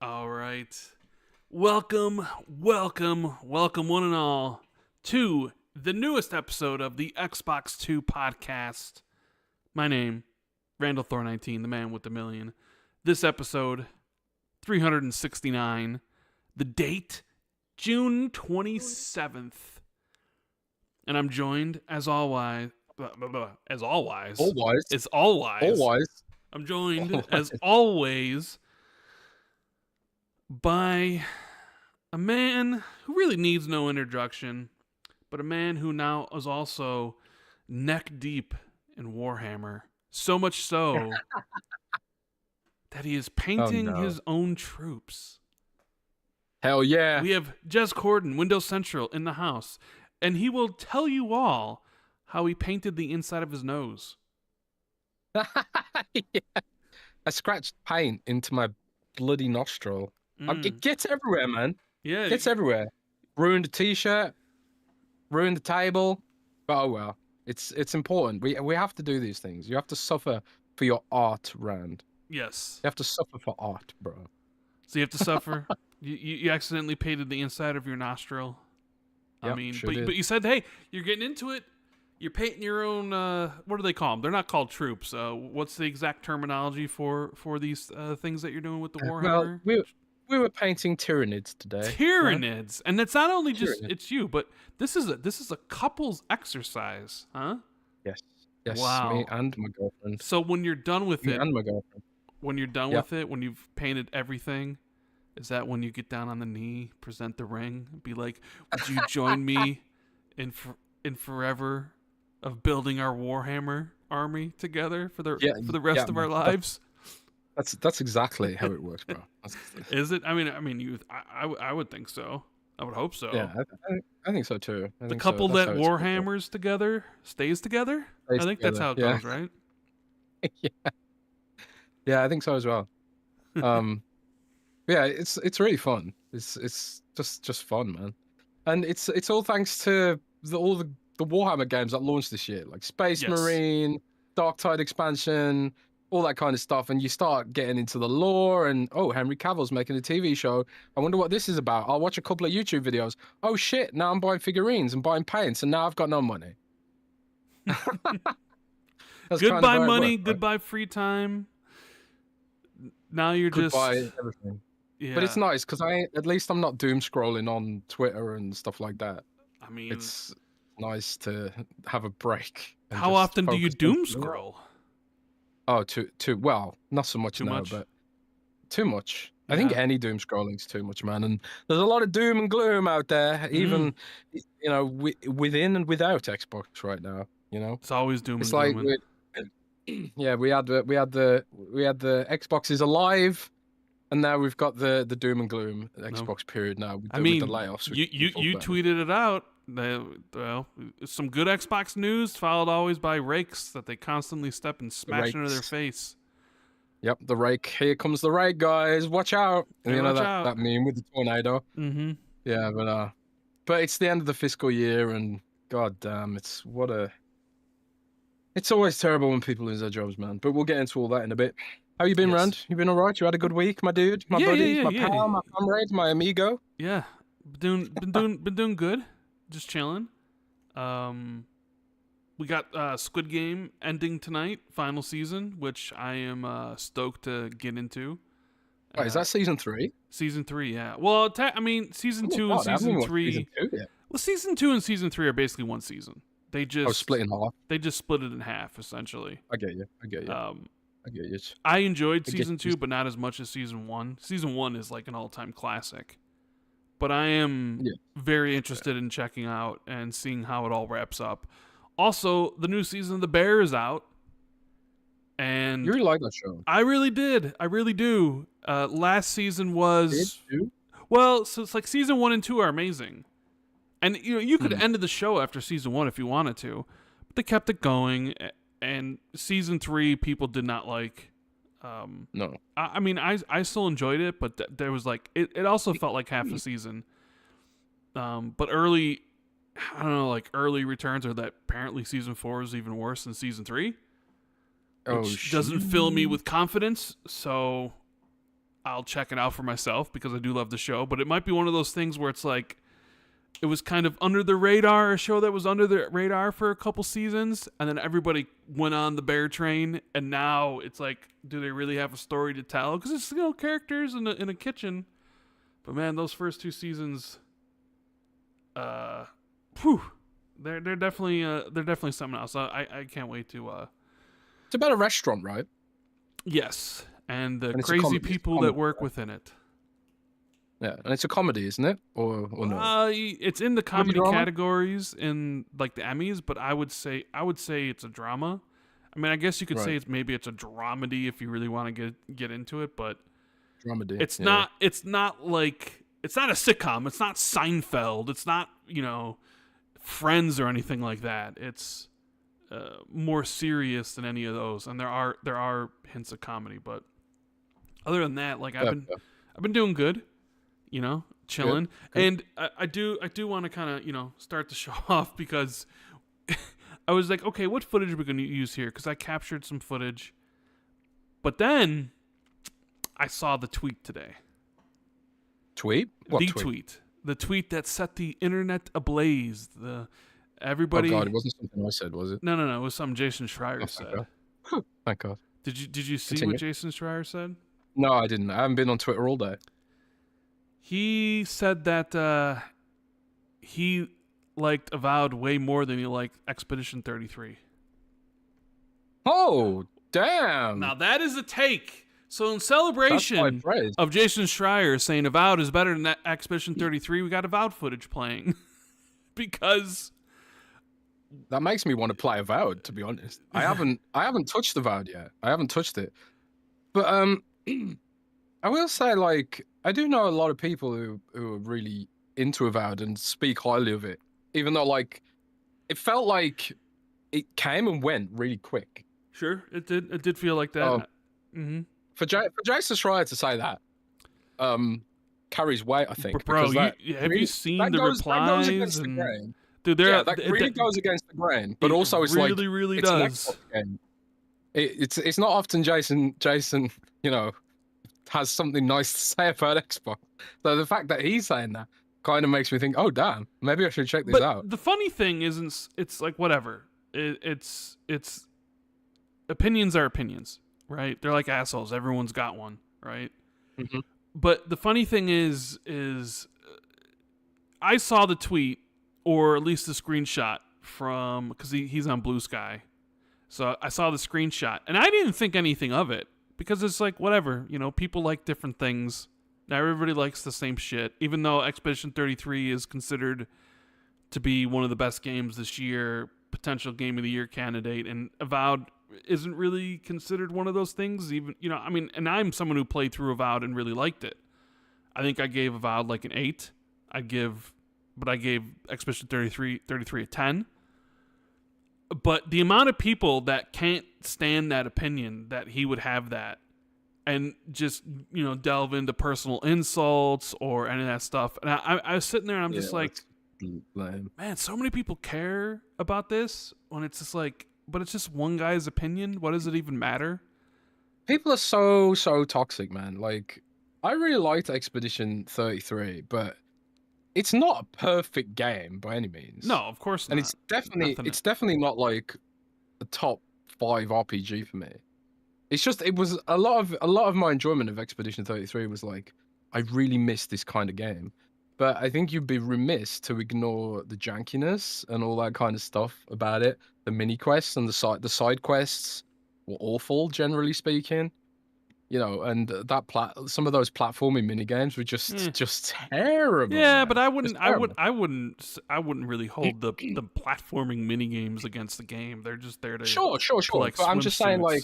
All right. Welcome one and all to the newest episode of the Xbox 2 podcast. My name, Randall Thor 19, the man with the million. This episode, 369. The date, June 27th. And I'm joined, as always, I'm joined, as always, by a man who really needs no introduction, but a man who now is also neck deep in Warhammer. So much so that he is painting his own troops. Hell yeah. We have Jez Corden, Windows Central, in the house, and he will tell you all how he painted the inside of his nose. Yeah. I scratched paint into my bloody nostril. It gets everywhere, man. Yeah. It gets everywhere. Ruined the t-shirt, ruined the table. But oh well. It's important. We have to do these things. You have to suffer for your art, Rand. Yes. You have to suffer for art, bro. So you have to suffer. You accidentally painted the inside of your nostril. Yep, I mean, sure but you said, hey, you're getting into it. You're painting your own. What do they call them? They're not called troops. What's the exact terminology for these things that you're doing with the Warhammer? Well, we were painting Tyranids today. Tyranids, and it's not only just Tyranids. it's you, but this is a couple's exercise, huh? Yes. Wow. Me and my girlfriend. So when you're done with Me it, and my girlfriend. when you're done with it, when you've painted everything, is that when you get down on the knee, present the ring, be like, "Would you join me in forever of building our Warhammer army together for the rest of our lives?" That's exactly how it works, bro. Is it? I mean, I would think so. I would hope so. Yeah, I think so too. The couple that Warhammers together stays together. I think that's how it goes, right? Yeah, I think so as well. Yeah, it's really fun. It's just fun, man. And it's all thanks to all the Warhammer games that launched this year, like Space Marine, Dark Tide expansion, all that kind of stuff. And you start getting into the lore, and Henry Cavill's making a TV show. I wonder what this is about. I'll watch a couple of YouTube videos. Oh shit, now I'm buying figurines and buying paints, and now I've got no money. Goodbye money, goodbye free time. Now you're goodbye everything. Yeah. But it's nice because at least I'm not doom scrolling on Twitter and stuff like that. I mean, it's nice to have a break. How often do you doom scroll? Oh, well, not so much now, but too much. Yeah. I think any doom scrolling is too much, man. And there's a lot of doom and gloom out there, even within and without Xbox right now. It's always doom. It's and like we had the Xboxes Alive. And now we've got the doom and gloom Xbox period now. With the layoffs. You tweeted it out. Some good Xbox news, followed always by rakes that they constantly step and smash into their face. Yep, the rake. Here comes the rake, guys. Watch out. And that meme with the tornado. Mm-hmm. Yeah, but it's the end of the fiscal year, and god damn, it's always terrible when people lose their jobs, man. But we'll get into all that in a bit. How you been, Rand? You been all right? You had a good week, my dude, my buddy, my pal, my comrade, my amigo. Yeah, been doing good. Just chilling. We got Squid Game ending tonight, final season, which I am stoked to get into. Wait, is that season 3? Season 3, yeah. Well, season 2 and season 3. Season 2 yet. Well, season 2 and season 3 are basically one season. They just split in half. They just split it in half, essentially. I get you. I get you. I enjoyed season 2, but not as much as season 1. Season 1 is like an all-time classic. But I am very interested in checking out and seeing how it all wraps up. Also, the new season of The Bear is out. And you really like that show. I really did. I really do. Last season was... Did you? Well, so it's like season 1 and 2 are amazing. And you could have ended the show after season 1 if you wanted to. But they kept it going. And season 3, people did not like. No. I mean, I still enjoyed it, but there was like it also felt like half a season. But early returns are that apparently season 4 is even worse than season 3. Which doesn't fill me with confidence. So I'll check it out for myself because I do love the show. But it might be one of those things where it's like it was kind of under the radar, a show that was under the radar for a couple seasons, and then everybody went on the bear train, and now it's like, do they really have a story to tell? Because it's, characters in a kitchen. But man, those first 2 seasons, they're definitely something else. I can't wait to. It's about a restaurant, right? Yes, and the And crazy people that work within it. Yeah, and it's a comedy, isn't it? Or no? It's in the comedy drama? categories in like the Emmys, but I would say it's a drama. I mean, I guess you could say maybe it's a dramedy if you really want to get into it, but Dramedy. it's not a sitcom. It's not Seinfeld. It's not, Friends or anything like that. It's more serious than any of those, and there are hints of comedy, but other than that, like I've been doing good. Chilling. Good. And I do want to kind of, start the show off because I was like, okay, what footage are we going to use here? Because I captured some footage. But then I saw the tweet today. Tweet? What tweet? The tweet that set the internet ablaze. Everybody. Oh God, it wasn't something I said, was it? No. It was something Jason Schreier said. Thank God. Did you see what Jason Schreier said? No, I didn't. I haven't been on Twitter all day. He said that he liked Avowed way more than he liked Expedition 33. Oh, damn. Now that is a take. So in celebration of Jason Schreier saying Avowed is better than Expedition 33, we got Avowed footage playing. Because that makes me want to play Avowed, to be honest. I haven't touched Avowed yet. I haven't touched it. But I will say, like, I do know a lot of people who are really into Avowed and speak highly of it, even though, like, it felt like it came and went really quick. Sure, it did. It did feel like that. For Jason Schreier to say that carries weight, I think. Bro, have you seen the replies? That goes against the grain. Dude, that really goes against the grain. But also, it's really, really it's does. It's not often Jason, has something nice to say about Xbox. So the fact that he's saying that kind of makes me think, oh damn, maybe I should check this out. The funny thing isn't, it's like whatever. It's opinions are opinions, right? They're like assholes. Everyone's got one, right? Mm-hmm. But the funny thing is I saw the tweet, or at least the screenshot from, because he's on Blue Sky. So I saw the screenshot, and I didn't think anything of it. Because it's like, whatever, people like different things. Not everybody likes the same shit. Even though Expedition 33 is considered to be one of the best games this year, potential Game of the Year candidate, and Avowed isn't really considered one of those things. Even, and I'm someone who played through Avowed and really liked it. I think I gave Avowed like an 8. I gave Expedition 33 a 10. But the amount of people that can't stand that opinion, that he would have that, and just, delve into personal insults or any of that stuff. And I was sitting there and I'm just like, lame. Man, so many people care about this when it's just like, but it's just one guy's opinion. What does it even matter? People are so toxic, man. Like, I really liked Expedition 33, but it's not a perfect game by any means. No, of course not. And it's definitely not like a top 5 RPG for me. It's just, it was a lot of my enjoyment of Expedition 33 was like, I really missed this kind of game. But I think you'd be remiss to ignore the jankiness and all that kind of stuff about it. The mini quests and the side quests were awful, generally speaking. And some of those platforming mini games were just terrible. Yeah, man. But I wouldn't really hold the platforming mini games against the game. They're just there to sure. But I'm just saying, like,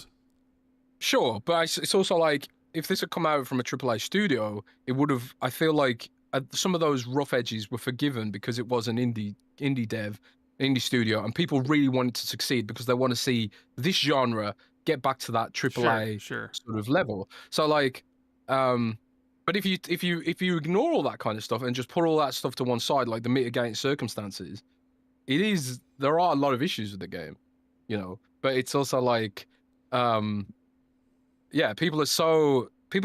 sure. But it's also like, if this had come out from a AAA studio, it would have. I feel like some of those rough edges were forgiven because it was an indie studio, and people really wanted to succeed because they want to see this genre get back to that AAA sort of level. So like, but if you ignore all that kind of stuff and just put all that stuff to one side, like the mitigating circumstances, there are a lot of issues with the game, But it's also like, people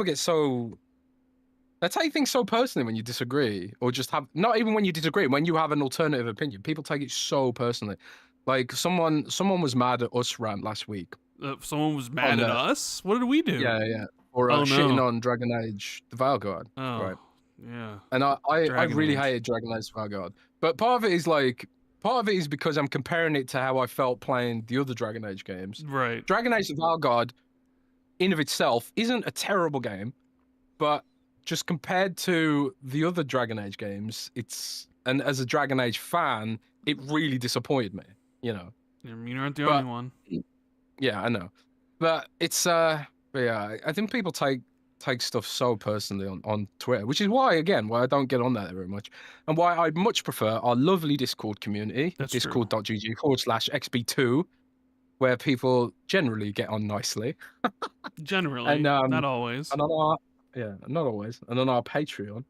get so They take things so personally when you disagree, or just have not even when you disagree, when you have an alternative opinion. People take it so personally. Like someone was mad at us Rand last week. Someone was mad at us? What did we do? Yeah. Or Oh, shitting no. on Dragon Age the Vanguard. Oh, right. yeah. And I Dragon really Age. hated Dragon Age the Vanguard. But part of it is because I'm comparing it to how I felt playing the other Dragon Age games. Right. Dragon Age the Vanguard, in of itself, isn't a terrible game, but just compared to the other Dragon Age games, and as a Dragon Age fan, it really disappointed me, you know. You aren't the only one. Yeah, I know. But it's I think people take stuff so personally on Twitter, which is why I don't get on there very much, and why I much prefer our lovely Discord community, discord.gg/XB2, where people generally get on nicely. Generally, and, not always. And on not always. And on our Patreon,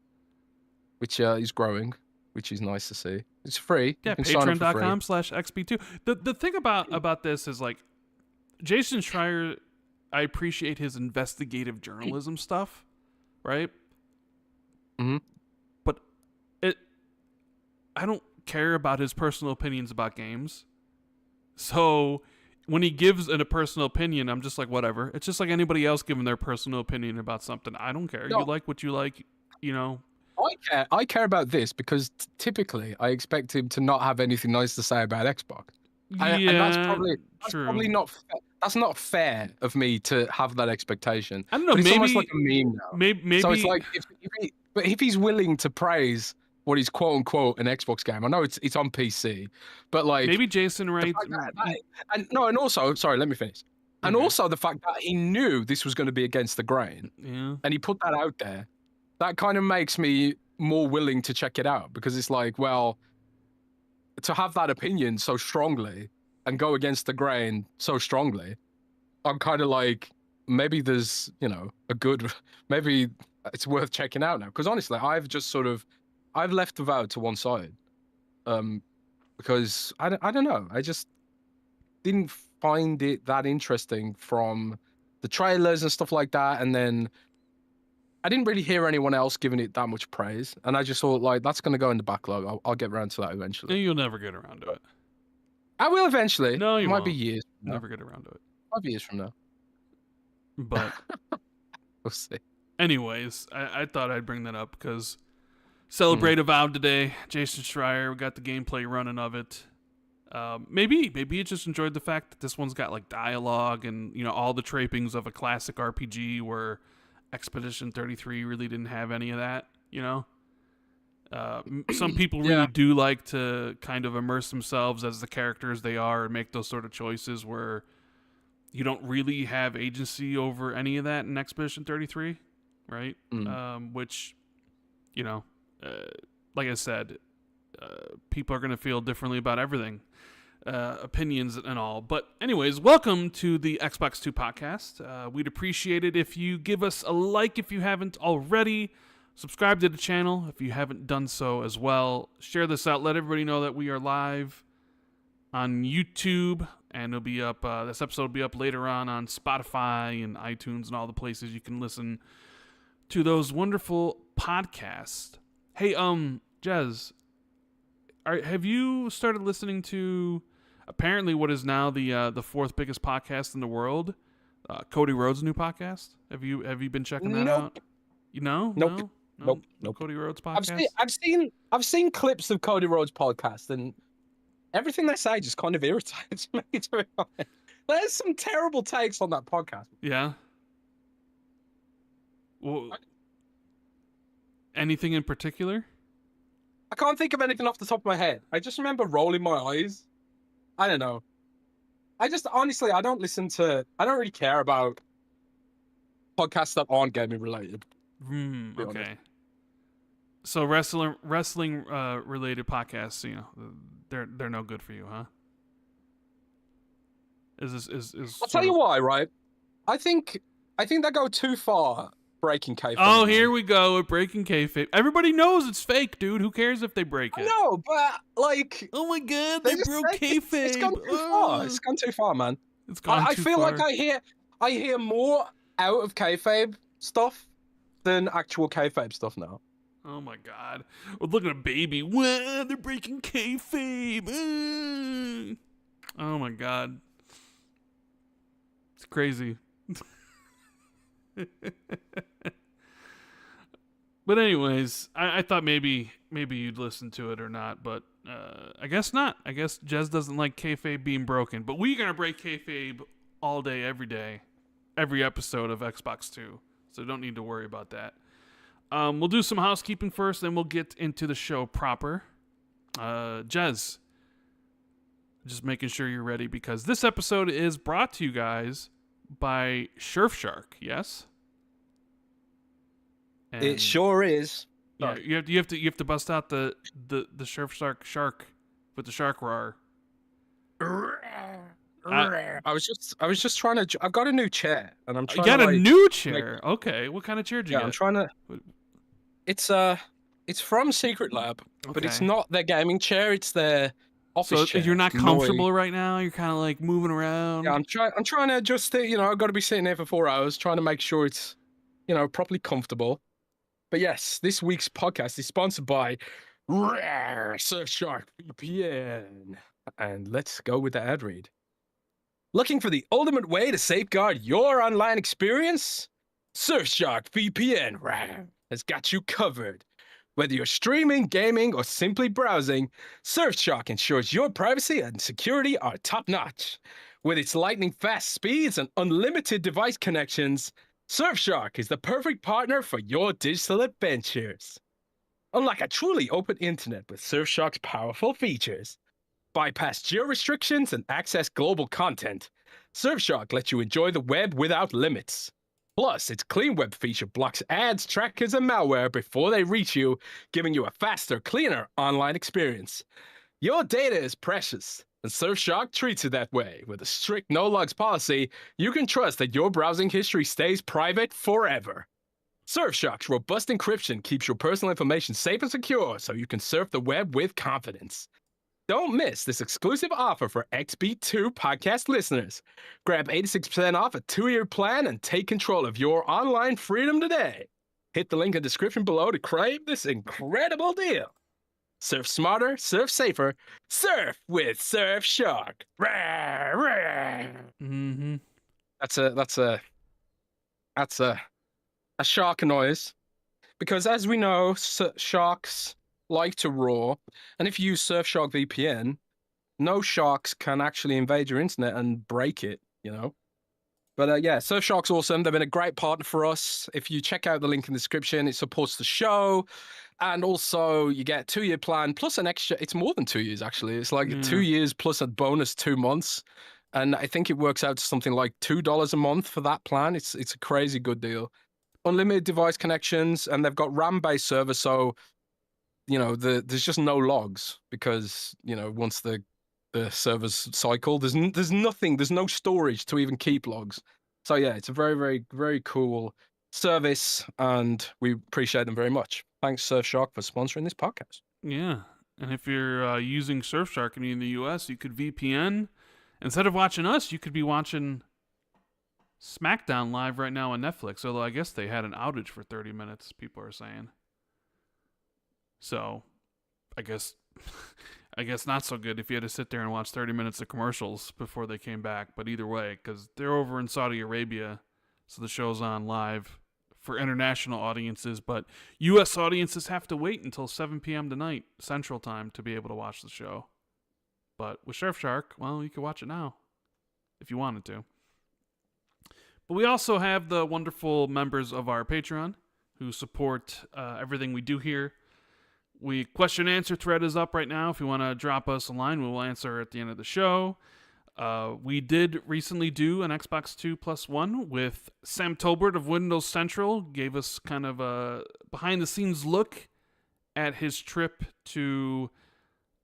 which is growing, which is nice to see. It's free. Yeah, patreon.com/XB2. The thing about this is, like, Jason Schreier, I appreciate his investigative journalism stuff, right? Mm-hmm. But I don't care about his personal opinions about games. So when he gives a personal opinion, I'm just like, whatever. It's just like anybody else giving their personal opinion about something. I don't care. No. You like what you like, you know. I care about this because typically I expect him to not have anything nice to say about Xbox. And that's probably not that's not fair of me to have that expectation. I don't know. But it's maybe almost like a meme now. Maybe so it's like if he's willing to praise what is quote unquote an Xbox game, I know it's on PC, but like maybe Jason writes. And also, sorry, let me finish. And also the fact that he knew this was going to be against the grain, and he put that out there, that kind of makes me more willing to check it out, because it's like, well, to have that opinion so strongly and go against the grain so strongly, I'm kind of like, maybe there's, maybe it's worth checking out now. Because honestly, I've left the Avowed to one side, because I don't know, I just didn't find it that interesting from the trailers and stuff like that, and then I didn't really hear anyone else giving it that much praise, and I just thought, like, that's going to go in the backlog. I'll get around to that eventually. You'll never get around to it. I will eventually. No, you might won't. be years. Never get around to it. 5 years from now. But we'll see. Anyways, I thought I'd bring that up because celebrate Avowed today. Jason Schreier, we got the gameplay running of it. Maybe he just enjoyed the fact that this one's got like dialogue and all the trappings of a classic RPG where Expedition 33 really didn't have any of that. Some people really do like to kind of immerse themselves as the characters they are and make those sort of choices where you don't really have agency over any of that in Expedition 33, right? Which, like I said, people are going to feel differently about everything, opinions and all. But anyways, welcome to the Xbox 2 podcast. We'd appreciate it if you give us a like if you haven't already. Subscribe to the channel if you haven't done so as well. Share this out. Let everybody know that we are live on YouTube, and it'll be up. This episode will be up later on Spotify and iTunes and all the places you can listen to those wonderful podcasts. Hey, Jez, have you started listening to apparently what is now the fourth biggest podcast in the world, Cody Rhodes' new podcast? Have you been checking that out? You know? Nope. No? Nope. Cody Rhodes podcast. I've seen clips of Cody Rhodes podcast, and everything they say just kind of irritates me. To be honest, there's some terrible takes on that podcast. Yeah. Well, anything in particular? I can't think of anything off the top of my head. I just remember rolling my eyes. I don't know. I don't really care about podcasts that aren't gaming related. Okay. So wrestling related podcasts, they're no good for you, huh? I'll tell you why, right? I think they go too far breaking kayfabe. Oh, here we go with breaking kayfabe. Everybody knows it's fake, dude. Who cares if they break it? No, but like, oh my god, they broke kayfabe. It's gone too far. It's gone too far, man. It's gone too far. I feel like I hear more out of kayfabe stuff than actual kayfabe stuff now. Oh my god. We're looking at baby. Wow, they're breaking kayfabe. Oh my god. It's crazy. But anyways, I thought maybe you'd listen to it or not, but I guess not. I guess Jez doesn't like kayfabe being broken. But we're gonna break kayfabe all day, every episode of Xbox 2. So don't need to worry about that. We'll do some housekeeping first, then we'll get into the show proper. Jez, just making sure you're ready because this episode is brought to you guys by Surfshark. Yes. And it sure is. Yeah, you have to bust out the Surfshark shark with the shark roar. I was just trying to. I've got a new chair, and I'm trying. You got to, a new chair? Okay, what kind of chair did you get? I'm trying to. It's from Secret Lab, but it's not their gaming chair. It's their office chair. You're not comfortable right now. You're kind of like moving around. Yeah, I'm trying to adjust it. I've got to be sitting there for 4 hours, trying to make sure it's, properly comfortable. But yes, this week's podcast is sponsored by Surfshark VPN. And let's go with the ad read. Looking for the ultimate way to safeguard your online experience? Surfshark VPN has got you covered. Whether you're streaming, gaming, or simply browsing, Surfshark ensures your privacy and security are top-notch. With its lightning-fast speeds and unlimited device connections, Surfshark is the perfect partner for your digital adventures. Unlike a truly open internet with Surfshark's powerful features, bypass geo-restrictions and access global content, Surfshark lets you enjoy the web without limits. Plus, its Clean Web feature blocks ads, trackers, and malware before they reach you, giving you a faster, cleaner online experience. Your data is precious, and Surfshark treats it that way. With a strict no-logs policy, you can trust that your browsing history stays private forever. Surfshark's robust encryption keeps your personal information safe and secure so you can surf the web with confidence. Don't miss this exclusive offer for XB2 podcast listeners. Grab 86% off a 2-year plan and take control of your online freedom today. Hit the link in the description below to claim this incredible deal. Surf smarter, surf safer, surf with Surfshark. Mm-hmm. That's a shark noise. Because as we know, sharks like to roar, and if you use Surfshark VPN, no sharks can actually invade your internet and break it, But yeah, Surfshark's awesome. They've been a great partner for us. If you check out the link in the description, it supports the show, and also you get a 2-year plan plus an extra. It's more than 2 years actually. It's like 2 years plus a bonus 2 months, and I think it works out to something like $2 a month for that plan. It's a crazy good deal. Unlimited device connections, and they've got RAM-based server, so there's just no logs because once the servers cycle, there's no storage to even keep logs. So yeah, it's a very, very, very cool service, and we appreciate them very much. Thanks, Surfshark, for sponsoring this podcast. Yeah, and if you're using Surfshark and you're in the US, you could VPN. Instead of watching us, you could be watching SmackDown live right now on Netflix, although I guess they had an outage for 30 minutes, people are saying. So, I guess not so good if you had to sit there and watch 30 minutes of commercials before they came back. But either way, because they're over in Saudi Arabia, so the show's on live for international audiences. But U.S. audiences have to wait until 7 p.m. tonight, Central Time, to be able to watch the show. But with Surfshark, well, you can watch it now if you wanted to. But we also have the wonderful members of our Patreon who support everything we do here. Question and answer thread is up right now. If you want to drop us a line, we will answer at the end of the show. We did recently do an Xbox 2 Plus 1 with Sam Tolbert of Windows Central. Gave us kind of a behind-the-scenes look at his trip to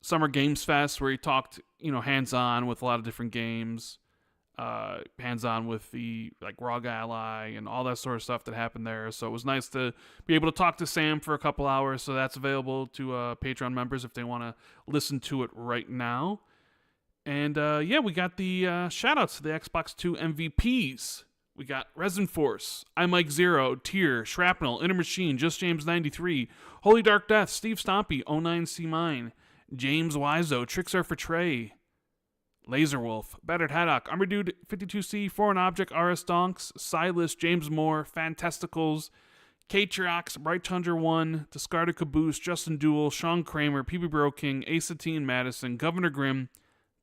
Summer Games Fest, where he talked, hands-on with a lot of different games. Hands-on with the ROG Ally and all that sort of stuff that happened there. So it was nice to be able to talk to Sam for a couple hours. So that's available to Patreon members if they want to listen to it right now. And we got the shout-outs to the Xbox 2 MVPs We got Resin Force, I Mike Zero, Tier, Shrapnel, Inner Machine, Just James 93, Holy Dark Death, Steve Stompy, 09C Mine, James Wiseau, Trixar for Trey, Laserwolf, Battered Haddock, Armor Dude 52C, Foreign Object, RS Donks, Silas, James Moore, Fantasticals, Katriox, Bright Tundra 1, Discarded Caboose, Justin Duel, Sean Kramer, PB Bro King, Acetine Madison, Governor Grimm,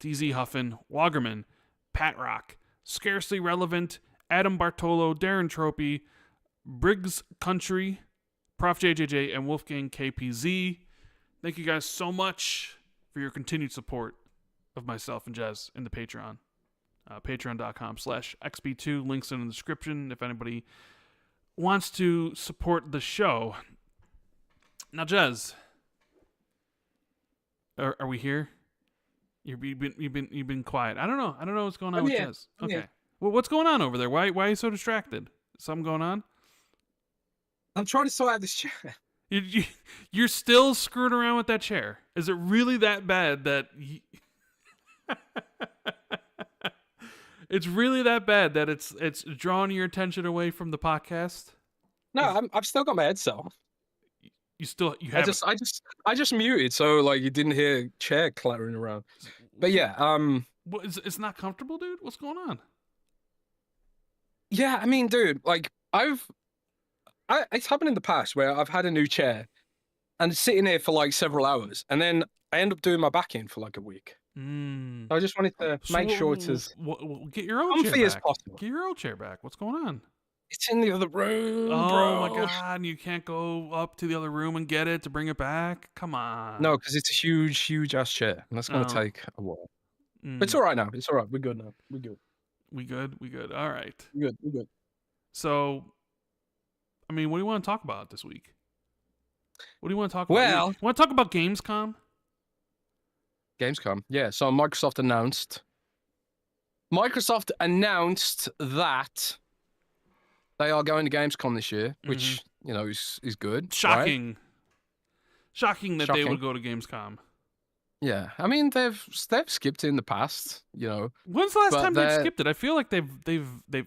TZ Huffin, Wagerman, Pat Rock, Scarcely Relevant, Adam Bartolo, Darren Tropy, Briggs Country, Prof. JJJ, and Wolfgang KPZ. Thank you guys so much for your continued support of myself and Jez in the Patreon. Patreon.com/XB2. Links in the description if anybody wants to support the show. Now, Jez, are we here? You've been quiet. I don't know what's going on with Jez. Okay. Yeah. Well, what's going on over there? Why are you so distracted? Something going on? I'm trying to sort out this chair. You're still screwing around with that chair. Is it really that bad that it's really that bad that it's drawing your attention away from the podcast? No, I've still got my headset on. You have I just muted so like you didn't hear chair clattering around. But yeah, it's not comfortable, dude. What's going on? Yeah, I mean, dude, like it's happened in the past where I've had a new chair and it's sitting there for like several hours, and then I end up doing my back in for like a week. I just wanted to make sure it's as get your own comfy chair as back. possible. Get your old chair back. What's going on? It's in the other room, Oh bro. my god! You can't go up to the other room and get it to bring it back. Come on. No, because it's a huge ass chair, and that's gonna take a while. But it's all right now. It's all right. We're good now. We're good. We good. All right. We're good. So, I mean, what do you want to talk about this week? What do you want to talk about? Well, you want to talk about Gamescom? Gamescom, yeah. So Microsoft announced that they are going to Gamescom this year, which you know is good. Shocking. Right? Shocking that they would go to Gamescom. Yeah, I mean they've skipped it in the past, you know. When's the last time they've skipped it? I feel like they've.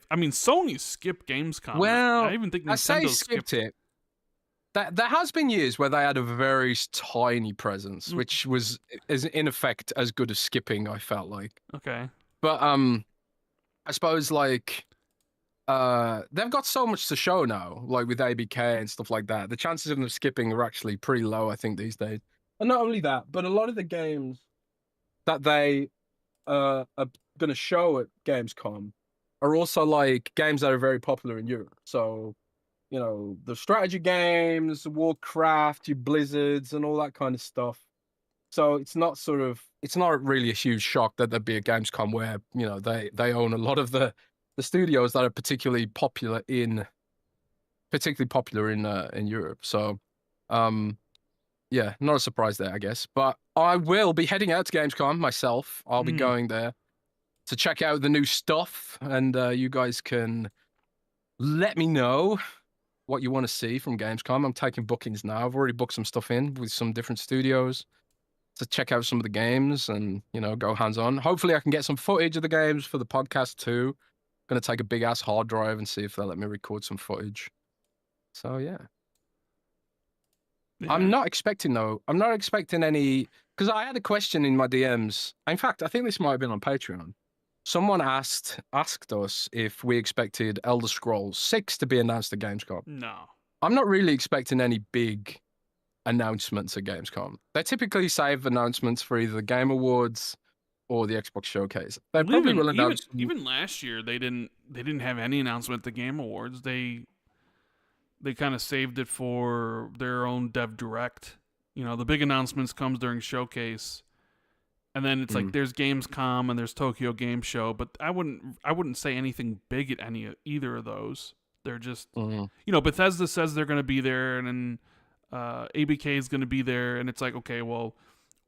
I mean, Sony skipped Gamescom. Well, I even think Nintendo I say skipped it. There has been years where they had a very tiny presence, which was in effect as good as skipping. I felt like. Okay. But I suppose like they've got so much to show now, like with ABK and stuff like that. The chances of them skipping are actually pretty low, I think, these days. And not only that, but a lot of the games that they are going to show at Gamescom are also like games that are very popular in Europe. So, you know, the strategy games, Warcraft, your Blizzards, and all that kind of stuff. So it's not really a huge shock that there'd be a Gamescom where, you know, they own a lot of the studios that are particularly popular in Europe. So, yeah, not a surprise there, I guess. But I will be heading out to Gamescom myself. I'll be going there to check out the new stuff, and you guys can let me know what you want to see from Gamescom. I'm taking bookings now. I've already booked some stuff in with some different studios to check out some of the games and, you know, go hands-on. Hopefully I can get some footage of the games for the podcast too. I'm going to take a big-ass hard drive and see if they'll let me record some footage. So, yeah. I'm not expecting any, because I had a question in my DMs. In fact, I think this might have been on Patreon. Someone asked us if we expected Elder Scrolls 6 to be announced at Gamescom. No. I'm not really expecting any big announcements at Gamescom. They typically save announcements for either the Game Awards or the Xbox Showcase. They probably will announce. Even last year, they didn't have any announcement at the Game Awards. They kind of saved it for their own Dev Direct. You know, the big announcements comes during Showcase, and then it's like there's Gamescom and there's Tokyo Game Show. But I wouldn't say anything big at either of those. They're just you know, Bethesda says they're going to be there, and then ABK is going to be there, and it's like, okay, well,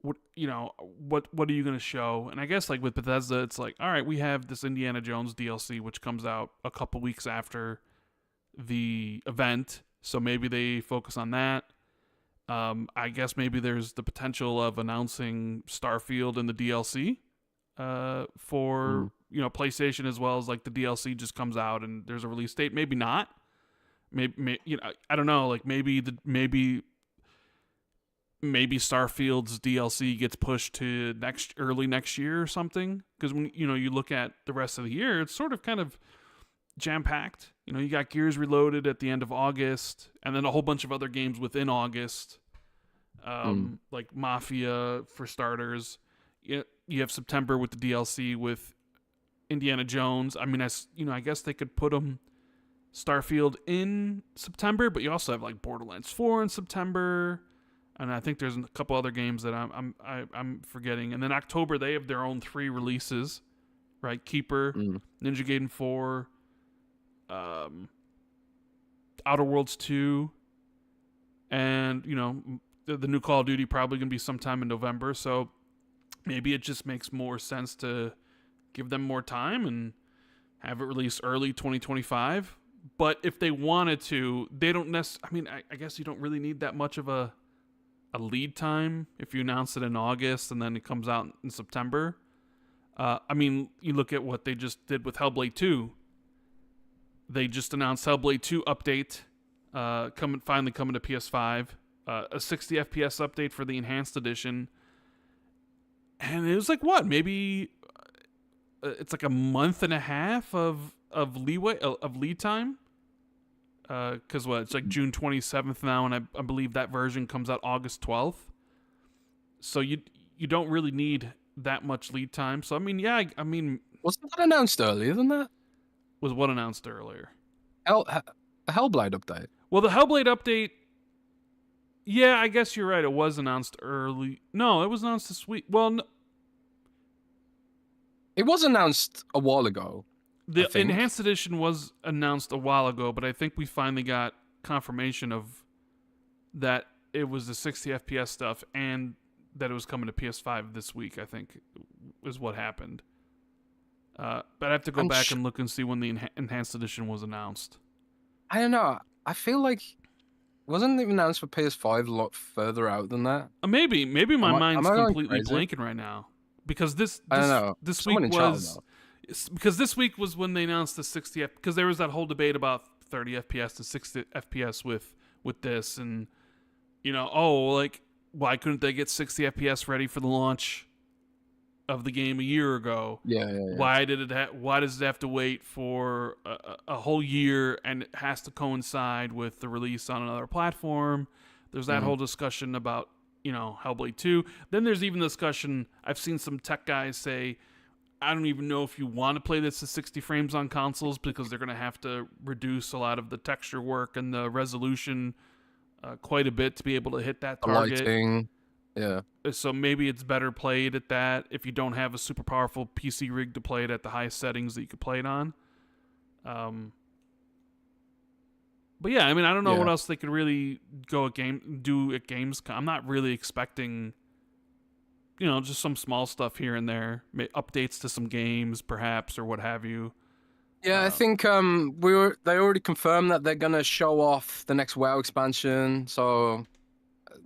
what are you going to show? And I guess like with Bethesda, it's like, all right, we have this Indiana Jones DLC which comes out a couple weeks after the event, so maybe they focus on that. I guess maybe there's the potential of announcing Starfield in the DLC for PlayStation as well as like the DLC just comes out and there's a release date. Maybe not. Maybe I don't know. Like maybe Starfield's DLC gets pushed to early next year or something. Because when you look at the rest of the year, it's sort of kind of jam packed. You got Gears Reloaded at the end of August, and then a whole bunch of other games within August, like Mafia for starters. You have September with the DLC with Indiana Jones. I mean, I guess they could put them Starfield in September, but you also have like Borderlands 4 in September, and I think there's a couple other games that I'm forgetting. And then October they have their own 3 releases, right? Keeper, Ninja Gaiden 4, Outer Worlds 2, and the new Call of Duty probably gonna be sometime in November. So maybe it just makes more sense to give them more time and have it released early 2025. But if they wanted to, they don't necessarily. I mean, I guess you don't really need that much of a lead time if you announce it in August and then it comes out in September. I mean, you look at what they just did with Hellblade 2. They just announced Hellblade 2 update, finally coming to PS5. A 60 FPS update for the Enhanced Edition. And it was like what? Maybe it's like a month and a half of lead time. Because it's like June 27th now, and I believe that version comes out August 12th. So you don't really need that much lead time. So I mean, yeah, I mean, wasn't that announced earlier than that? Was what announced earlier? A Hellblade update. Well, the Hellblade update. Yeah, I guess you're right. It was announced early. No, it was announced this week. Well, no. It was announced a while ago. The Enhanced Edition was announced a while ago, but I think we finally got confirmation of that it was the 60 FPS stuff and that it was coming to PS5 this week, I think, is what happened. But I have to go back and look and see when the Enhanced Edition was announced. I don't know. I feel like wasn't it announced for PS5 a lot further out than that? Maybe my mind's completely blanking right now because this I don't know. This week was because this week was when they announced the 60 because there was that whole debate about 30 FPS to 60 FPS with this, and like why couldn't they get 60 FPS ready for the launch of the game a year ago? Yeah. Why does it have to wait for a whole year, and it has to coincide with the release on another platform? There's that whole discussion about Hellblade 2. Then there's even discussion. I've seen some tech guys say, I don't even know if you want to play this at 60 frames on consoles because they're going to have to reduce a lot of the texture work and the resolution quite a bit to be able to hit that target. Lighting. Yeah. So maybe it's better played at that if you don't have a super powerful PC rig to play it at the highest settings that you could play it on. But yeah, I mean, I don't know what else they could really do at Gamescom. I'm not really expecting, just some small stuff here and there, updates to some games, perhaps, or what have you. Yeah, I think they already confirmed that they're gonna show off the next WoW expansion. So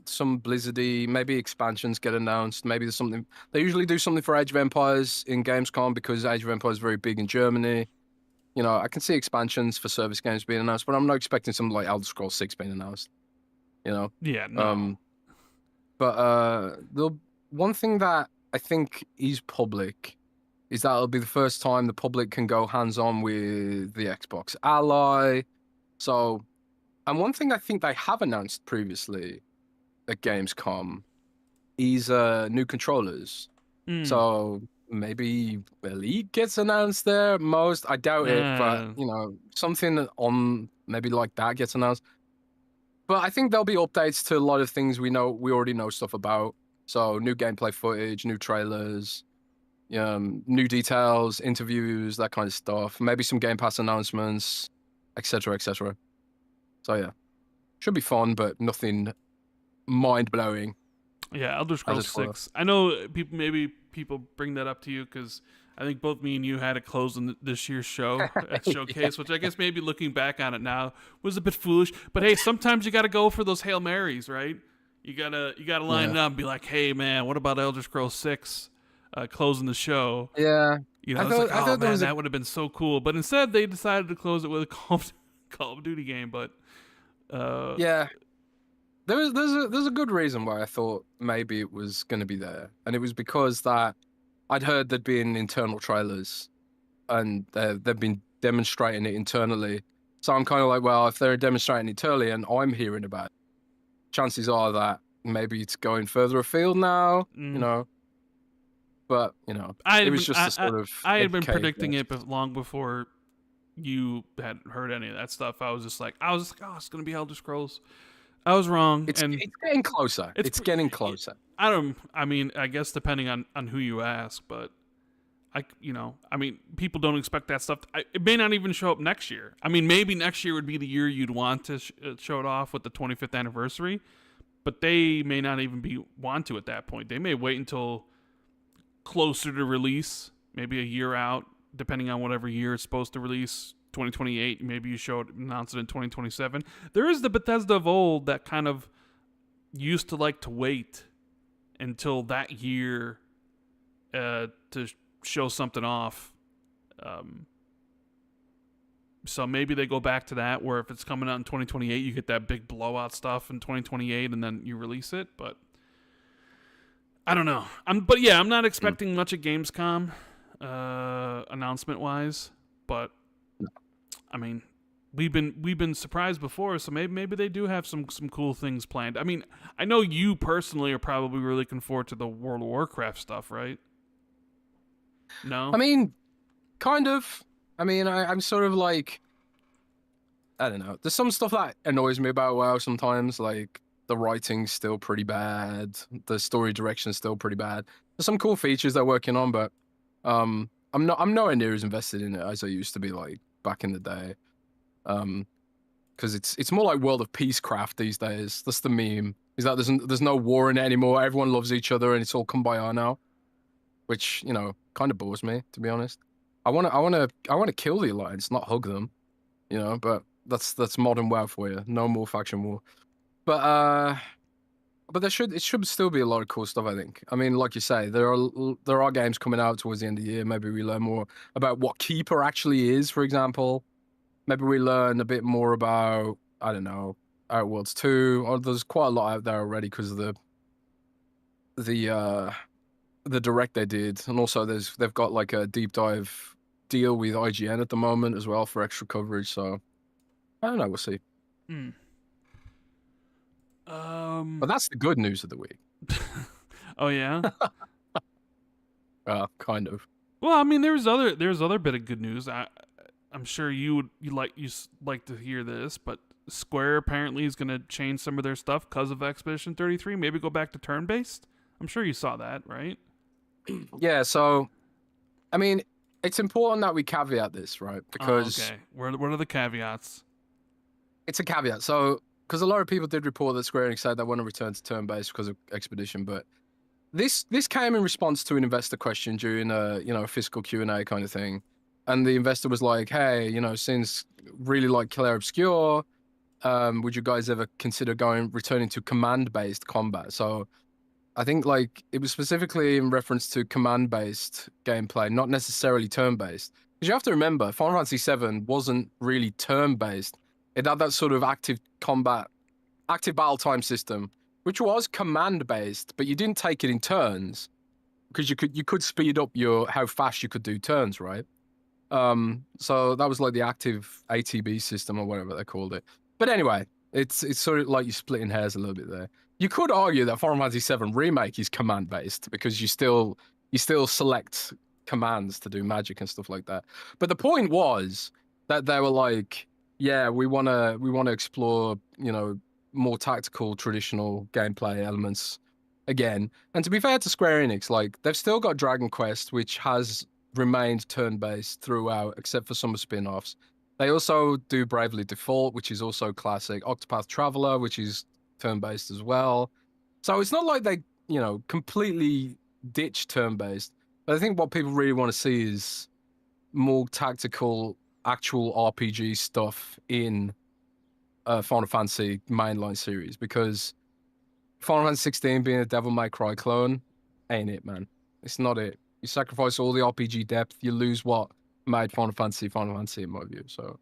some Blizzardy, maybe expansions get announced. Maybe there's something. They usually do something for Age of Empires in Gamescom because Age of Empires is very big in Germany. I can see expansions for service games being announced, but I'm not expecting something like Elder Scrolls 6 being announced. Yeah, no. But the one thing that I think is public is that it'll be the first time the public can go hands-on with the Xbox Ally. So, and one thing I think they have announced previously at Gamescom is new controllers. So maybe Elite gets announced there. I doubt it, but something on maybe like that gets announced. But I think there'll be updates to a lot of things we already know stuff about. So new gameplay footage, new trailers, new details, interviews, that kind of stuff. Maybe some Game Pass announcements, etc., etc. So yeah, should be fun, but nothing mind-blowing. Yeah, Elder Scrolls 6. I know people bring that up to you because I think both me and you had it closed in this year's show at Showcase, which I guess maybe looking back on it now was a bit foolish. But hey, sometimes you got to go for those Hail Marys, right? You gotta line it up and be like, hey man, what about Elder Scrolls 6 closing the show? Yeah. I was like, I oh thought there man, was a that would have been so cool. But instead, they decided to close it with a Call of Duty game. But yeah. There's a good reason why I thought maybe it was going to be there, and it was because that I'd heard there'd been internal trailers, and they've been demonstrating it internally. So I'm kind of like, well, if they're demonstrating it internally and I'm hearing about it, chances are that maybe it's going further afield now, you know. But it was just a sort of I had been educated predicting guess. it long before you had heard any of that stuff. I was just like, oh, it's gonna be Elder Scrolls. I was wrong, and It's getting closer. It's getting closer. I mean, I guess depending on who you ask, but I mean, people don't expect that stuff. It may not even show up next year. I mean, maybe next year would be the year you'd want to show it off with the 25th anniversary, but they may not even want to at that point. They may wait until closer to release, maybe a year out, depending on whatever year it's supposed to release. 2028, maybe you announce it in 2027. There is the Bethesda of old that kind of used to like to wait until that year to show something off. So maybe they go back to that, where if it's coming out in 2028, you get that big blowout stuff in 2028, and then you release it. But I don't know. I'm not expecting much at Gamescom, announcement wise. But I mean, we've been surprised before, so maybe they do have some cool things planned. I mean, I know you personally are probably really looking forward to the World of Warcraft stuff, right? No? I mean, kind of. I mean, I'm sort of like, I don't know. There's some stuff that annoys me about WoW sometimes, like the writing's still pretty bad, the story direction's still pretty bad. There's some cool features they're working on, but I'm nowhere near as invested in it as I used to be, like back in the day. Because it's more like World of Peacecraft these days. That's the meme. Is that there's no war in it anymore. Everyone loves each other and it's all kumbaya now, which kind of bores me, to be honest. I want to kill the Alliance, not hug them, But that's modern WoW for you. No more faction war. But it should still be a lot of cool stuff, I think. I mean, like you say, there are games coming out towards the end of the year. Maybe we learn more about what Keeper actually is, for example. Maybe we learn a bit more about, I don't know, Outworlds 2. Or there's quite a lot out there already because of the direct they did, and also they've got like a deep dive deal with IGN at the moment as well for extra coverage. So I don't know, we'll see. But that's the good news of the week. Oh yeah. Kind of. Well, I mean, there's other bit of good news. I'm sure you like to hear this, but Square apparently is going to change some of their stuff because of Expedition 33. Maybe go back to turn-based. I'm sure you saw that, right? Yeah. So, I mean, it's important that we caveat this, right? Because okay, what are the caveats? It's a caveat. So, because a lot of people did report that SquareEnix said they want to return to turn-based because of Expedition, but this came in response to an investor question during a fiscal Q&A kind of thing. And the investor was like, hey, since really like Claire Obscure, would you guys ever consider returning to command-based combat? So I think like it was specifically in reference to command-based gameplay, not necessarily turn-based. Because you have to remember, Final Fantasy VII wasn't really turn-based. It had that sort of active battle time system, which was command-based, but you didn't take it in turns because you could speed up how fast you could do turns, right? So that was like the active ATB system or whatever they called it. But anyway, it's sort of like you're splitting hairs a little bit there. You could argue that Final Fantasy VII Remake is command based because you still select commands to do magic and stuff like that. But the point was that they were like, yeah, we wanna explore, more tactical traditional gameplay elements again. And to be fair to Square Enix, like they've still got Dragon Quest, which has remained turn-based throughout, except for some spin-offs. They also do Bravely Default, which is also classic. Octopath Traveler, which is turn-based as well. So it's not like they, completely ditch turn-based. But I think what people really want to see is more tactical, actual RPG stuff in Final Fantasy mainline series, because Final Fantasy 16 being a Devil May Cry clone ain't it, man. It's not it. You sacrifice all the RPG depth. You lose what made Final Fantasy in my view. So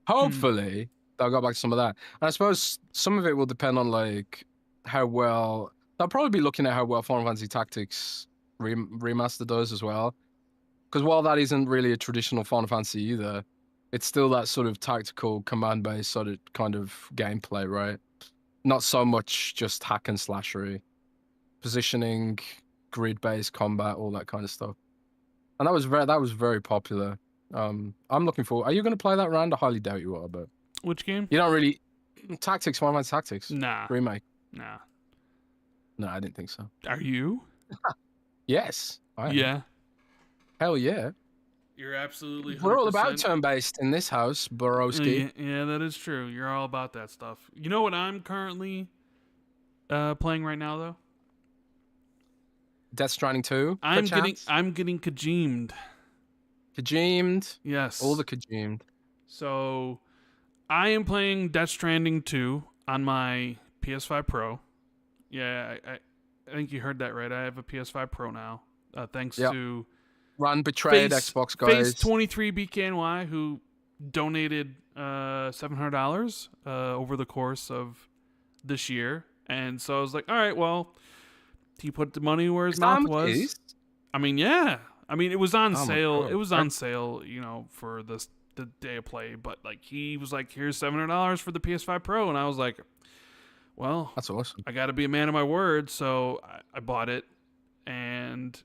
hopefully they'll go back to some of that. And I suppose some of it will depend on like how well they'll probably be looking at how well Final Fantasy Tactics remaster does as well. Because while that isn't really a traditional Final Fantasy either, it's still that sort of tactical command-based sort of kind of gameplay, right? Not so much just hack and slashery, positioning, grid-based combat, all that kind of stuff. And that was very popular. I'm looking forward. Are you going to play that, Rand? I highly doubt you are, but Which game? you don't really Tactics, Final Fantasy Tactics. Nah. Remake. Nah. No, I didn't think so. Are you? Yes. I am. Yeah. Hell yeah. You're absolutely 100%. We're all about turn-based in this house, Borowski. Yeah, that is true. You're all about that stuff. You know what I'm currently playing right now, though? Death Stranding 2. I'm getting kajeemed. Kajeemed. Yes. All the kajeemed. So, I am playing Death Stranding 2 on my PS5 Pro. Yeah, I think you heard that right. I have a PS5 Pro now, thanks to Run betrayed Xbox guys. Face 23 BKNY, who donated $700 over the course of this year, and so I was like, all right, well, he put the money where his mouth was. I mean, yeah. I mean, it was on sale. It was on sale, you know, for the day of play. But like, he was like, "Here's $700 for the PS5 Pro," and I was like, "Well, that's awesome. I got to be a man of my word." So I bought it, and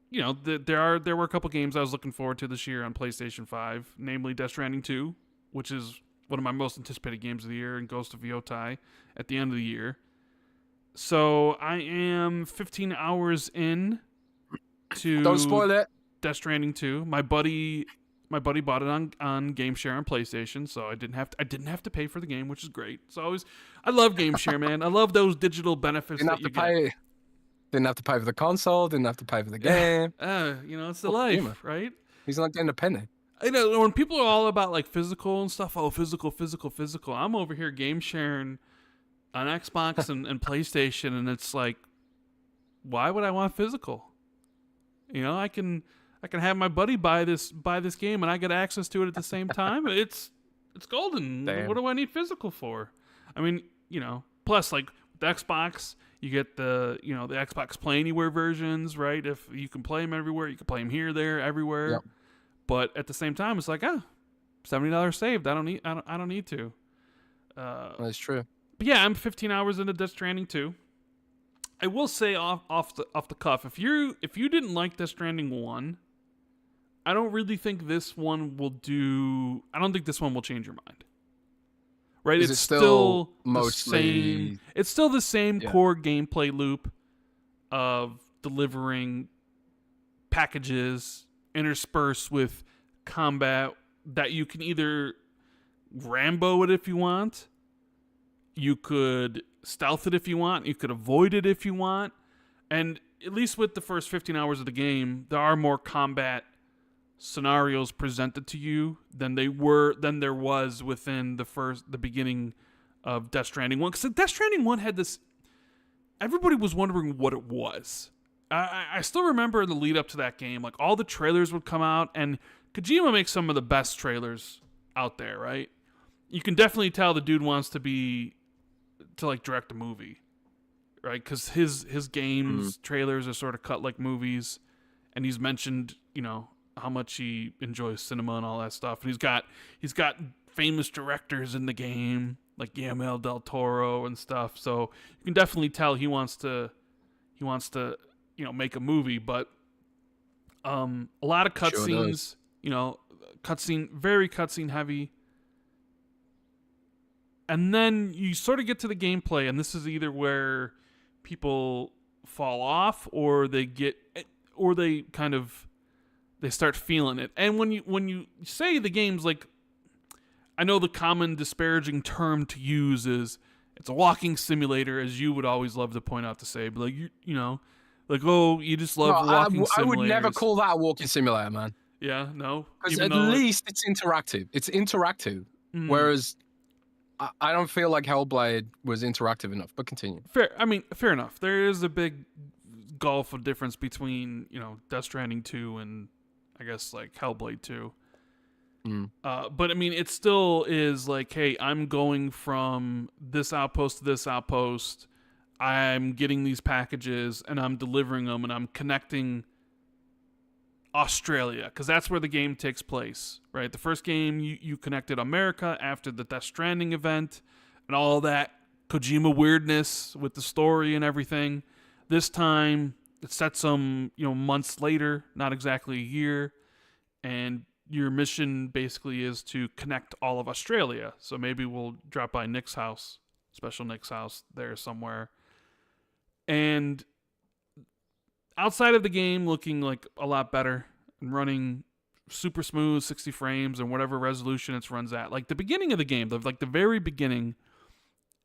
you know, there were a couple games I was looking forward to this year on PlayStation 5, namely Death Stranding 2, which is one of my most anticipated games of the year, and Ghost of Yotai at the end of the year. So I am 15 hours in to Don't spoil it. Death Stranding 2. My buddy bought it on GameShare on PlayStation, so I didn't have to pay for the game, which is great. So I love GameShare, man. I love those digital benefits that you get. Didn't have to pay for the console. Didn't have to pay for the game. You know, it's the life, right? He's not getting a penny. You know, when people are all about like physical and stuff, physical. I'm over here game sharing on Xbox and PlayStation, and it's like, why would I want physical? You know, I can have my buddy buy this game, and I get access to it at the same time. It's golden. Damn. What do I need physical for? I mean, you know, plus like with the Xbox, you get the Xbox Play Anywhere versions, right? If you can play them everywhere, you can play them here, there, everywhere. Yep. But at the same time, it's like, $70 saved. I don't need to. That's true. But yeah, I'm 15 hours into Death Stranding 2. I will say off the cuff, if you didn't like Death Stranding 1, I don't really think this one will do. I don't think this one will change your mind. Right? It's still mostly the same. It's still the same core gameplay loop of delivering packages interspersed with combat that you can either Rambo it if you want, you could stealth it if you want, you could avoid it if you want, and at least with the first 15 hours of the game, there are more combat scenarios presented to you than there was within the beginning of Death Stranding 1. Because Death Stranding 1 had this, everybody was wondering what it was. I still remember the lead up to that game, like all the trailers would come out, and Kojima makes some of the best trailers out there, right? You can definitely tell the dude wants to like direct a movie, right? Because his games trailers are sort of cut like movies, and he's mentioned, you know, how much he enjoys cinema and all that stuff. And he's got famous directors in the game, like Guillermo del Toro and stuff. So you can definitely tell he wants to you know, make a movie. But a lot of cutscenes, you know, very cutscene heavy. And then you sort of get to the gameplay, and this is either where people fall off or they start feeling it. And when you say the game's like, I know the common disparaging term to use is it's a walking simulator, as you would always love to point out to say, but like you know, like, oh, you just love walking simulators. I would never call that a walking simulator, man. Yeah, no. Because at least it's interactive. It's interactive. Whereas I don't feel like Hellblade was interactive enough, but continue. Fair enough. There is a big gulf of difference between, Death Stranding 2 and I guess like Hellblade 2. But I mean, it still is like, hey, I'm going from this outpost to this outpost. I'm getting these packages and I'm delivering them, and I'm connecting Australia, because that's where the game takes place, right? The first game, you connected America after the Death Stranding event and all that Kojima weirdness with the story and everything. This time, it's set some, months later, not exactly a year, and your mission basically is to connect all of Australia. So maybe we'll drop by Nick's house, special Nick's house there somewhere. And outside of the game looking like a lot better and running super smooth 60 frames and whatever resolution it runs at, like the beginning of the game, like the very beginning,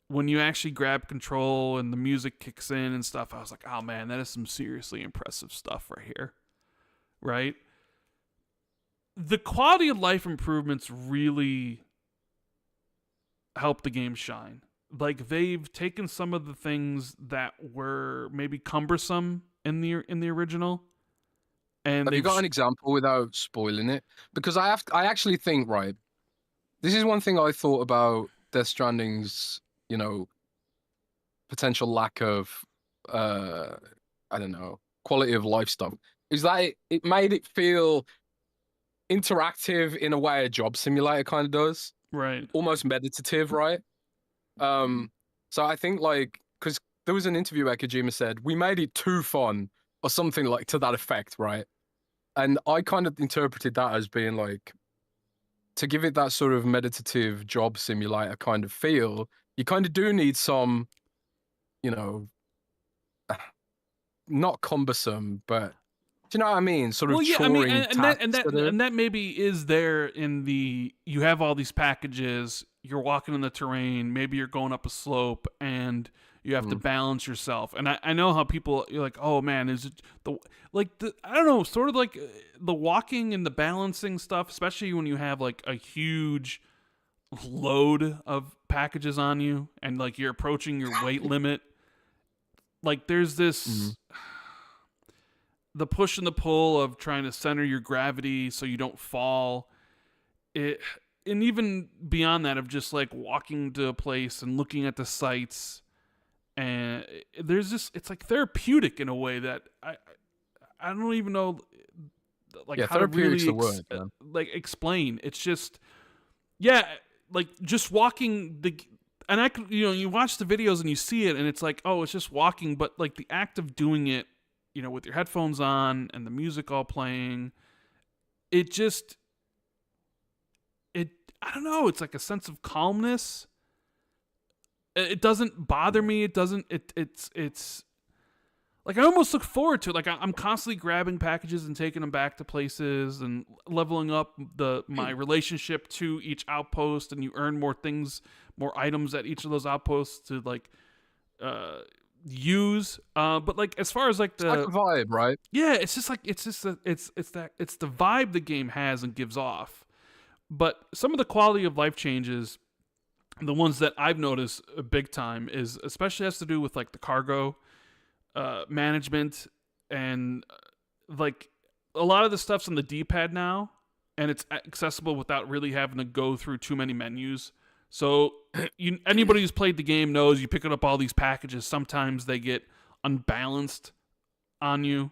when you actually grab control and the music kicks in and stuff, I was like, oh man, that is some seriously impressive stuff right here, right? The quality of life improvements really help the game shine. Like, they've taken some of the things that were maybe cumbersome in the original, and have you got an example without spoiling it? Because I actually think, right, this is one thing I thought about Death Stranding's, potential lack of I don't know, quality of life stuff, is that it made it feel interactive in a way a job simulator kind of does, right? Almost meditative, right? So I think, like, because there was an interview where Kojima said we made it too fun or something like to that effect, right? And I kind of interpreted that as being like, to give it that sort of meditative job simulator kind of feel, you kind of do need some, not cumbersome, but do you know what I mean? Sort of choring tasks. And that maybe is there in the, you have all these packages, you're walking in the terrain, maybe you're going up a slope, and you have to balance yourself. And I know how people, you're like, oh man, is it I don't know, sort of like the walking and the balancing stuff, especially when you have like a huge load of packages on you and like you're approaching your weight limit. Like, there's this the push and the pull of trying to center your gravity so you don't fall. And even beyond that, of just like walking to a place and looking at the sights, and there's this, it's like therapeutic in a way that I don't even know like how to really like explain. It's just, yeah, like just walking and I could, you watch the videos and you see it and it's like, oh, it's just walking, but like the act of doing it, with your headphones on and the music all playing, I don't know, it's like a sense of calmness. It doesn't bother me. It's like, I almost look forward to it. Like, I'm constantly grabbing packages and taking them back to places and leveling up my relationship to each outpost, and you earn more things, more items at each of those outposts to like use. But like, as far as like it's like a vibe, right? Yeah, it's just like, it's the vibe the game has and gives off. But some of the quality of life changes, the ones that I've noticed big time, is especially has to do with like the cargo management, and like a lot of the stuff's on the D-pad now, and it's accessible without really having to go through too many menus. So anybody who's played the game knows you picking up all these packages, sometimes they get unbalanced on you,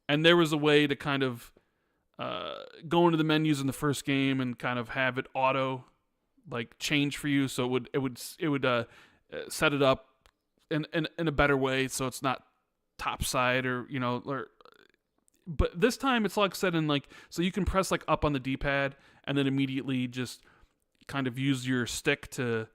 and there was a way to kind of go into the menus in the first game and kind of have it auto like change for you, so it would set it up in a better way, so it's not topside but this time it's like set in like, so you can press like up on the D-pad and then immediately just kind of use your stick to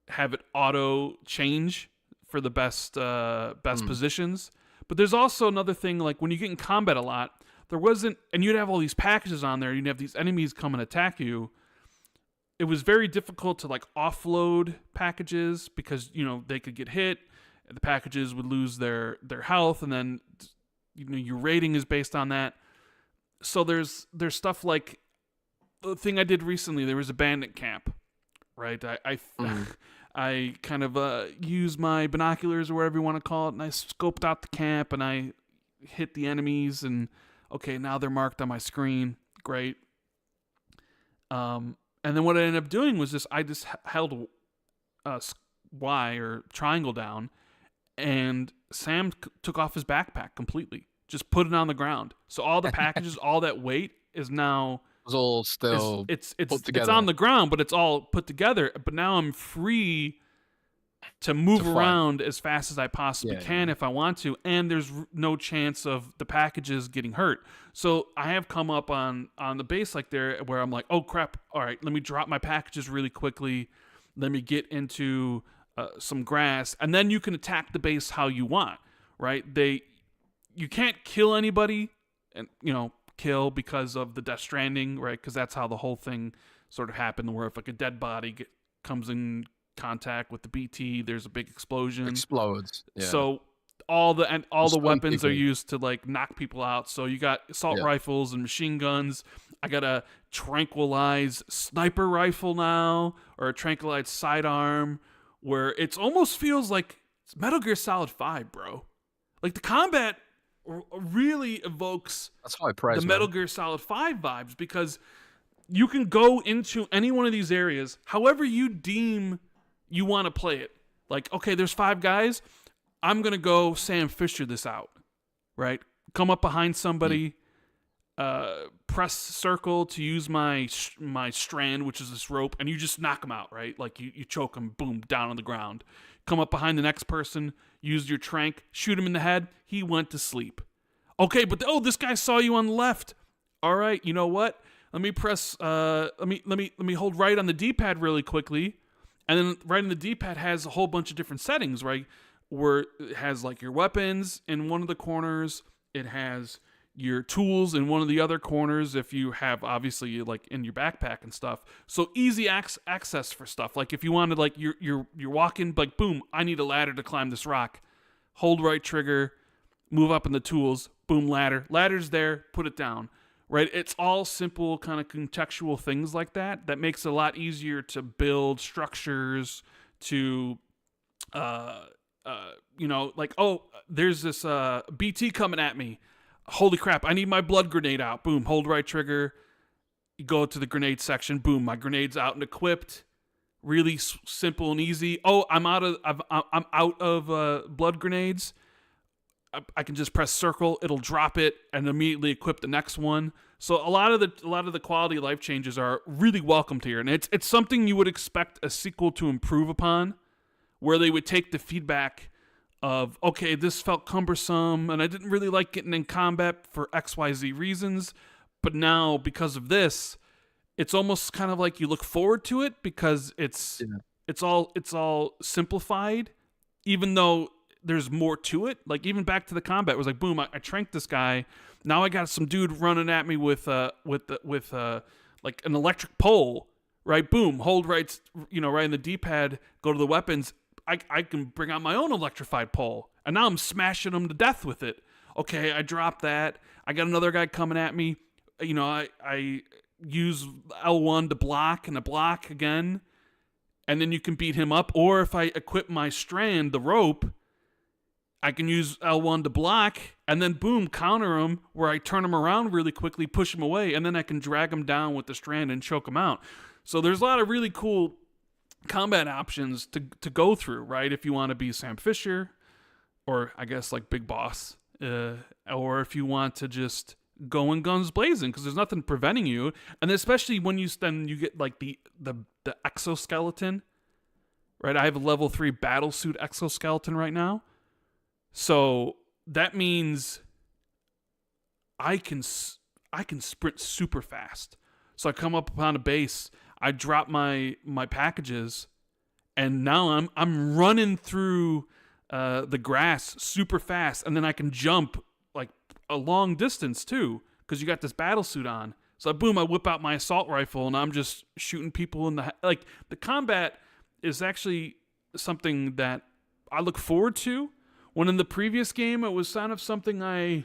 have it auto change for the best positions. But there's also another thing, like when you get in combat a lot, there wasn't, and you'd have all these packages on there, you'd have these enemies come and attack you. It was very difficult to like offload packages because, they could get hit, the packages would lose their health, and then your rating is based on that. So there's stuff like the thing I did recently. There was a bandit camp, right? I kind of use my binoculars or whatever you want to call it, and I scoped out the camp, and I hit the enemies, and okay, now they're marked on my screen. Great. And then what I ended up doing was I just held Y or triangle down, and Sam took off his backpack completely. Just put it on the ground. So all the packages, all that weight is now... It was all still it's put together. It's on the ground, but it's all put together. But now I'm free to move around as fast as I possibly can if I want to, and there's no chance of the packages getting hurt. So I have come up on the base like there where I'm like, oh crap, all right, let me drop my packages really quickly. Let me get into some grass, and then you can attack the base how you want, right? You can't kill anybody, and kill because of the Death Stranding, right? Because that's how the whole thing sort of happened, where if like a dead body comes in contact with the BT, there's a big explosion, explodes. Yeah. So all the weapons are used to like knock people out. So you got assault rifles and machine guns. I got a tranquilized sniper rifle now, or a tranquilized sidearm, where it almost feels like it's Metal Gear Solid 5, bro. Like the combat really evokes the Metal Gear Solid 5 vibes, because you can go into any one of these areas however you deem you want to play it. Like, okay, there's 5 guys. I'm going to go Sam Fisher this out, right? Come up behind somebody, press circle to use my strand, which is this rope, and you just knock them out, right? Like you choke them, boom, down on the ground. Come up behind the next person, use your trank, shoot him in the head. He went to sleep. Okay, but this guy saw you on the left. All right, you know what? Let me press. Let me hold right on the D-pad really quickly, and then right on the D-pad has a whole bunch of different settings, right? Where it has like your weapons in one of the corners. It has your tools in one of the other corners, if you have obviously like in your backpack and stuff. So easy access for stuff. Like if you wanted, like you're walking, like boom, I need a ladder to climb this rock. Hold right trigger, move up in the tools, boom, ladder. Ladder's there, put it down. Right? It's all simple kind of contextual things like that makes it a lot easier to build structures, to like, oh, there's this BT coming at me. Holy crap, I need my blood grenade out. Boom, hold right trigger. You go to the grenade section. Boom, my grenade's out and equipped. Really simple and easy. Oh, I'm out of blood grenades. I can just press circle. It'll drop it and immediately equip the next one. So a lot of the quality of life changes are really welcomed here, and it's something you would expect a sequel to improve upon, where they would take the feedback of, okay, this felt cumbersome, and I didn't really like getting in combat for XYZ reasons, but now, because of this, it's almost kind of like you look forward to it, because it's all simplified, even though there's more to it. Like, even back to the combat, it was like, boom, I tranked this guy, now I got some dude running at me with like an electric pole, right? Boom, hold right, right in the D-pad, go to the weapons, I can bring out my own electrified pole, and now I'm smashing them to death with it. Okay, I dropped that. I got another guy coming at me. I use L1 to block, and a block again, and then you can beat him up. Or if I equip my strand, the rope, I can use L1 to block, and then boom, counter him, where I turn him around really quickly, push him away, and then I can drag him down with the strand and choke him out. So there's a lot of really cool combat options to go through, right? If you want to be Sam Fisher, or I guess like Big Boss, or if you want to just go in guns blazing, because there's nothing preventing you. And especially when you get like the exoskeleton, right? I have a level 3 battlesuit exoskeleton right now, so that means I can sprint super fast. So I come up upon a base, I drop my packages, and now I'm running through the grass super fast, and then I can jump like a long distance too, because you got this battle suit on. So boom, I whip out my assault rifle, and I'm just shooting people in the like. The combat is actually something that I look forward to. When in the previous game, it was kind of something I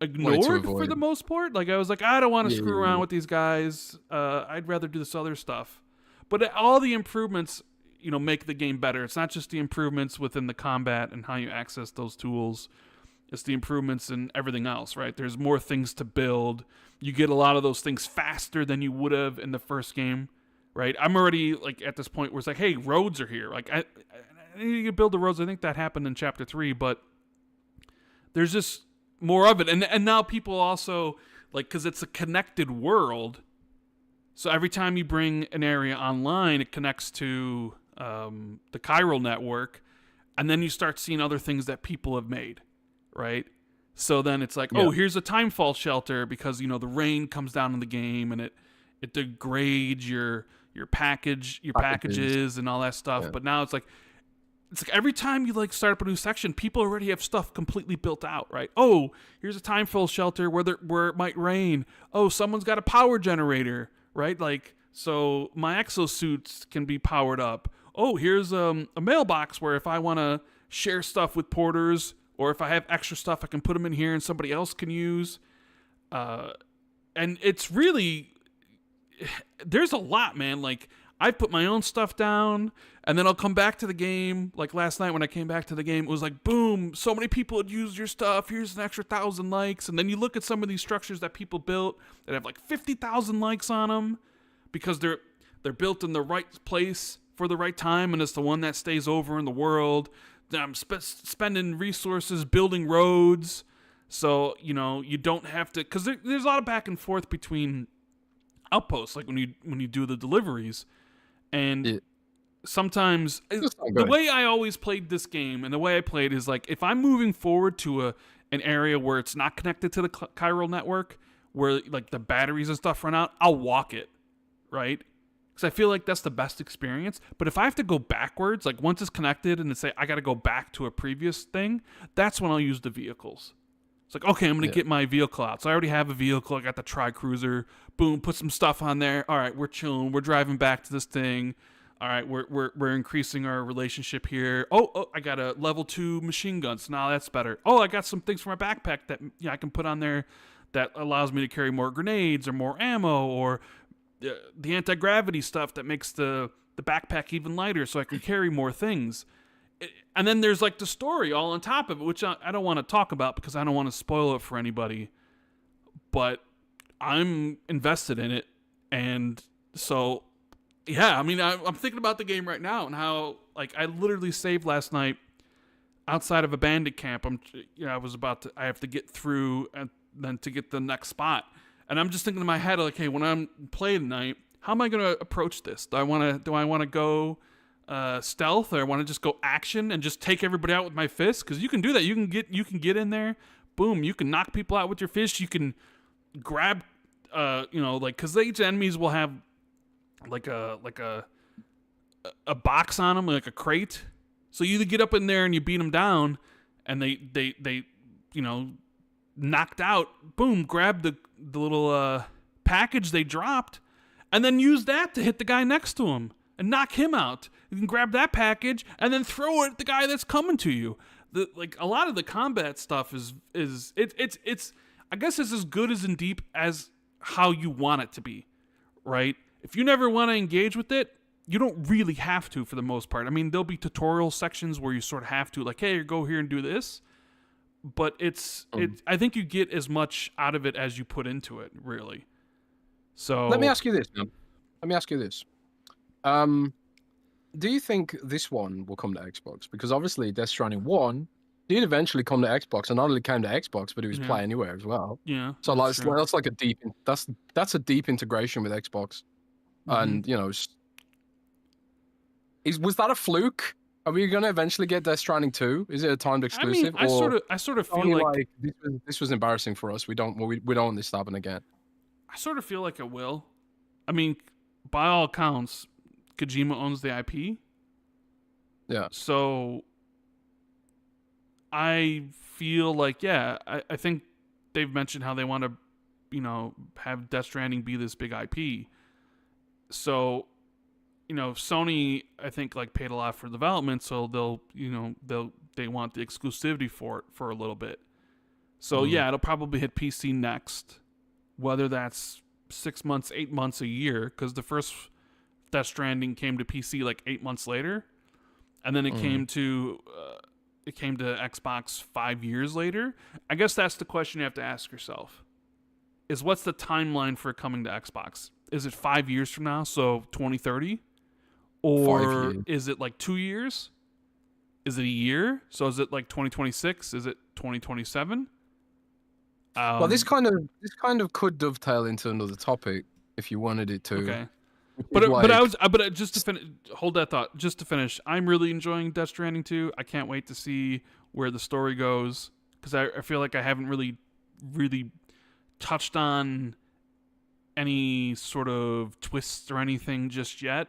ignored for the most part. Like, I was like, I don't want to screw around with these guys. I'd rather do this other stuff. But all the improvements, make the game better. It's not just the improvements within the combat and how you access those tools. It's the improvements in everything else, right? There's more things to build. You get a lot of those things faster than you would have in the first game, right? I'm already like at this point where it's like, hey, roads are here. Like I need to build the roads. I think that happened in chapter 3, but there's just more of it. And now people also like, because it's a connected world. So every time you bring an area online, it connects to the chiral network, and then you start seeing other things that people have made, right? So then it's like, oh, here's a timefall shelter because the rain comes down in the game and it degrades your packages and all that stuff. Yeah. But now it's like every time you like start up a new section, people already have stuff completely built out, right? Oh, here's a timefall shelter where it might rain. Oh, someone's got a power generator, right? Like, so my exosuits can be powered up. Oh, here's a mailbox where if I want to share stuff with porters, or if I have extra stuff, I can put them in here and somebody else can use. And it's really, there's a lot, man. Like, I put my own stuff down, and then I'll come back to the game. Like last night when I came back to the game, it was like, boom, so many people had used your stuff. Here's an extra 1,000 likes. And then you look at some of these structures that people built that have like 50,000 likes on them because they're built in the right place for the right time, and it's the one that stays over in the world. I'm spending resources building roads, so you don't have to, because there's a lot of back and forth between outposts, like when you do the deliveries, and sometimes the way I always played this game and the way I played is like, if I'm moving forward to an area where it's not connected to the chiral network, where like the batteries and stuff run out, I'll walk it, right? Because I feel like that's the best experience. But if I have to go backwards, like once it's connected and it's say I got to go back to a previous thing, that's when I'll use the vehicles. It's like, okay, I'm going to get my vehicle out. So I already have a vehicle. I got the tri-cruiser. Boom, put some stuff on there. All right, we're chilling. We're driving back to this thing. All right, we're increasing our relationship here. Oh, I got a level 2 machine gun. So now that's better. Oh, I got some things for my backpack that I can put on there that allows me to carry more grenades or more ammo, or the anti-gravity stuff that makes the backpack even lighter so I can carry more things. And then there's like the story all on top of it, which I don't want to talk about because I don't want to spoil it for anybody. But I'm invested in it. And so, yeah, I mean, I'm thinking about the game right now and how, like, I literally saved last night outside of a bandit camp. I have to get through and then to get the next spot. And I'm just thinking in my head, like, hey, when I'm playing tonight, how am I going to approach this? Do I want to go stealth, or I want to just go action and just take everybody out with my fists? Because you can do that. You can get in there, boom. You can knock people out with your fists. You can grab, because each enemies will have like a box on them, like a crate. So you get up in there and you beat them down, and they knocked out. Boom, grab the little package they dropped, and then use that to hit the guy next to him and knock him out. You can grab that package and then throw it at the guy that's coming to you. A lot of the combat stuff is I guess it's as good as in deep as how you want it to be, right? If you never want to engage with it, you don't really have to for the most part. I mean, there'll be tutorial sections where you sort of have to, like, hey, go here and do this. But I think you get as much out of it as you put into it, really. So let me ask you this, man. Do you think this one will come to Xbox? Because obviously Death Stranding 1 did eventually come to Xbox, and not only came to Xbox, but it was Play Anywhere as well. Yeah. So that's like a deep that's a deep integration with Xbox. And was that a fluke? Are we going to eventually get Death Stranding 2? Is it a timed exclusive? I mean, I sort of feel like this was embarrassing for us. We don't want this to happen again. I sort of feel like it will. I mean, by all accounts, Kojima owns the IP. Yeah. So I feel like, I think they've mentioned how they want to, have Death Stranding be this big IP. So, Sony, I think, like, paid a lot for development, so they want the exclusivity for it for a little bit. So it'll probably hit PC next, whether that's 6 months, 8 months, a year, because the first Death Stranding came to PC like 8 months later, and then it came to Xbox 5 years later. I guess that's the question you have to ask yourself: is what's the timeline for it coming to Xbox? Is it 5 years from now, so 2030, 5 or years. is it like 2 years? Is it a year? So is it like 2026? Is it 2027? Well, this kind of could dovetail into another topic if you wanted it to. Okay. Which is But just to finish, hold that thought. Just to finish, I'm really enjoying Death Stranding 2. I can't wait to see where the story goes, because I feel like I haven't really touched on any sort of twists or anything just yet.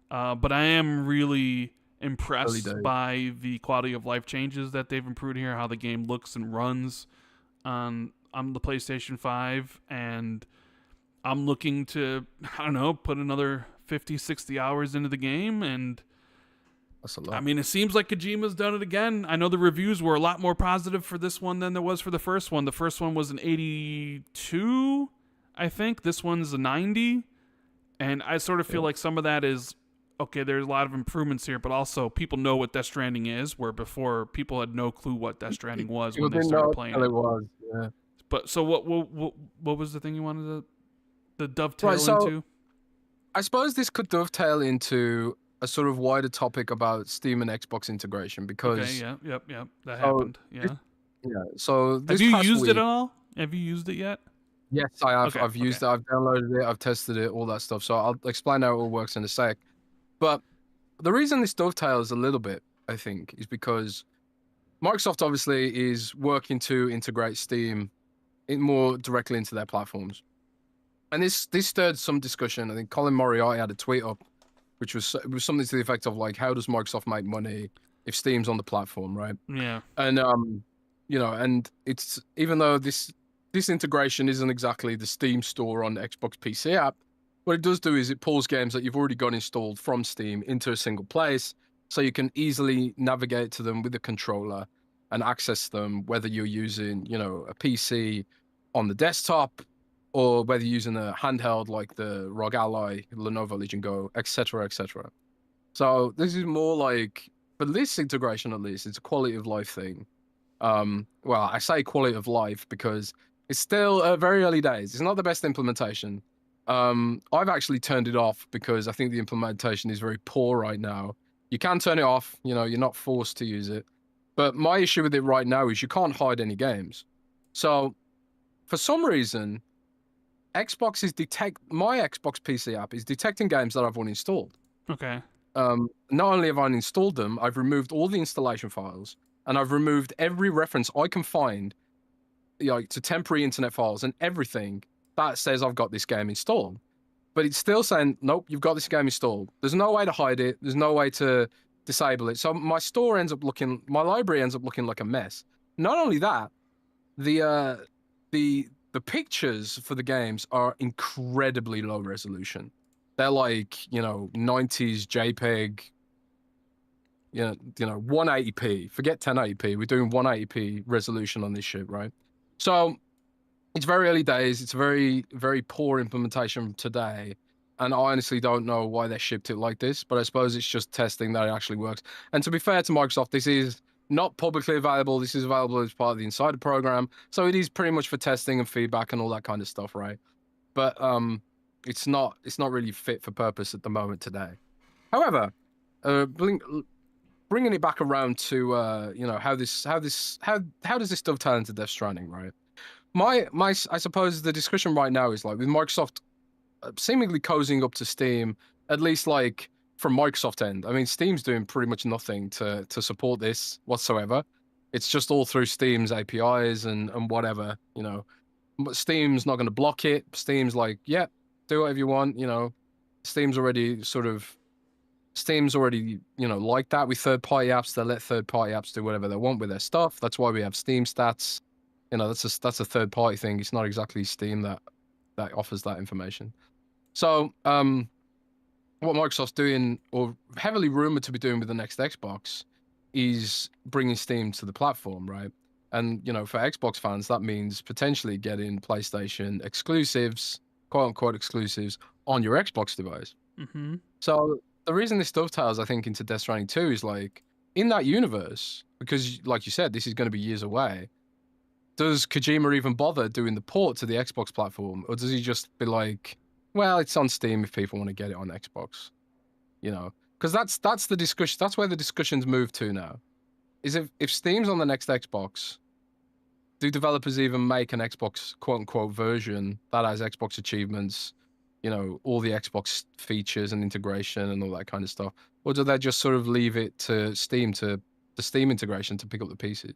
But I am really impressed by the quality of life changes that they've improved here, how the game looks and runs on the PlayStation 5, and I'm looking to, I don't know, put another 50, 60 hours into the game, and that's a lot. I mean, it seems like Kojima's done it again. I know the reviews were a lot more positive for this one than there was for the first one. The first one was an 82, I think. This one's a 90, and I sort of feel like some of that is, okay, there's a lot of improvements here, but also people know what Death Stranding is, where before people had no clue what Death Stranding was when they started playing it. It was, yeah. But so what was the thing you wanted to dovetail into? I suppose this could dovetail into a sort of wider topic about Steam and Xbox integration, because that happened. So this have you past used week, it at all? Have you used it yet? Yes, I have. I've used it. I've downloaded it. I've tested it. All that stuff. So I'll explain how it all works in a sec. But the reason this dovetails a little bit, I think, is because Microsoft obviously is working to integrate Steam more directly into their platforms. And this stirred some discussion. I think Colin Moriarty had a tweet up, which was something to the effect of like, how does Microsoft make money if Steam's on the platform, right? Yeah. And and it's, even though this integration isn't exactly the Steam store on the Xbox PC app, what it does do is it pulls games that you've already got installed from Steam into a single place, so you can easily navigate to them with the controller and access them, whether you're using, a PC on the desktop, or whether you're using a handheld like the ROG Ally, Lenovo Legion Go, etc., etc. So this is more like, for this integration at least, it's a quality of life thing. Well, I say quality of life because it's still very early days. It's not the best implementation. I've actually turned it off because I think the implementation is very poor right now. You can turn it off, you're not forced to use it. But my issue with it right now is you can't hide any games. So for some reason, my Xbox PC app is detecting games that I've uninstalled. Okay. Not only have I uninstalled them, I've removed all the installation files, and I've removed every reference I can find, to temporary internet files and everything that says I've got this game installed. But it's still saying, nope, you've got this game installed. There's no way to hide it. There's no way to disable it. So my library ends up looking like a mess. Not only that, the pictures for the games are incredibly low resolution. They're like, 90s JPEG, 180p. Forget 1080p. We're doing 180p resolution on this shit, right? So it's very early days. It's a very, very poor implementation today. And I honestly don't know why they shipped it like this, but I suppose it's just testing that it actually works. And to be fair to Microsoft, this is not publicly available. This is available as part of the Insider program. So it is pretty much for testing and feedback and all that kind of stuff, right? But it's not really fit for purpose at the moment today. However, bringing it back around to how does this dovetail into Death Stranding, right? I suppose the discussion right now is like, with Microsoft seemingly cozying up to Steam, at least like from Microsoft end. I mean, Steam's doing pretty much nothing to support this whatsoever. It's just all through Steam's APIs and whatever, But Steam's not going to block it. Steam's like, yeah, do whatever you want, Steam's already, like that with third-party apps. They let third-party apps do whatever they want with their stuff. That's why we have Steam stats. That's a third-party thing. It's not exactly Steam that offers that information. So, what Microsoft's doing, or heavily rumored to be doing with the next Xbox, is bringing Steam to the platform, right? And, for Xbox fans, that means potentially getting PlayStation exclusives, quote-unquote exclusives, on your Xbox device. Mm-hmm. So the reason this dovetails, I think, into Death Stranding 2 is like in that universe, because like you said, this is going to be years away. Does Kojima even bother doing the port to the Xbox platform, or does he just be like, well, it's on Steam if people want to get it on Xbox, you know? Because that's the discussion. That's where the discussions move to now. Is if Steam's on the next Xbox, do developers even make an Xbox quote unquote version that has Xbox achievements, you know, all the Xbox features and integration and all that kind of stuff, or do they just sort of leave it to Steam, to the Steam integration to pick up the pieces?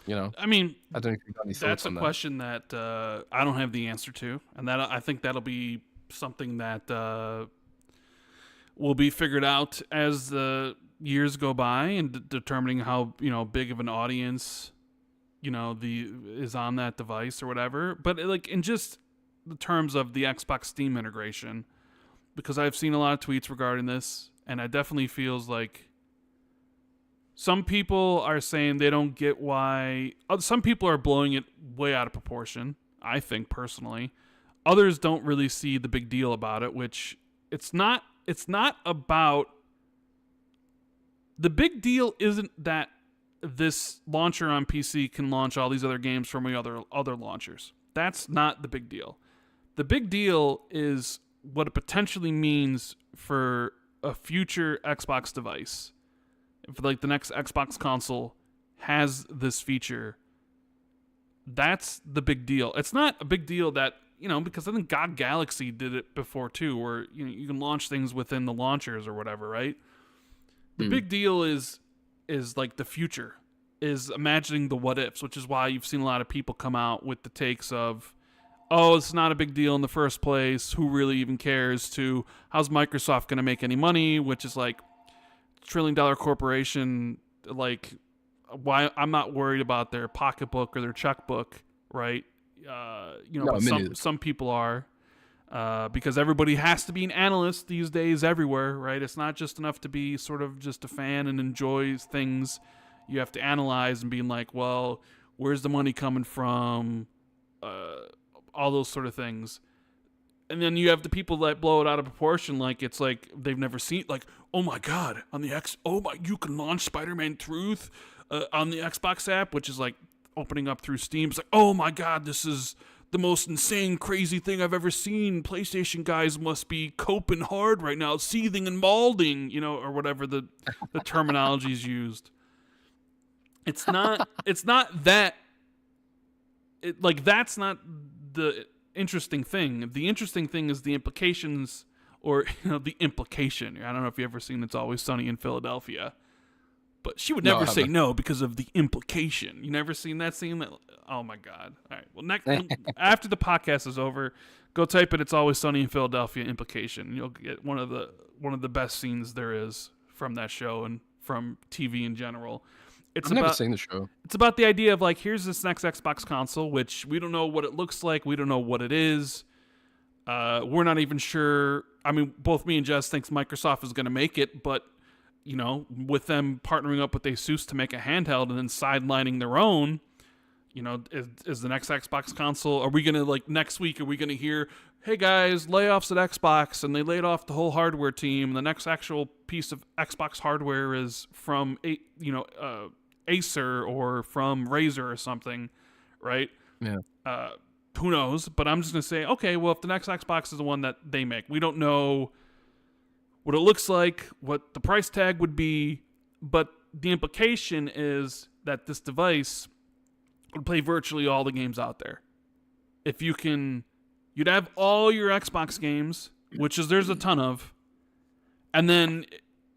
You know, I mean, I don't know if you've got any that's thoughts a on that. question that I don't have the answer to, and that I think that'll be something that will be figured out as the years go by, and determining how big of an audience is on that device or whatever. But like in just the terms of the Xbox Steam integration, because I've seen a lot of tweets regarding this, and it definitely feels like some people are saying they don't get why. Some people are blowing it way out of proportion, I think, personally. Others don't really see the big deal about it, which it's not about. The big deal isn't that this launcher on PC can launch all these other games from other launchers. That's not the big deal. The big deal is what it potentially means for a future Xbox device. If like the next Xbox console has this feature, that's the big deal. It's not a big deal that, because I think God Galaxy did it before too, where you can launch things within the launchers or whatever, right? The big deal is like the future, is imagining the what ifs, which is why you've seen a lot of people come out with the takes of, oh, it's not a big deal in the first place, who really even cares, to how's Microsoft going to make any money, which is like $1 trillion corporation, like why I'm not worried about their pocketbook or their checkbook, right? No, but some people are, because everybody has to be an analyst these days everywhere, right? It's not just enough to be sort of just a fan and enjoy things. You have to analyze and being like, well, where's the money coming from? All those sort of things. And then you have the people that blow it out of proportion, like it's like they've never seen, like, oh my god, on the you can launch Spider-Man Truth on the Xbox app, which is like opening up through Steam. It's like, oh my god, this is the most insane, crazy thing I've ever seen. PlayStation guys must be coping hard right now, seething and malding, or whatever the terminology is used. It's not that. That's not the interesting thing. The interesting thing is the implications, or the implication. I don't know if you've ever seen It's Always Sunny in Philadelphia, but she would never say no because of the implication. You never seen that scene? Oh my god! All right. Well, next after the podcast is over, go type in "It's Always Sunny in Philadelphia" implication. You'll get one of the best scenes there is from that show and from TV in general. I've never seen the show. It's about the idea of like, here's this next Xbox console, which we don't know what it looks like. We don't know what it is. We're not even sure. I mean, both me and Jez thinks Microsoft is going to make it, but with them partnering up with Asus to make a handheld and then sidelining their own, is the next Xbox console? Are we going to, like, next week, are we going to hear, hey guys, layoffs at Xbox, and they laid off the whole hardware team. The next actual piece of Xbox hardware is from Acer or from Razer or something, right? Yeah. Who knows? But I'm just going to say, okay, well, if the next Xbox is the one that they make, we don't know what it looks like, what the price tag would be, but the implication is that this device would play virtually all the games out there. If you'd have all your Xbox games, which is there's a ton of, and then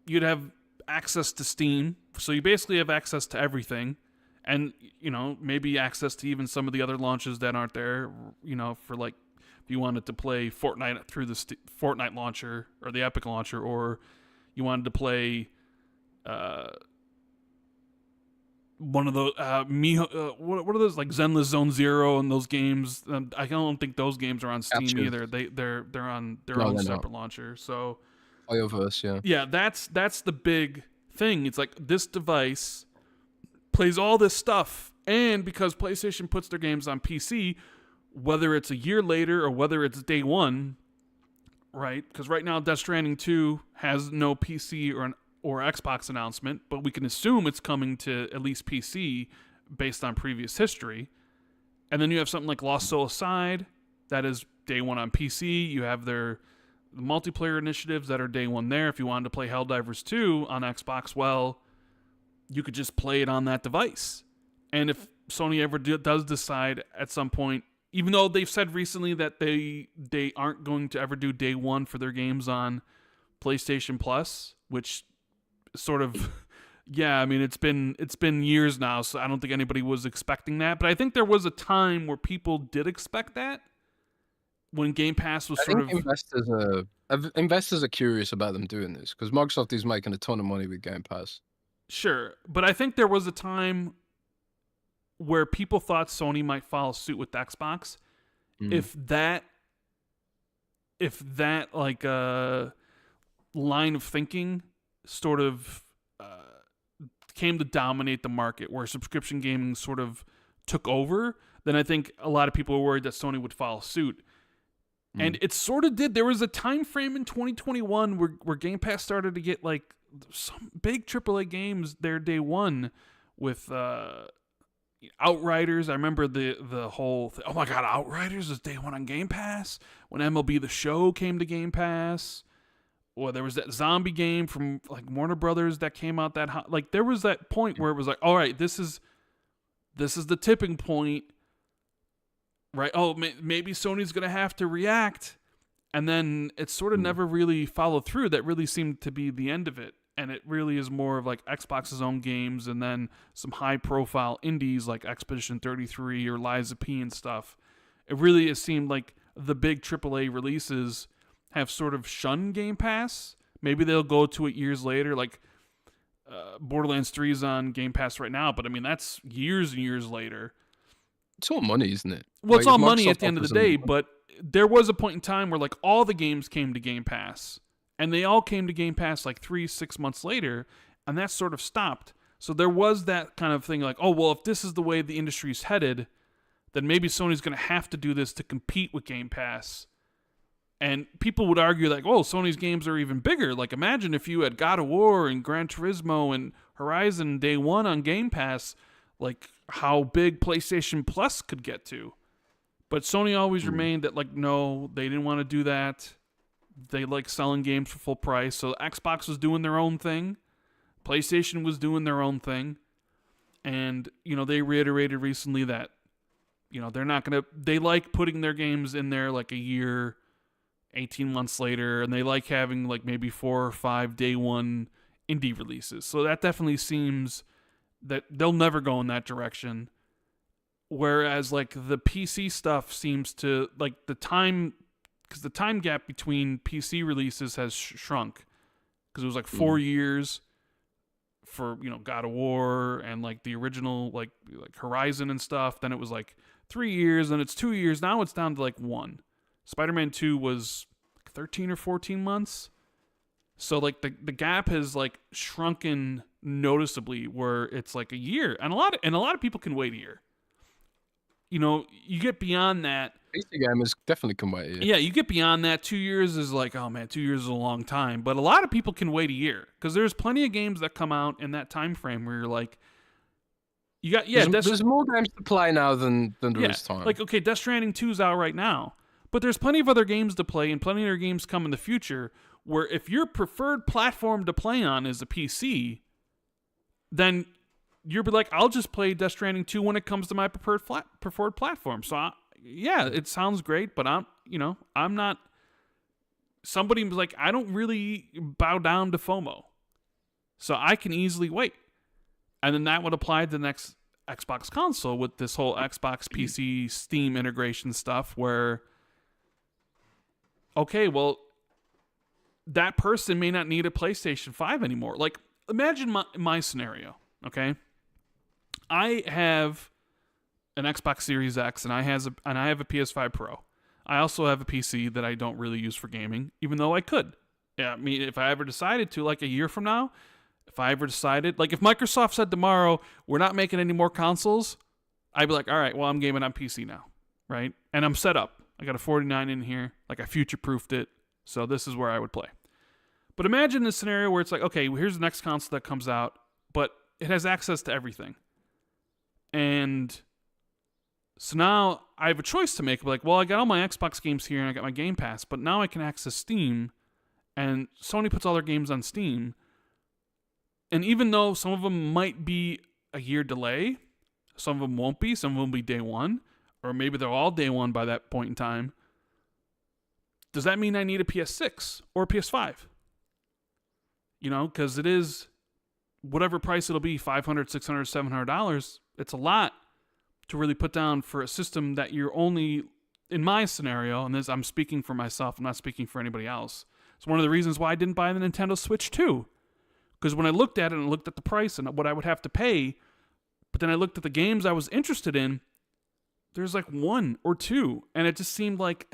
you'd have access to Steam, so you basically have access to everything, and maybe access to even some of the other launches that aren't there, for like if you wanted to play Fortnite through the Fortnite launcher or the Epic launcher, or you wanted to play one of those what are those, like Zenless Zone Zero and those games. I don't think those games are on Steam either. They're on their own separate launcher. So Layoffs, yeah, that's the big thing. It's like this device plays all this stuff, and because PlayStation puts their games on PC, whether it's a year later or whether it's day one, right? Because right now Death Stranding 2 has no PC or Xbox announcement, but we can assume it's coming to at least PC based on previous history. And then you have something like Lost Soul Aside, that is day one on PC. You have their multiplayer initiatives that are day one there. If you wanted to play Helldivers 2 on Xbox, well, you could just play it on that device. And if Sony ever does decide at some point, even though they've said recently that they aren't going to ever do day one for their games on PlayStation Plus, which sort of, yeah, I mean, it's been years now, so I don't think anybody was expecting that. But I think there was a time where people did expect that, when Game Pass was investors are curious about them doing this because Microsoft is making a ton of money with Game Pass. Sure, but I think there was a time where people thought Sony might follow suit with Xbox if that like line of thinking sort of came to dominate the market, where subscription gaming sort of took over. Then I think a lot of people were worried that Sony would follow suit. And it sort of did. There was a time frame in 2021 where Game Pass started to get like some big AAA games there day one with Outriders. I remember the whole thing. Oh my God, Outriders is day one on Game Pass. When MLB The Show came to Game Pass. Or there was that zombie game from like Warner Brothers that came out that hot. Like there was that point where it was like, all right, this is the tipping point. Right. Oh, maybe Sony's going to have to react. And then it sort of never really followed through. That really seemed to be the end of it. And it really is more of like Xbox's own games and then some high profile indies like Expedition 33 or Liza P and stuff. It really has seemed like the big AAA releases have sort of shunned Game Pass. Maybe they'll go to it years later. Like Borderlands 3 is on Game Pass right now. But I mean, that's years and years later. It's all money, isn't it? Well, it's all money at the end of the day, but there was a point in time where like all the games came to Game Pass, and they all came to Game Pass like 3-6 months later, and that sort of stopped. So there was that kind of thing like, oh, well, if this is the way the industry's headed, then maybe Sony's going to have to do this to compete with Game Pass. And people would argue like, oh, Sony's games are even bigger. Like imagine if you had God of War and Gran Turismo and Horizon day one on Game Pass, like how big PlayStation Plus could get to. But Sony always remained that like, no, they didn't want to do that. They like selling games for full price. So Xbox was doing their own thing. PlayStation was doing their own thing. And, you know, they reiterated recently that, you know, they're not going to, they like putting their games in there like a year, 18 months later. And they like having like maybe 4 or 5 day one indie releases. So that definitely seems that they'll never go in that direction. Whereas like the PC stuff seems to like the time, because the time gap between PC releases has shrunk, because it was like 4 years for, you know, God of War and like the original like Horizon and stuff. Then it was like 3 years, then it's 2 years. Now it's down to like 1. Spider-Man 2 was 13 or 14 months. So like the gap has like shrunken noticeably, where it's like a year, and a lot of people can wait a year. You know, you get beyond that. PC gamers definitely can wait a year. Yeah, you get beyond that. 2 years is like, oh man, 2 years is a long time. But a lot of people can wait a year, because there's plenty of games that come out in that time frame where you're like, you got there's more games to play now than there is time. Like okay, Death Stranding 2 is out right now, but there's plenty of other games to play and plenty of other games come in the future. Where if your preferred platform to play on is a PC, then you'll be like, I'll just play Death Stranding 2 when it comes to my preferred platform. So, yeah, it sounds great, but I'm not. Somebody was like, I don't really bow down to FOMO. So I can easily wait. And then that would apply to the next Xbox console with this whole Xbox PC Steam integration stuff where, okay, well, that person may not need a PlayStation 5 anymore. Like, imagine my scenario, okay? I have an Xbox Series X, and I have a PS5 Pro. I also have a PC that I don't really use for gaming, even though I could. Yeah, I mean, if I ever decided to, like a year from now, if I ever decided, like if Microsoft said tomorrow, we're not making any more consoles, I'd be like, all right, well, I'm gaming on PC now, right? And I'm set up. I got a 49 in here. Like I future-proofed it. So this is where I would play. But imagine this scenario where it's like, okay, here's the next console that comes out, but it has access to everything. And so now I have a choice to make. Like, well, I got all my Xbox games here and I got my Game Pass, but now I can access Steam, and Sony puts all their games on Steam. And even though some of them might be a year delay, some of them won't be, some of them will be day one, or maybe they're all day one by that point in time. Does that mean I need a PS6 or a PS5? You know, because it is whatever price it'll be, $500, $600, $700. It's a lot to really put down for a system that you're only, in my scenario, and this I'm speaking for myself, I'm not speaking for anybody else. It's one of the reasons why I didn't buy the Nintendo Switch 2. Because when I looked at it and looked at the price and what I would have to pay, but then I looked at the games I was interested in, there's like one or two. And it just seemed like,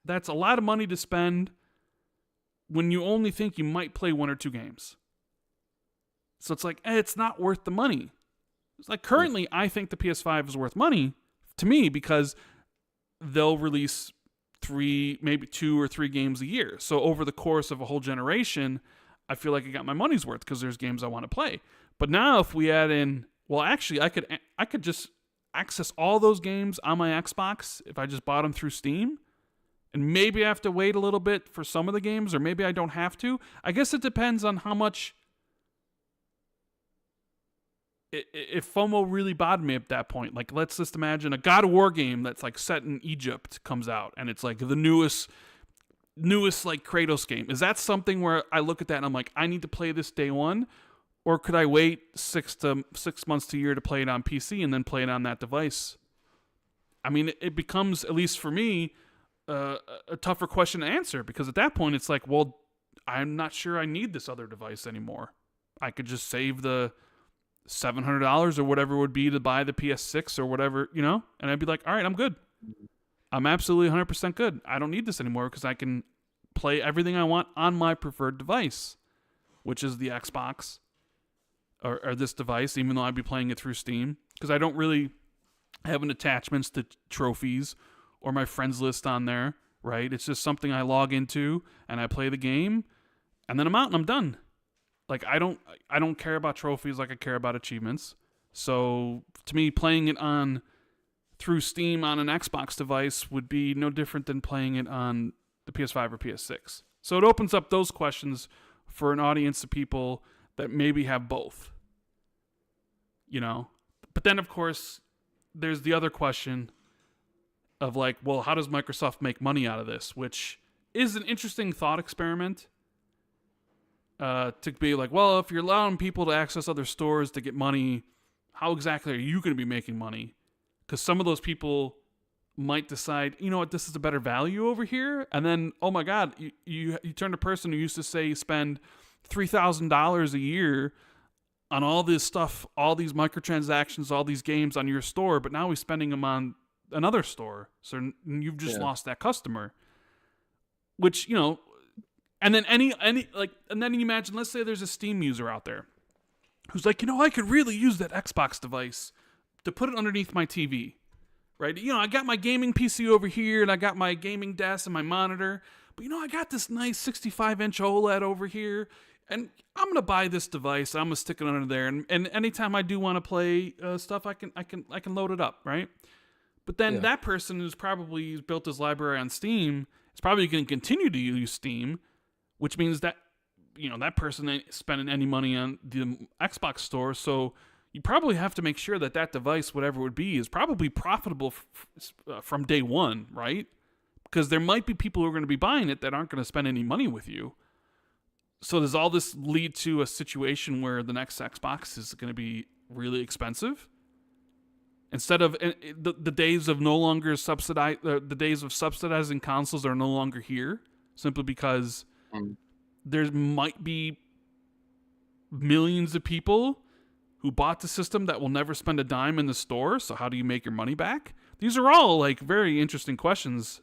that's a lot of money to spend when you only think you might play one or two games. So it's like, it's not worth the money. It's like currently, I think the PS5 is worth money to me because they'll release 3, maybe 2 or 3 games a year. So over the course of a whole generation, I feel like I got my money's worth because there's games I want to play. But now if we add in, well, actually, I could just access all those games on my Xbox if I just bought them through Steam. And maybe I have to wait a little bit for some of the games, or maybe I don't have to. I guess it depends on how much, if FOMO really bothered me at that point. Like, let's just imagine a God of War game that's like set in Egypt comes out, and it's like the newest like Kratos game. Is that something where I look at that and I'm like, I need to play this day one? Or could I wait 6 months to a year to play it on PC and then play it on that device? I mean, it becomes, at least for me, a tougher question to answer, because at that point it's like, well, I'm not sure I need this other device anymore. I could just save the $700 or whatever it would be to buy the PS6 or whatever, you know? And I'd be like, all right, I'm good. I'm absolutely 100% good. I don't need this anymore because I can play everything I want on my preferred device, which is the Xbox or this device, even though I'd be playing it through Steam, because I don't really have an attachments to trophies or my friends list on there, right? It's just something I log into and I play the game and then I'm out and I'm done. Like, I don't care about trophies like I care about achievements. So to me, playing it through Steam on an Xbox device would be no different than playing it on the PS5 or PS6. So it opens up those questions for an audience of people that maybe have both, you know? But then, of course, there's the other question of like, well, how does Microsoft make money out of this? Which is an interesting thought experiment. To be like, well, if you're allowing people to access other stores to get money, how exactly are you going to be making money? Because some of those people might decide, you know what, this is a better value over here. And then, oh my God, you turn a person who used to say spend $3,000 a year on all this stuff, all these microtransactions, all these games on your store, but now he's spending them on another store. So you've just lost that customer. Which, you know, and then and then you imagine, let's say there's a Steam user out there who's like, you know, I could really use that Xbox device to put it underneath my TV, right? You know, I got my gaming PC over here, and I got my gaming desk and my monitor, but, you know, I got this nice 65-inch OLED over here, and I'm going to buy this device. I'm going to stick it under there, and anytime I do want to play stuff, I can load it up, right? But then that person who's probably built his library on Steam is probably going to continue to use Steam, which means that, you know, that person ain't spending any money on the Xbox store, so you probably have to make sure that device, whatever it would be, is probably profitable from day one, right? Because there might be people who are going to be buying it that aren't going to spend any money with you. So does all this lead to a situation where the next Xbox is going to be really expensive? Instead of the days of no longer the days of subsidizing consoles are no longer here, simply because there might be millions of people who bought the system that will never spend a dime in the store. So how do you make your money back? These are all like very interesting questions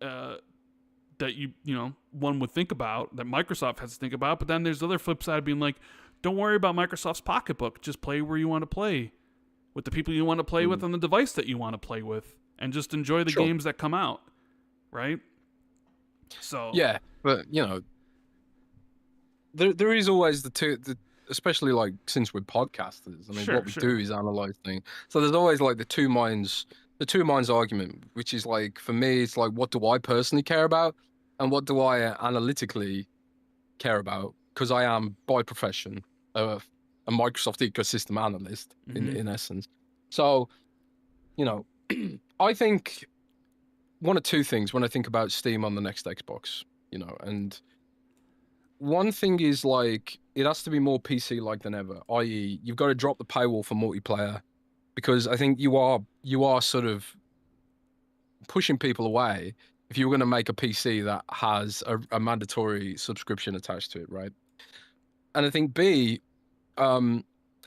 that you know, one would think about, that Microsoft has to think about. But then there's the other flip side being like, don't worry about Microsoft's pocketbook. Just play where you want to play with the people you want to play with on the device that you want to play with, and just enjoy the games that come out. Right. So yeah. But there is always especially like since we're podcasters. I mean, what we do is analyze things. So there's always like the two minds argument, which is like, for me, it's like, what do I personally care about, and what do I analytically care about? Because I am by profession a Microsoft ecosystem analyst in essence. So, I think one of two things when I think about Steam on the next Xbox, and one thing is like, it has to be more PC-like than ever, i.e. you've got to drop the paywall for multiplayer, because I think you are sort of pushing people away if you were going to make a PC that has a mandatory subscription attached to it, right? And I think B, I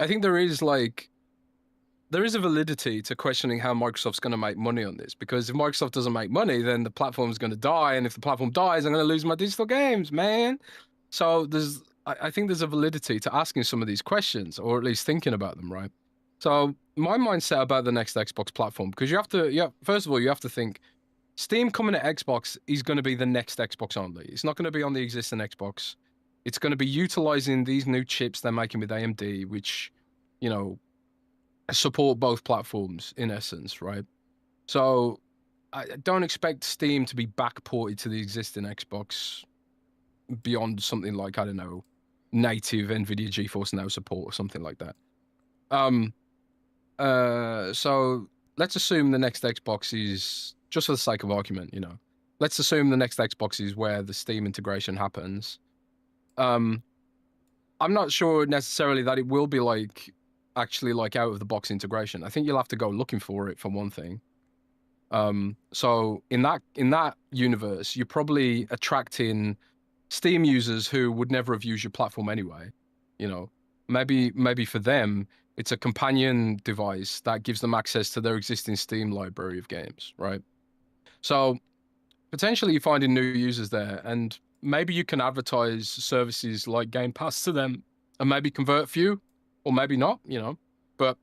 think there is a validity to questioning how Microsoft's going to make money on this, because if Microsoft doesn't make money, then the platform's going to die, and if the platform dies, I'm going to lose my digital games, man. So I think there's a validity to asking some of these questions, or at least thinking about them, right? So my mindset about the next Xbox platform, because first of all, you have to think Steam coming to Xbox is going to be the next Xbox only. It's not going to be on the existing Xbox. It's going to be utilizing these new chips they're making with AMD, which, support both platforms in essence, right? So I don't expect Steam to be backported to the existing Xbox beyond something like, I don't know, native NVIDIA GeForce Now support or something like that. So let's assume the next Xbox is, just for the sake of argument, let's assume the next Xbox is where the Steam integration happens. I'm not sure necessarily that it will be actually out of the box integration. I think you'll have to go looking for it, for one thing. So in that universe, you're probably attracting Steam users who would never have used your platform anyway. Maybe for them it's a companion device that gives them access to their existing Steam library of games, right? So potentially you're finding new users there, and maybe you can advertise services like Game Pass to them and maybe convert a few, or maybe not, But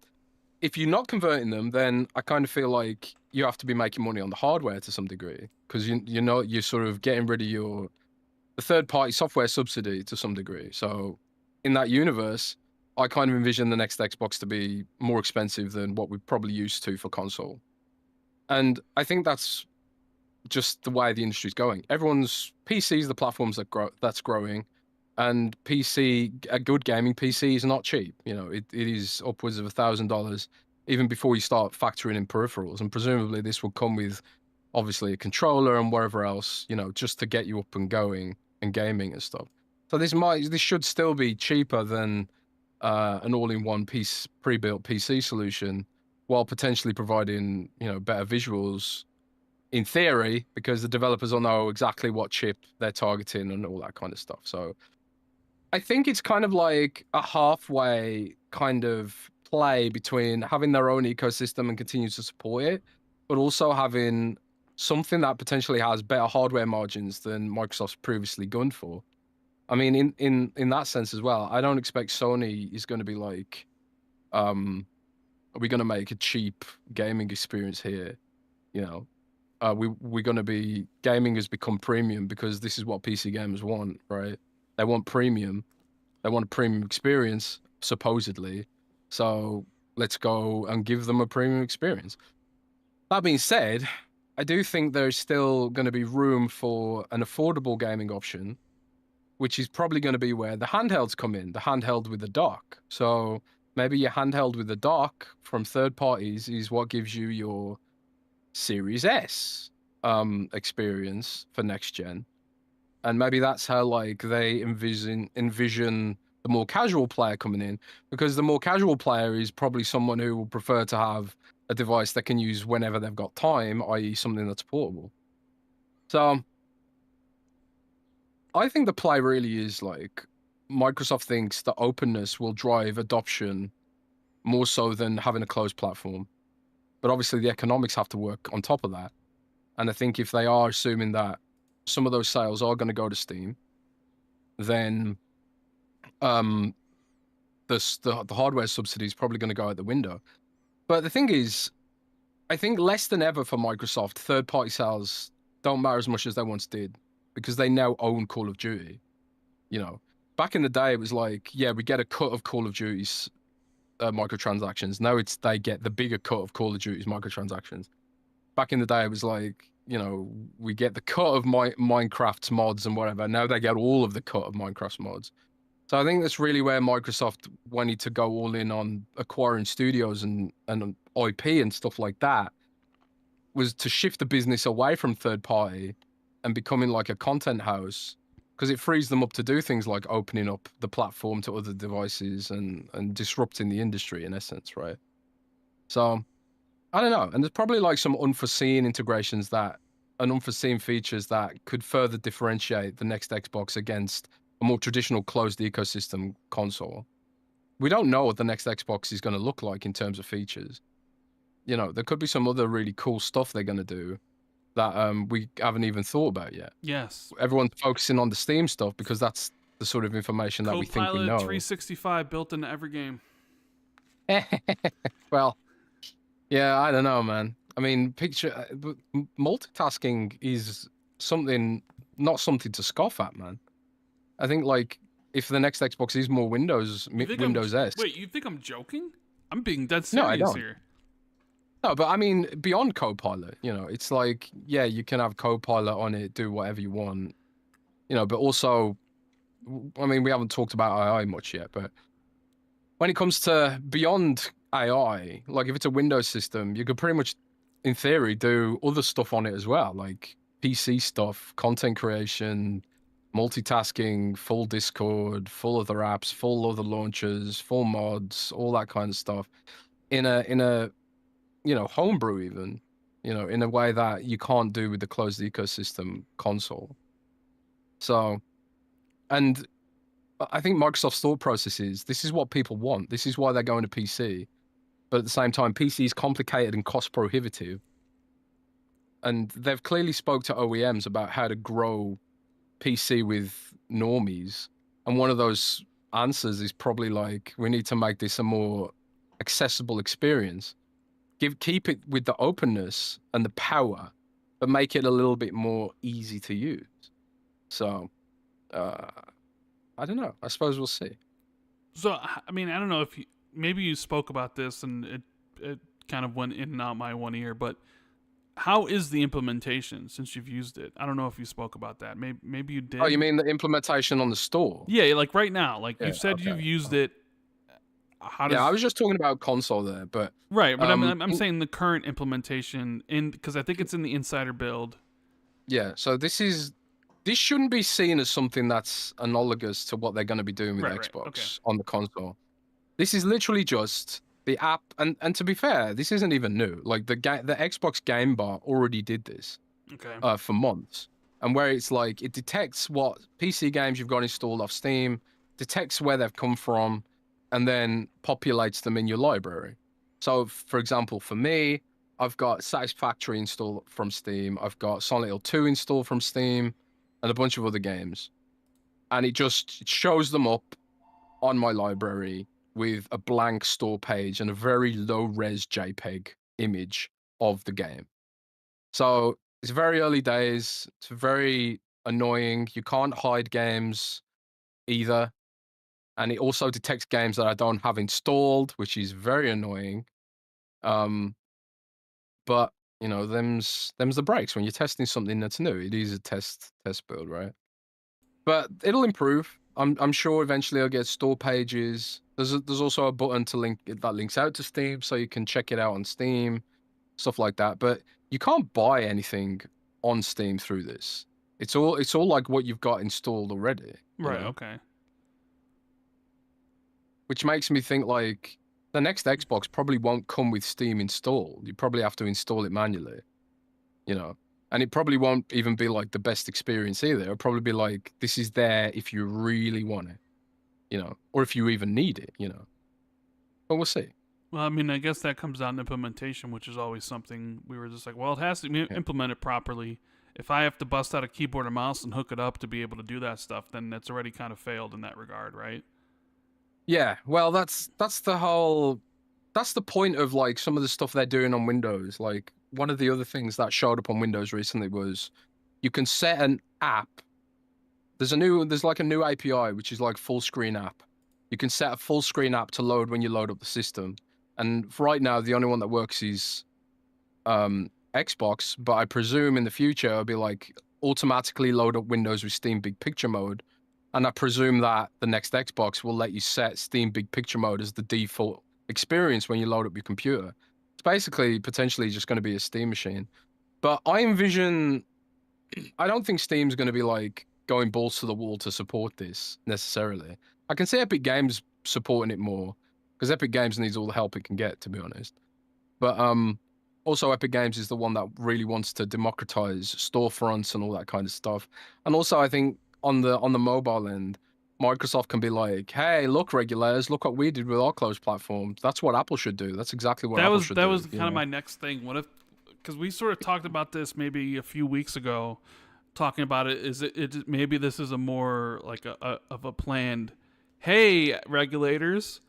if you're not converting them, then I kind of feel like you have to be making money on the hardware to some degree, because you're sort of getting rid of the third-party software subsidy to some degree. So in that universe, I kind of envision the next Xbox to be more expensive than what we're probably used to for console. And I think that's just the way the industry's going. Everyone's PCs, the platforms that's growing, and a good gaming PC is not cheap. It is upwards of $1,000 even before you start factoring in peripherals, and presumably this will come with obviously a controller and wherever else, just to get you up and going and gaming and stuff. So this should still be cheaper than an all-in-one pre-built PC solution, while potentially providing better visuals in theory, because the developers will know exactly what chip they're targeting and all that kind of stuff. So I think it's kind of like a halfway kind of play between having their own ecosystem and continue to support it, but also having something that potentially has better hardware margins than Microsoft's previously gunned for. I mean, in that sense as well, I don't expect Sony is going to be like, are we going to make a cheap gaming experience here? We're going to be, gaming has become premium because this is what PC gamers want, right? They want premium. They want a premium experience, supposedly. So let's go and give them a premium experience. That being said, I do think there's still going to be room for an affordable gaming option, which is probably going to be where the handhelds come in, the handheld with the dock. So maybe your handheld with the dock from third parties is what gives you your Series S experience for next gen. And maybe that's how they envision the more casual player coming in, because the more casual player is probably someone who will prefer to have a device that can use whenever they've got time, i.e. something that's portable. So I think the play really is Microsoft thinks that openness will drive adoption more so than having a closed platform. But obviously the economics have to work on top of that. And I think if they are assuming that some of those sales are going to go to Steam, then the hardware subsidy is probably going to go out the window. But the thing is, I think less than ever for Microsoft, third-party sales don't matter as much as they once did. because they now own Call of Duty. You know, back in the day, it was like, yeah, we get a cut of Call of Duty's microtransactions. Now they get the bigger cut of Call of Duty's microtransactions. Back in the day, it was like, you know, we get the cut of Minecraft's mods and whatever. Now they get all of the cut of Minecraft's mods. So I think that's really where Microsoft wanted to go all in on acquiring studios and IP and stuff like that, was to shift the business away from third party and becoming like a content house, because it frees them up to do things like opening up the platform to other devices and disrupting the industry in essence, right? So I don't know. And there's probably like some unforeseen integrations and unforeseen features that could further differentiate the next Xbox against a more traditional closed ecosystem console. We don't know what the next Xbox is going to look like in terms of features. You know, there could be some other really cool stuff they're going to do that we haven't even thought about yet. Yes. Everyone's focusing on the Steam stuff because that's the sort of information that we think we know. Copilot 365 built into every game. Well, yeah, I don't know, man. I mean, multitasking is not something to scoff at, man. I think like if the next Xbox is more Windows-esque. Wait, you think I'm joking? I'm being dead serious No, I don't. here. No, but I mean, beyond Copilot, you know, it's like, yeah, you can have Copilot on it, do whatever you want, you know, but also, I mean, we haven't talked about AI much yet, but when it comes to beyond AI, like if it's a Windows system, you could pretty much, in theory, do other stuff on it as well, like PC stuff, content creation, multitasking, full Discord, full other apps, full other launchers, full mods, all that kind of stuff in a you know, homebrew even, you know, in a way that you can't do with the closed ecosystem console. So, and I think Microsoft's thought process is, this is what people want. This is why they're going to PC. But at the same time, PC is complicated and cost prohibitive. And they've clearly spoke to OEMs about how to grow PC with normies. And one of those answers is probably like, we need to make this a more accessible experience. Keep it with the openness and the power, but make it a little bit more easy to use. So, I don't know. I suppose we'll see. So, I mean, I don't know if maybe you spoke about this and it kind of went in and out my one ear, but how is the implementation since you've used it? I don't know if you spoke about that. Maybe you did. Oh, you mean the implementation on the store? Yeah, like right now. Like you've said you've used it. I was just talking about console there, but right. But I'm saying the current implementation because I think it's in the insider build. Yeah. So this shouldn't be seen as something that's analogous to what they're going to be doing with Xbox on the console. This is literally just the app, and to be fair, this isn't even new. Like the Xbox Game Bar already did this for months, and where it's like it detects what PC games you've got installed off Steam, detects where they've come from, and then populates them in your library. So, for example, for me, I've got Satisfactory installed from Steam. I've got Silent Hill 2 installed from Steam, and a bunch of other games. And it shows them up on my library with a blank store page and a very low-res JPEG image of the game. So it's very early days. It's very annoying. You can't hide games either. And it also detects games that I don't have installed, which is very annoying. But you know, them's the breaks when you're testing something that's new. It is a test build, right? But it'll improve. I'm sure eventually I'll get store pages. There's also a button to links out to Steam, so you can check it out on Steam, stuff like that. But you can't buy anything on Steam through this. It's all like what you've got installed already. Right. Know? Okay. Which makes me think like the next Xbox probably won't come with Steam installed. You probably have to install it manually, you know, and it probably won't even be like the best experience either. It'll probably be like, this is there if you really want it, you know, or if you even need it, you know, but we'll see. Well, I mean, I guess that comes down to implementation, which is always something we were just like, well, it has to be implemented properly. If I have to bust out a keyboard and mouse and hook it up to be able to do that stuff, then that's already kind of failed in that regard, right? Yeah, well, that's the point of like some of the stuff they're doing on Windows. Like one of the other things that showed up on Windows recently was you can set an app there's like a new API which is like full screen app. You can set a full screen app to load when you load up the system. And right now the only one that works is Xbox, but I presume in the future it'll be like automatically load up Windows with Steam Big Picture mode. And I presume that the next Xbox will let you set Steam Big Picture mode as the default experience when you load up your computer. It's basically potentially just going to be a Steam machine. But I envision, I don't think Steam's going to be like going balls to the wall to support this necessarily. I can see Epic Games supporting it more because Epic Games needs all the help it can get, to be honest. But also Epic Games is the one that really wants to democratize storefronts and all that kind of stuff. And also I think on the mobile end, Microsoft can be like, hey, look, regulators, look what we did with our closed platforms. That's what Apple should do. That's exactly what Apple should that do. was kind of my next thing. What if, because we sort of talked about this maybe a few weeks ago, talking about it, is it maybe this is a more like of a planned, hey, regulators,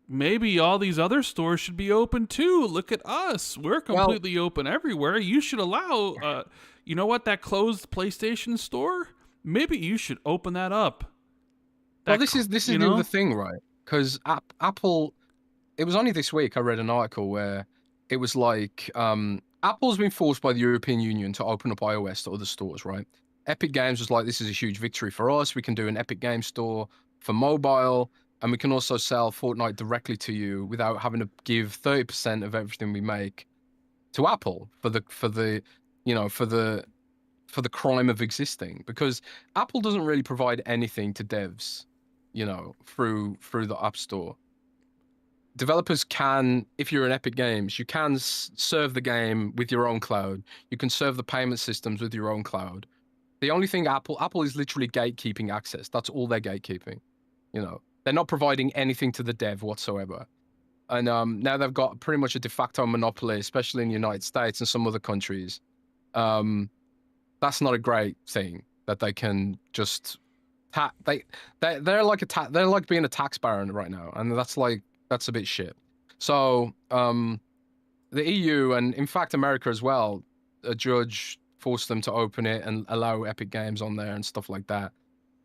maybe all these other stores should be open too. Look at us. We're completely open everywhere. You should allow, you know what, that closed PlayStation store? Maybe you should open that up. Well, this is the other thing, right? Because Apple, it was only this week I read an article where it was like Apple's been forced by the European Union to open up iOS to other stores, right? Epic Games was like, this is a huge victory for us. We can do an Epic Games store for mobile, and we can also sell Fortnite directly to you without having to give 30% of everything we make to Apple for the crime of existing, because Apple doesn't really provide anything to devs, through the App Store. Developers can, if you're an Epic Games, you can serve the game with your own cloud. You can serve the payment systems with your own cloud. The only thing Apple is literally gatekeeping access. That's all they're gatekeeping. They're not providing anything to the dev whatsoever. And now they've got pretty much a de facto monopoly, especially in the United States and some other countries. That's not a great thing that they can just they're like being a tax baron right now, and that's a bit shit. So the EU and in fact America as well, a judge forced them to open it and allow Epic Games on there and stuff like that.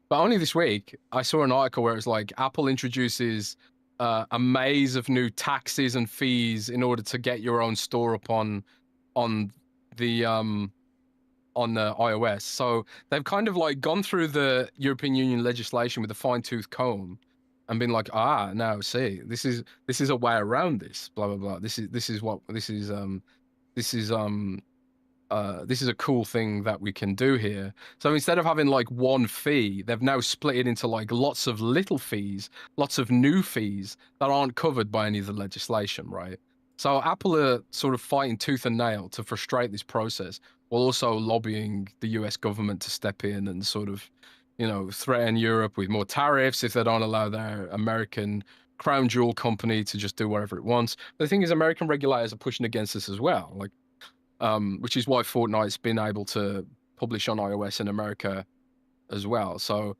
But only this week I saw an article where it's like Apple introduces a maze of new taxes and fees in order to get your own store up on the iOS. So they've kind of like gone through the European Union legislation with a fine-tooth comb and been like, now see, this is a way around this, blah blah blah. This is a cool thing that we can do here. So instead of having like one fee, they've now split it into like lots of little fees, lots of new fees that aren't covered by any of the legislation, right? So Apple are sort of fighting tooth and nail to frustrate this process, while also lobbying the US government to step in and sort of, threaten Europe with more tariffs if they don't allow their American crown jewel company to just do whatever it wants. But the thing is, American regulators are pushing against this as well, like, which is why Fortnite's been able to publish on iOS in America as well. So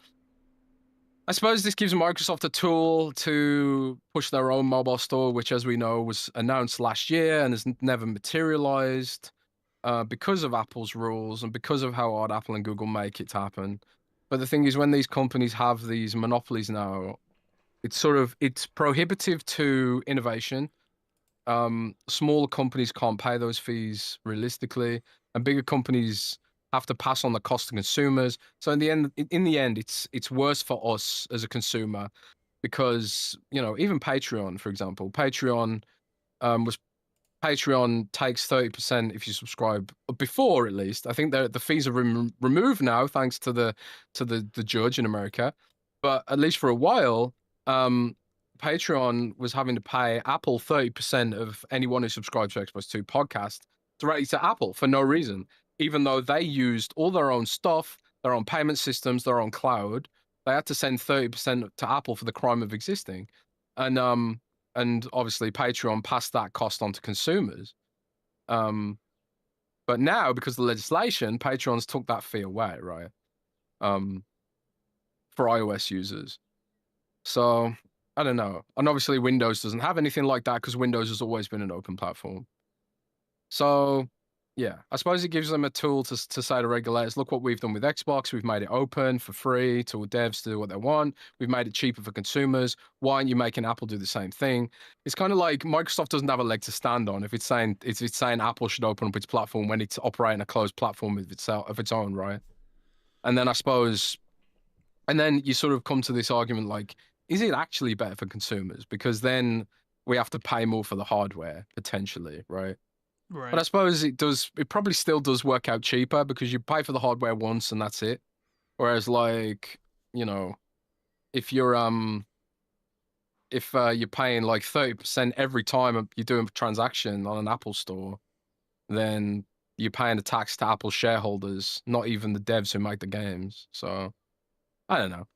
I suppose this gives Microsoft a tool to push their own mobile store, which, as we know, was announced last year and has never materialized because of Apple's rules and because of how hard Apple and Google make it happen. But the thing is, when these companies have these monopolies now, it's prohibitive to innovation. Smaller companies can't pay those fees realistically, and bigger companies have to pass on the cost to consumers. So in the end, it's worse for us as a consumer, because even Patreon, for example, Patreon takes 30% if you subscribe before, at least. I think the fees are removed now thanks to the judge in America, but at least for a while, Patreon was having to pay Apple 30% of anyone who subscribes to Xbox 2 podcast directly to Apple for no reason, even though they used all their own stuff, their own payment systems, their own cloud. They had to send 30% to Apple for the crime of existing. And obviously Patreon passed that cost on to consumers. But now, because of the legislation, Patreon's took that fee away, right? For iOS users. So I don't know. And obviously Windows doesn't have anything like that because Windows has always been an open platform. So Yeah, I suppose it gives them a tool to say to regulators, look what we've done with Xbox. We've made it open for free to devs to do what they want. We've made it cheaper for consumers. Why aren't you making Apple do the same thing? It's kind of like Microsoft doesn't have a leg to stand on if it's saying Apple should open up its platform when it's operating a closed platform of its own, right? And then I suppose, and then you sort of come to this argument like, is it actually better for consumers? Because then we have to pay more for the hardware potentially, right? Right. But I suppose it does. It probably still does work out cheaper because you pay for the hardware once and that's it. Whereas, like, you know, if you're you're paying like 30% every time you do a transaction on an Apple store, then you're paying a tax to Apple shareholders, not even the devs who make the games. So I don't know.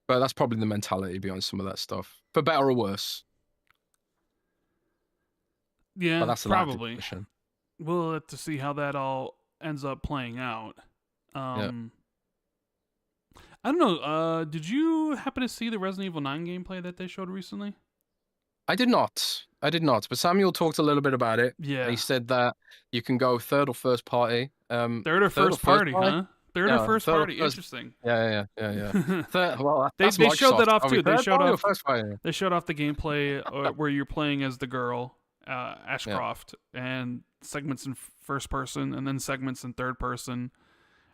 But that's probably the mentality behind some of that stuff, for better or worse. Yeah, but that's probably. Question. We'll have to see how that all ends up playing out. Yeah. I don't know. Did you happen to see the Resident Evil 9 gameplay that they showed recently? I did not. But Samuel talked a little bit about it. Yeah. He said that you can go third or first party. Third or first party, huh? Third or first party. Interesting. Yeah. Well, they showed that off too. They showed off. They showed off the gameplay where you're playing as the girl, Ashcroft, and segments in first person, and then segments in third person.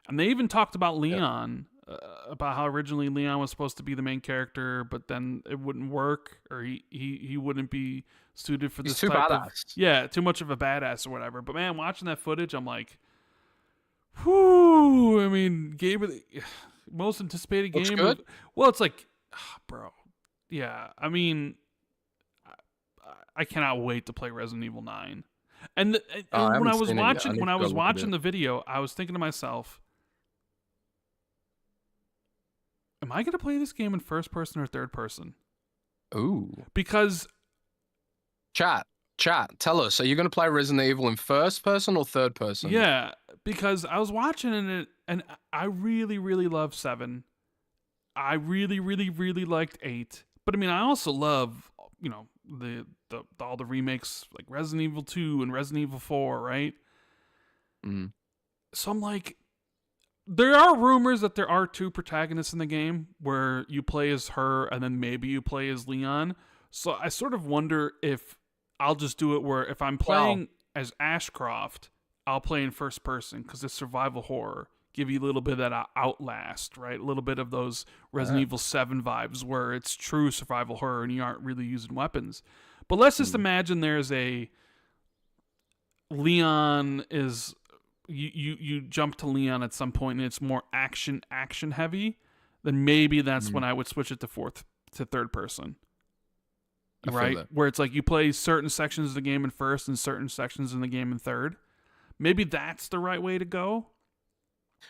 And they even talked about Leon, about how originally Leon was supposed to be the main character, but then it wouldn't work, or he wouldn't be suited for this. He's too badass. Too much of a badass or whatever. But man, watching that footage, I'm like, whoo! I mean, game of the most anticipated Looks game. Good? Well, it's like, bro, yeah. I mean, I cannot wait to play Resident Evil 9. And when I was watching the video, I was thinking to myself, am I going to play this game in first person or third person? Ooh. Because chat, tell us, are you going to play Resident Evil in first person or third person? Yeah, because I was watching it and I really, really love 7. I really, really, really liked 8. But I mean, I also love, you know, the all the remakes like Resident Evil 2 and Resident Evil 4, right? Mm. So I'm like, there are rumors that there are 2 protagonists in the game where you play as her and then maybe you play as Leon. So I sort of wonder if I'll just do it where if I'm playing as Ashcroft, I'll play in first person because it's survival horror. Give you a little bit of that Outlast, right? A little bit of those Resident Evil 7 vibes where it's true survival horror and you aren't really using weapons. But let's just imagine there's a Leon is you jump to Leon at some point and it's more action heavy. Then maybe that's when I would switch it to third person. Right? Where it's like you play certain sections of the game in first and certain sections in the game in third. Maybe that's the right way to go.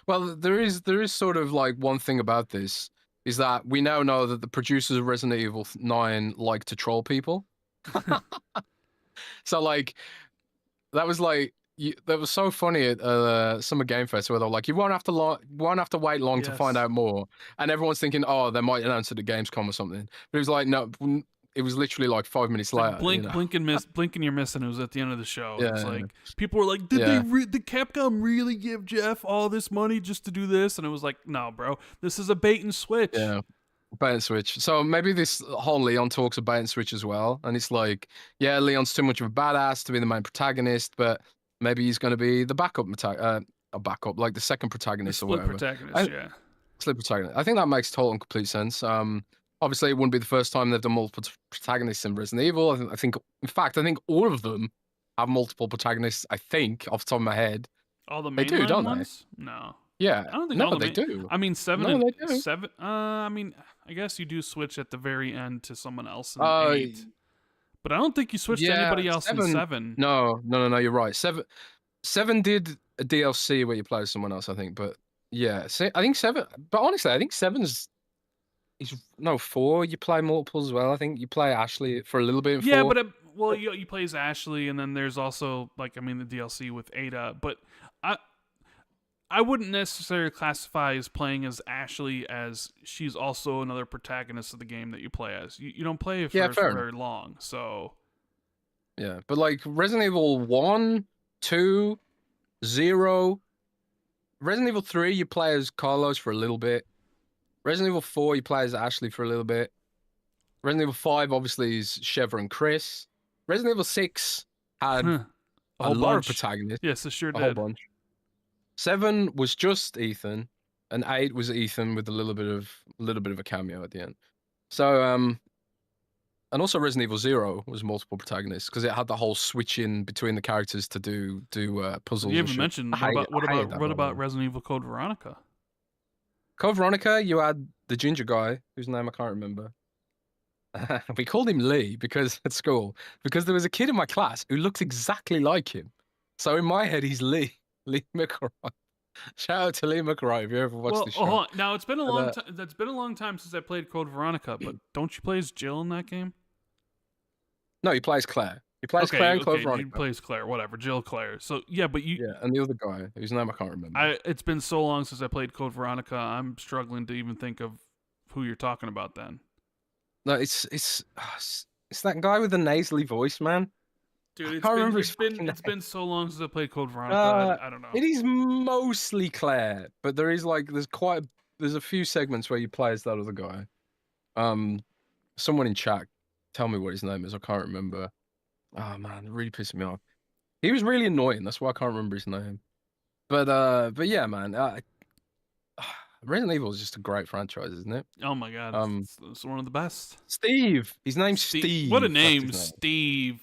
Well, there is sort of like one thing about this is that we now know that the producers of Resident Evil 9 like to troll people. So like that was like that was so funny at Summer Game Fest where they're like, you won't have to wait long to find out more, and everyone's thinking, oh, they might announce it at Gamescom or something. But it was like, no. It was literally like 5 minutes later. Blink and miss. Blink and you're missing. It was at the end of the show. Yeah, it's like people were like, "Did Capcom really give Jeff all this money just to do this?" And it was like, "No, bro. This is a bait and switch." Yeah, bait and switch. So maybe this whole Leon talk's a bait and switch as well. And it's like, yeah, Leon's too much of a badass to be the main protagonist, but maybe he's going to be the backup, like the second protagonist or whatever. Split protagonist. I think that makes total and complete sense. Obviously, it wouldn't be the first time they've done multiple protagonists in Resident Evil. I think all of them have multiple protagonists. I think, off the top of my head, all the mainline ones? No. Yeah, I don't think they do. I mean, 7. I mean, I guess you do switch at the very end to someone else in 8, but I don't think you switch to anybody else in 7. No, you're right. 7 did a DLC where you play as someone else, I think. But yeah, I think 7. But honestly, I think 7's. 4. You play multiples as well. I think you play Ashley for a little bit. Yeah, 4. But you play as Ashley, and then there's also the DLC with Ada. But I wouldn't necessarily classify as playing as Ashley as she's also another protagonist of the game that you play as. You don't play for very long, so yeah. But like Resident Evil 1, 2, 0. Resident Evil 3, you play as Carlos for a little bit. Resident Evil 4, you play as Ashley for a little bit. Resident Evil 5, obviously, is Sheva and Chris. Resident Evil 6 had a lot bunch of protagonists. Yes, it sure a did. whole bunch. 7 was just Ethan, and 8 was Ethan with a little bit of a cameo at the end. So, and also Resident Evil 0 was multiple protagonists because it had the whole switching between the characters to do puzzles. You and haven't shit. mentioned what about Resident Evil Code Veronica? Code Veronica, you had the ginger guy whose name I can't remember. We called him Lee because at school there was a kid in my class who looked exactly like him. So in my head, he's Lee McRae. Shout out to Lee McRae if you ever watched the show. Hold on. Now it's been a long time. That's been a long time since I played Code Veronica. But don't you play as Jill in that game? No, he plays Claire. He plays Claire in Code Veronica. He plays Claire, whatever. Jill Claire. So yeah, but you. Yeah, and the other guy whose name I can't remember. It's been so long since I played Code Veronica. I'm struggling to even think of who you're talking about then. No, it's that guy with the nasally voice, man. Dude, it's been so long since I played Code Veronica. I don't know. It is mostly Claire, but there's a few segments where you play as that other guy. Someone in chat, tell me what his name is. I can't remember. Oh man, it really pissed me off. He was really annoying. That's why I can't remember his name. But yeah, man. Resident Evil is just a great franchise, isn't it? Oh my god, it's one of the best. Steve. His name's Steve. What a name, Steve.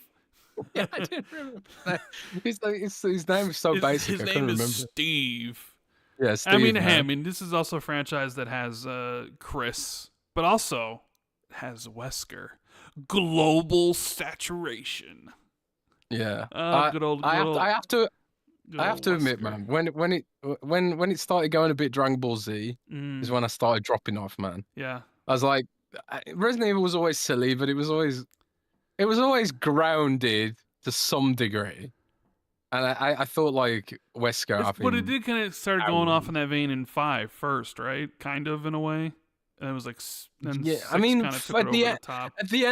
Yeah, I didn't remember. His name is so basic. His name is Steve. Yeah, Steve. I mean, this is also a franchise that has Chris, but also has Wesker. Global saturation. Yeah. I have to admit, man, when it started going a bit Dragon Ball Z is when I started dropping off, man. Yeah. I was like, Resident Evil was always silly, but it was always grounded to some degree. And I thought like Wesker. But it did kind of start going off in that vein in 5 first, right? Kind of in a way. And it was like, yeah. I mean, at the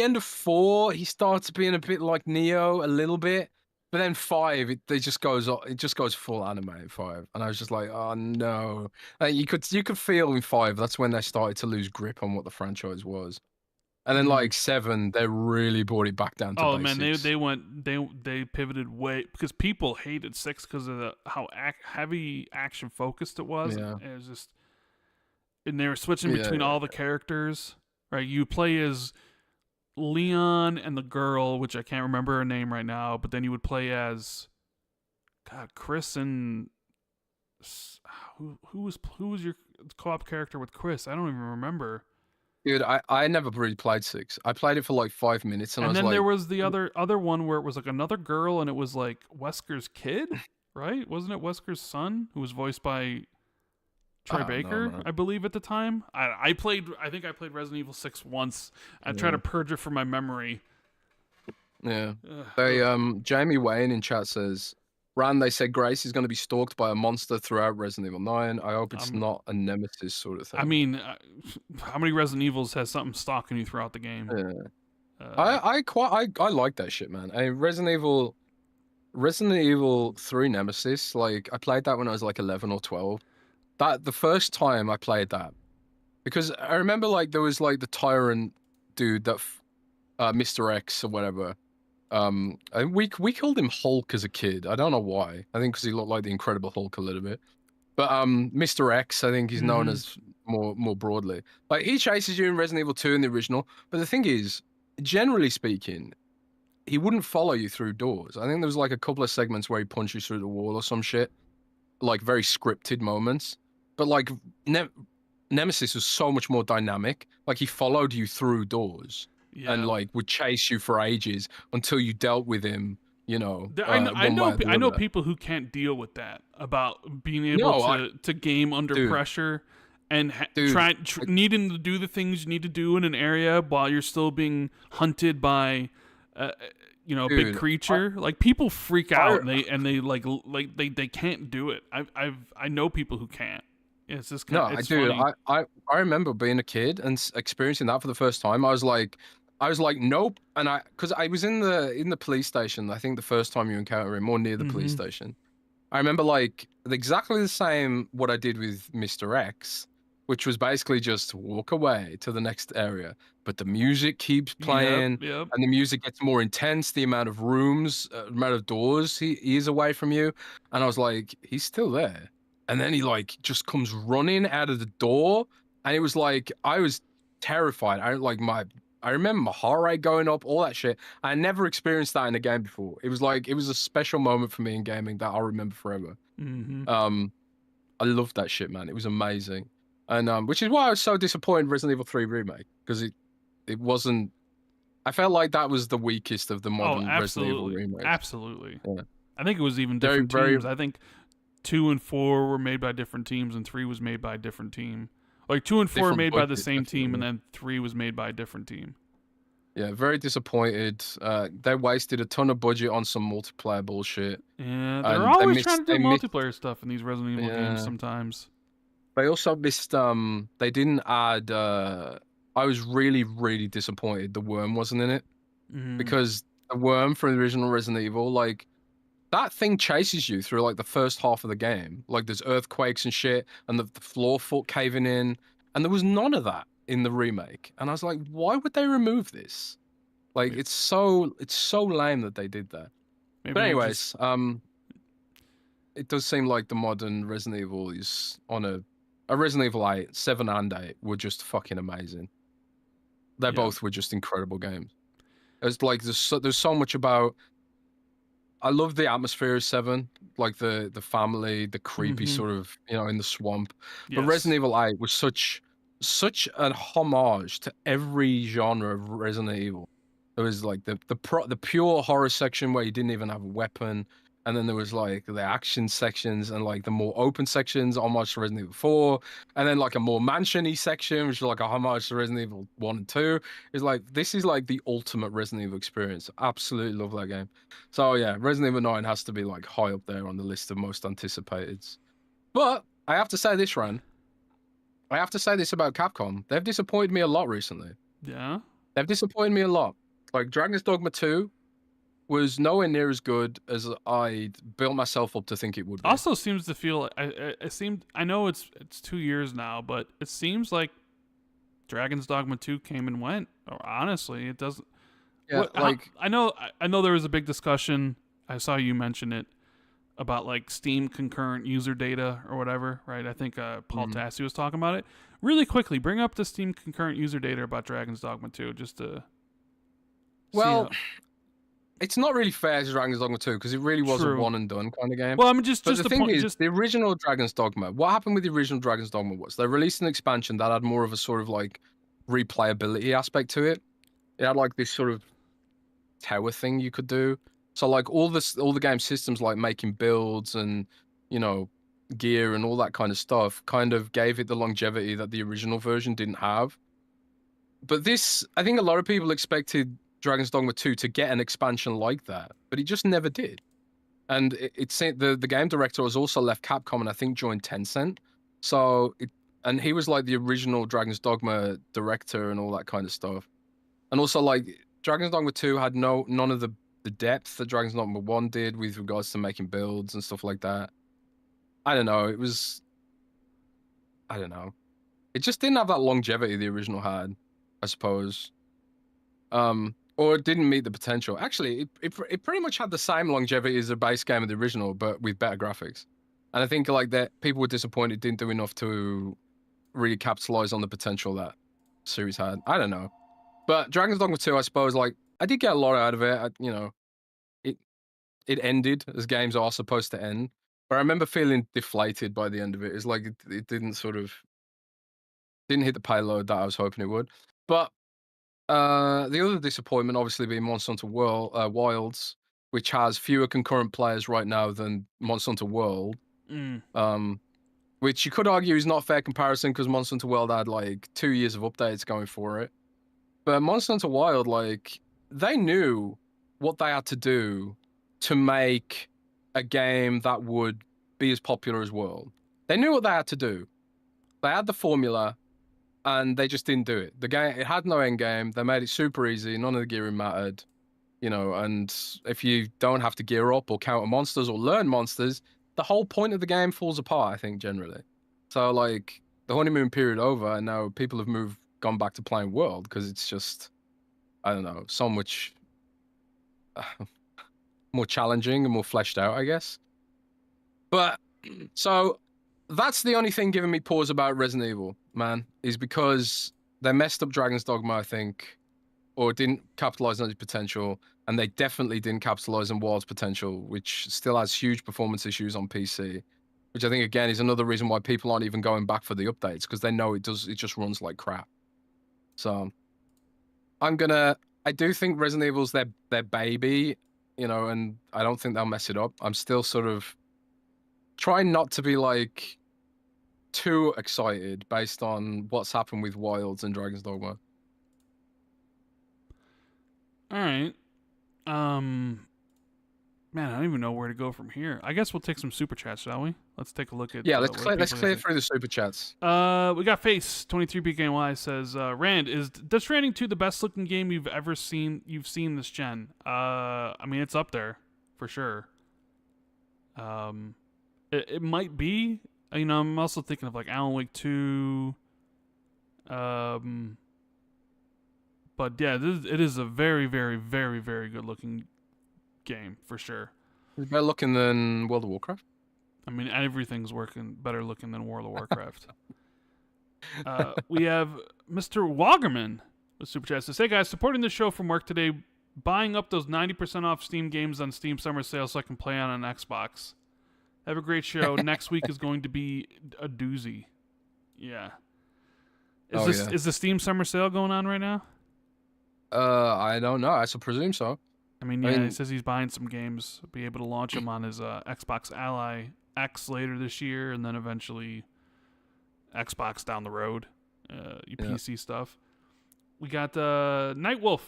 end of 4, he starts being a bit like Neo a little bit. But then 5, it just goes full anime in 5, and I was just like, oh no! You could feel in 5 that's when they started to lose grip on what the franchise was, and then like 7, they really brought it back down to basics. Man, they pivoted way because people hated 6 because of how heavy action focused it was. Yeah. And it was just, and they were switching between all the characters. Right, you play as Leon and the girl, which I can't remember her name right now, but then you would play as Chris and who was your co-op character with Chris? I don't even remember. Dude, I never really played 6. I played it for like 5 minutes, and I was then there was the other one where it was like another girl, and it was like Wesker's kid, right? Wasn't it Wesker's son who was voiced by Troy Baker, I believe at the time. I think I played Resident Evil 6 once. I tried to purge it from my memory. Yeah. Jamie Wayne in chat says, Rand, they said Grace is going to be stalked by a monster throughout Resident Evil 9. I hope it's not a nemesis sort of thing. I mean, how many Resident Evils has something stalking you throughout the game? Yeah. I like that shit, man. Resident Evil 3 Nemesis, like I played that when I was like 11 or 12. That the first time I played that, because I remember like there was like the tyrant dude that Mr. X or whatever. And we called him Hulk as a kid. I don't know why. I think because he looked like the Incredible Hulk a little bit. But Mr. X, I think he's known as more broadly. Like he chases you in Resident Evil 2 in the original. But the thing is, generally speaking, he wouldn't follow you through doors. I think there was like a couple of segments where he punched you through the wall or some shit, like very scripted moments. But like Nemesis was so much more dynamic. Like he followed you through doors and like would chase you for ages until you dealt with him. You know, I know people who can't deal with that, about being able to game under pressure and needing to do the things you need to do in an area while you're still being hunted by a big creature. Like people freak out and they can't do it. I know people who can't. It's just I remember being a kid and experiencing that for the first time. I was like, I was like, nope. And because I was in the police station, I think the first time you encounter him, or near the police Mm-hmm. station. I remember like exactly the same what I did with Mr. X, which was basically just walk away to the next area. But the music keeps Yep. playing Yep. and the music gets more intense, the amount of rooms, amount of doors he is away from you. And I was like, he's still there. And then he like just comes running out of the door. And it was like I was terrified. I remember my heart rate going up, all that shit. I never experienced that in a game before. It was like it was a special moment for me in gaming that I'll remember forever. Mm-hmm. Um, I loved that shit, man. It was amazing, and which is why I was so disappointed in Resident Evil 3 remake because it wasn't. I felt like that was the weakest of the Oh, modern Resident Evil absolutely, remakes. absolutely. Yeah, I think it was even very, different very. teams. I think 2 and 4 were made by different teams, and 3 was made by a different team. Like 2 and 4 were Different made by the budget, same team, and definitely. then 3 was made by a different team. Yeah, very disappointed. They wasted a ton of budget on some multiplayer bullshit, Yeah, they're and they always trying missed. to do They missed. multiplayer stuff in these Resident Evil games Yeah, sometimes. they also missed. They didn't add. I was really, really disappointed the worm wasn't in it Mm-hmm. because the worm from the original Resident Evil, like that thing chases you through like the first half of the game. Like there's earthquakes and shit, and the floor foot caving in, and there was none of that in the remake. And I was like, why would they remove this? Like it's so lame that they did that. Maybe But they just anyways, it does seem like the modern Resident Evil is on a Resident Evil 8, 7 and 8 were just fucking amazing. They yeah. both were just incredible games. It's like there's so much about. I love the atmosphere of 7, like the family, the creepy Mm-hmm. sort of in the swamp. But Resident Yes. Evil 8 was such a homage to every genre of Resident Evil. There was like the pure horror section where you didn't even have a weapon, and then there was like the action sections and like the more open sections, homage to Resident Evil 4, and then like a more mansion-y section, which is like a homage to Resident Evil 1 and 2. It's like this is like the ultimate Resident Evil experience. Absolutely love that game. So yeah, Resident Evil 9 has to be like high up there on the list of most anticipated. But I have to say this, Ran. I have to say this about Capcom. They've disappointed me a lot recently. Yeah. They've disappointed me a lot. Like Dragon's Dogma 2 was nowhere near as good as I'd built myself up to think it would be. Also seems to feel it seemed I know it's 2 years now, but it seems like Dragon's Dogma 2 came and went. Honestly, it doesn't. Yeah, like I know there was a big discussion. I saw you mention it about like Steam concurrent user data or whatever, right? I think Paul mm, Tassi was talking about it. Really quickly, bring up the Steam concurrent user data about Dragon's Dogma 2 just to see well, how it's not really fair to Dragon's Dogma 2 because it really was a true. one and done kind of game. Well, I mean, just But just the the thing point, is, just the original Dragon's Dogma, what happened with the original Dragon's Dogma was they released an expansion that had more of a sort of like replayability aspect to it. It had like this sort of tower thing you could do. So like all the game systems like making builds and you know gear and all that kind of stuff kind of gave it the longevity that the original version didn't have. But this, I think a lot of people expected Dragon's Dogma 2 to get an expansion like that, but it just never did. And it's the game director has also left Capcom and I think joined Tencent. So and he was like the original Dragon's Dogma director and all that kind of stuff. And also like Dragon's Dogma 2 had none of the depth that Dragon's Dogma 1 did with regards to making builds and stuff like that. I don't know. I don't know. It just didn't have that longevity the original had, I suppose. Or it didn't meet the potential. Actually, it pretty much had the same longevity as the base game of the original, but with better graphics. And I think like that people were disappointed it didn't do enough to really capitalize on the potential that series had. I don't know. But Dragon's Dogma 2, I suppose, like I did get a lot out of it. It it ended as games are supposed to end. But I remember feeling deflated by the end of it. It's like it didn't sort of didn't hit the payload that I was hoping it would. But the other disappointment, obviously, being Monster Hunter Wilds, which has fewer concurrent players right now than Monster Hunter World. mm, Um, which you could argue is not a fair comparison because Monster Hunter World had like 2 years of updates going for it. But Monster Hunter Wild, like, they knew what they had to do to make a game that would be as popular as World. They knew what they had to do. They had the formula, and they just didn't do it. The game, it had no end game. They made it super easy. None of the gearing mattered, you know. And if you don't have to gear up or counter monsters or learn monsters, the whole point of the game falls apart, I think, generally. So like the honeymoon period over, and now people have gone back to playing World because it's just, I don't know, so much more challenging and more fleshed out, I guess. But so that's the only thing giving me pause about Resident Evil, man, is because they messed up Dragon's Dogma, I think, or didn't capitalize on its potential, and they definitely didn't capitalize on Wild's potential, which still has huge performance issues on PC, which I think again is another reason why people aren't even going back for the updates, because they know it just runs like crap. So I do think Resident Evil's their baby, you know, and I don't think they'll mess it up. I'm still sort of trying not to be like too excited based on what's happened with Wilds and Dragon's Dogma. All right. Man, I don't even know where to go from here. I guess we'll take some super chats, shall we? Let's take a look at. Yeah, let's clear through the super chats. We got Face 23BKY says, Rand, is Death Stranding 2 the best looking game you've ever seen? You've seen this gen? I mean, it's up there for sure. It might be. You know, I'm also thinking of like Alan Wake 2. But yeah, it is a very, very, very, very good looking game for sure. It's better looking than World of Warcraft. I mean, everything's better looking than World of Warcraft. We have Mr. Wagerman with Super Chat. Says, hey guys, supporting the show from work today, buying up those 90% off Steam games on Steam Summer Sale so I can play on an Xbox. Have a great show. Next week is going to be a doozy. Yeah. Is the Steam Summer Sale going on right now? I don't know. I presume so. I mean, yeah, he says he's buying some games, be able to launch them on his Xbox Ally X later this year, and then eventually Xbox down the road, PC stuff. We got Nightwolf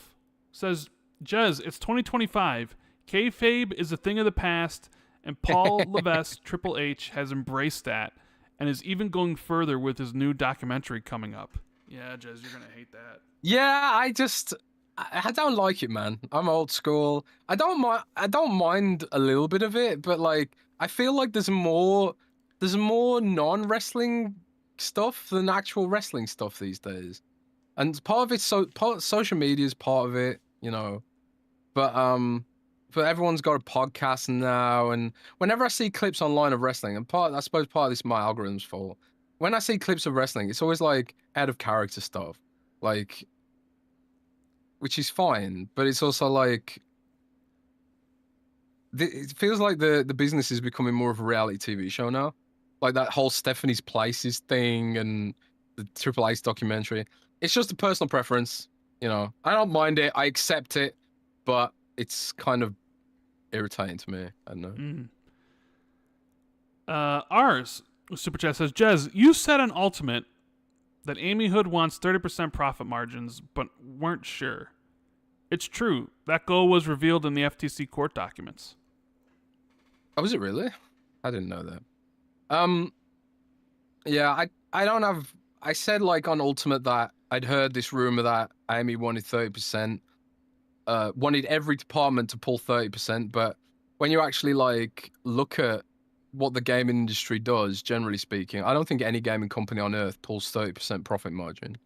says, Jez, it's 2025. Kayfabe is a thing of the past, and Paul Levesque, Triple H, has embraced that, and is even going further with his new documentary coming up. Yeah, Jez, you're gonna hate that. Yeah, I don't like it, man. I'm old school. I don't mind a little bit of it, but like I feel like there's more non-wrestling stuff than actual wrestling stuff these days. And part of it's social media is part of it, you know. But everyone's got a podcast now, and whenever I see clips online of wrestling, and I suppose part of this is my algorithm's fault. When I see clips of wrestling, it's always like out of character stuff. Like, which is fine, but it's also like it feels like the business is becoming more of a reality TV show now, like that whole Stephanie's Places thing and the Triple H documentary. It's just a personal preference, you know. I don't mind it, I accept it, but it's kind of irritating to me. I don't know. Ours Super Chat says, Jez, you said on Ultimate that Amy Hood wants 30% profit margins, but weren't sure. It's true. That goal was revealed in the FTC court documents. Oh, was it really? I didn't know that. Yeah, I don't have. I said like on Ultimate that I'd heard this rumor that Amy wanted 30%. Wanted every department to pull 30%, but when you actually like look at what the gaming industry does, generally speaking, I don't think any gaming company on earth pulls 30% profit margin.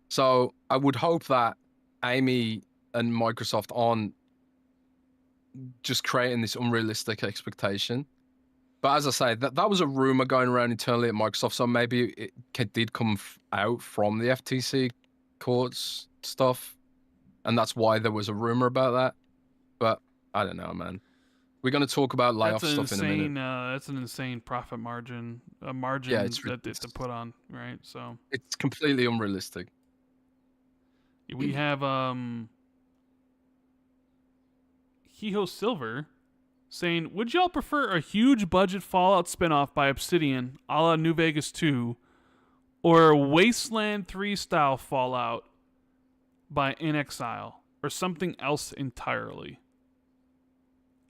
So I would hope that Amy and Microsoft aren't just creating this unrealistic expectation. But as I say, that was a rumor going around internally at Microsoft, so maybe it did come out from the FTC courts stuff, and that's why there was a rumor about that. But I don't know, man. We're going to talk about layoff stuff in a minute. That's an insane profit margin. A margin that they have to put on, right? So it's completely unrealistic. We have Hiho Silver saying, would y'all prefer a huge budget Fallout spinoff by Obsidian, a la New Vegas 2, or a Wasteland 3 style Fallout by InXile, or something else entirely?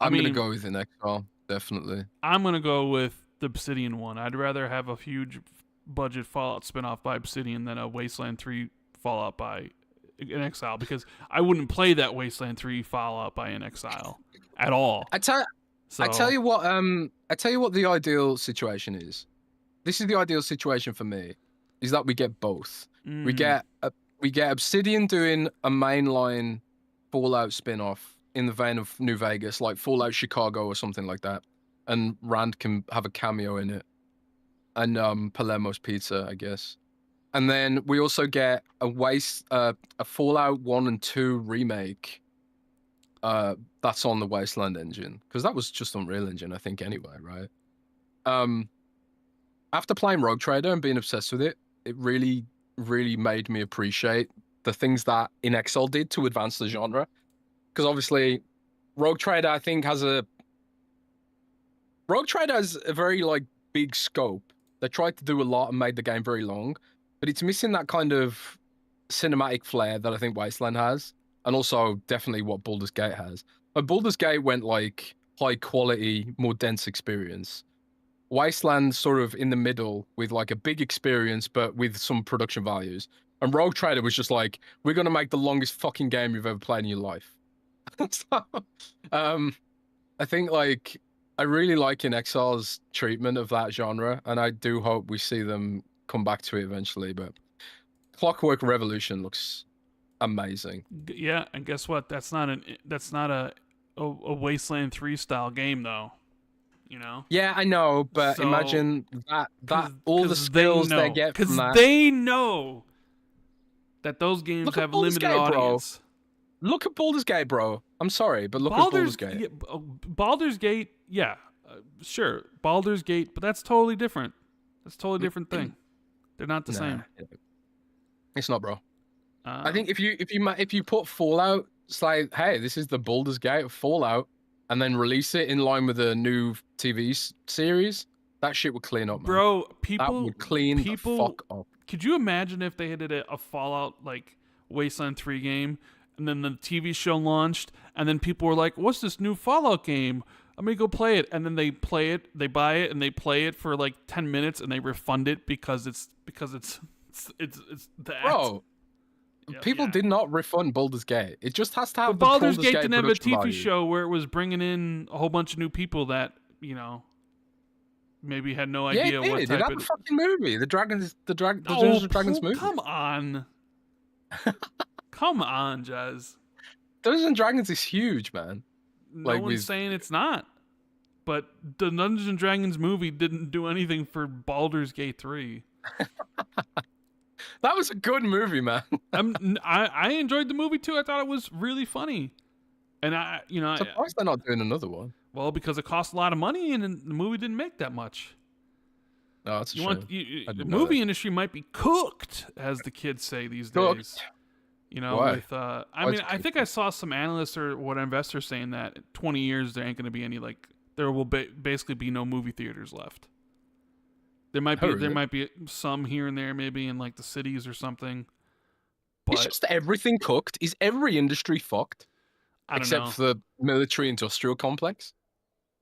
I'm going to go with InXile, definitely. I'm going to go with the Obsidian one. I'd rather have a huge budget Fallout spinoff by Obsidian than a Wasteland 3 Fallout by inXile, because I wouldn't play that Wasteland 3 Fallout by inXile at all. I tell you what the ideal situation is. This is the ideal situation for me, is that we get both. We get Obsidian doing a mainline Fallout spin-off in the vein of New Vegas, like Fallout Chicago or something like that, and Rand can have a cameo in it, and Palermo's Pizza, I guess. And then we also get a Fallout 1 and 2 remake that's on the Wasteland engine, because that was just Unreal Engine, I think, anyway, right? After playing Rogue Trader and being obsessed with it, it really, really made me appreciate the things that inXile did to advance the genre. Because obviously, Rogue Trader, I think, has a very like big scope. They tried to do a lot and made the game very long, but it's missing that kind of cinematic flair that I think Wasteland has, and also definitely what Baldur's Gate has. But Baldur's Gate went like high quality, more dense experience. Wasteland sort of in the middle with like a big experience, but with some production values. And Rogue Trader was just like, we're going to make the longest fucking game you've ever played in your life. So, I think like, I really like inXile's treatment of that genre, and I do hope we see them come back to it eventually. But Clockwork Revolution looks amazing. Yeah, and guess what? That's not a Wasteland 3 style game though. You know? Yeah, I know, but imagine that all the skills they get from that. Because they know that those games have limited audience. Look at Baldur's Gate, bro. I'm sorry, but look at Baldur's Gate. Yeah, Baldur's Gate, yeah, sure, Baldur's Gate, but that's totally different. That's a totally different thing. They're not the same. It's not, bro. I think if you put Fallout, it's like, hey, this is the Baldur's Gate of Fallout, and then release it in line with a new TV series, that shit would clean up, man. Bro, that would clean the fuck up. Could you imagine if they did a Fallout like Wasteland 3 game, and then the TV show launched, and then people were like, "What's this new Fallout game? I'm gonna go play it," and then they play it, they buy it, and they play it for like 10 minutes, and they refund it because it's the bro. People did not refund Baldur's Gate. It just has to have. But Baldur's Gate didn't have a TV show where it was bringing in a whole bunch of new people that maybe had no idea what type it had a fucking movie. The Dungeons and Dragons movie. Come on, come on, Jez. Dungeons and Dragons is huge, man. No one's saying it's not. But the Dungeons and Dragons movie didn't do anything for Baldur's Gate 3. That was a good movie, man. I enjoyed the movie too. I thought it was really funny, and surprised they're not doing another one. Well, because it cost a lot of money, and the movie didn't make that much. No, that's a shame. The movie industry might be cooked, as the kids say these days. Why? With I think I saw some analysts or investors saying that in 20 years there ain't going to be any there will basically be no movie theaters left. There might be some here and there, maybe in like the cities or something. But it's just everything cooked. Is every industry fucked? Except for the military-industrial complex,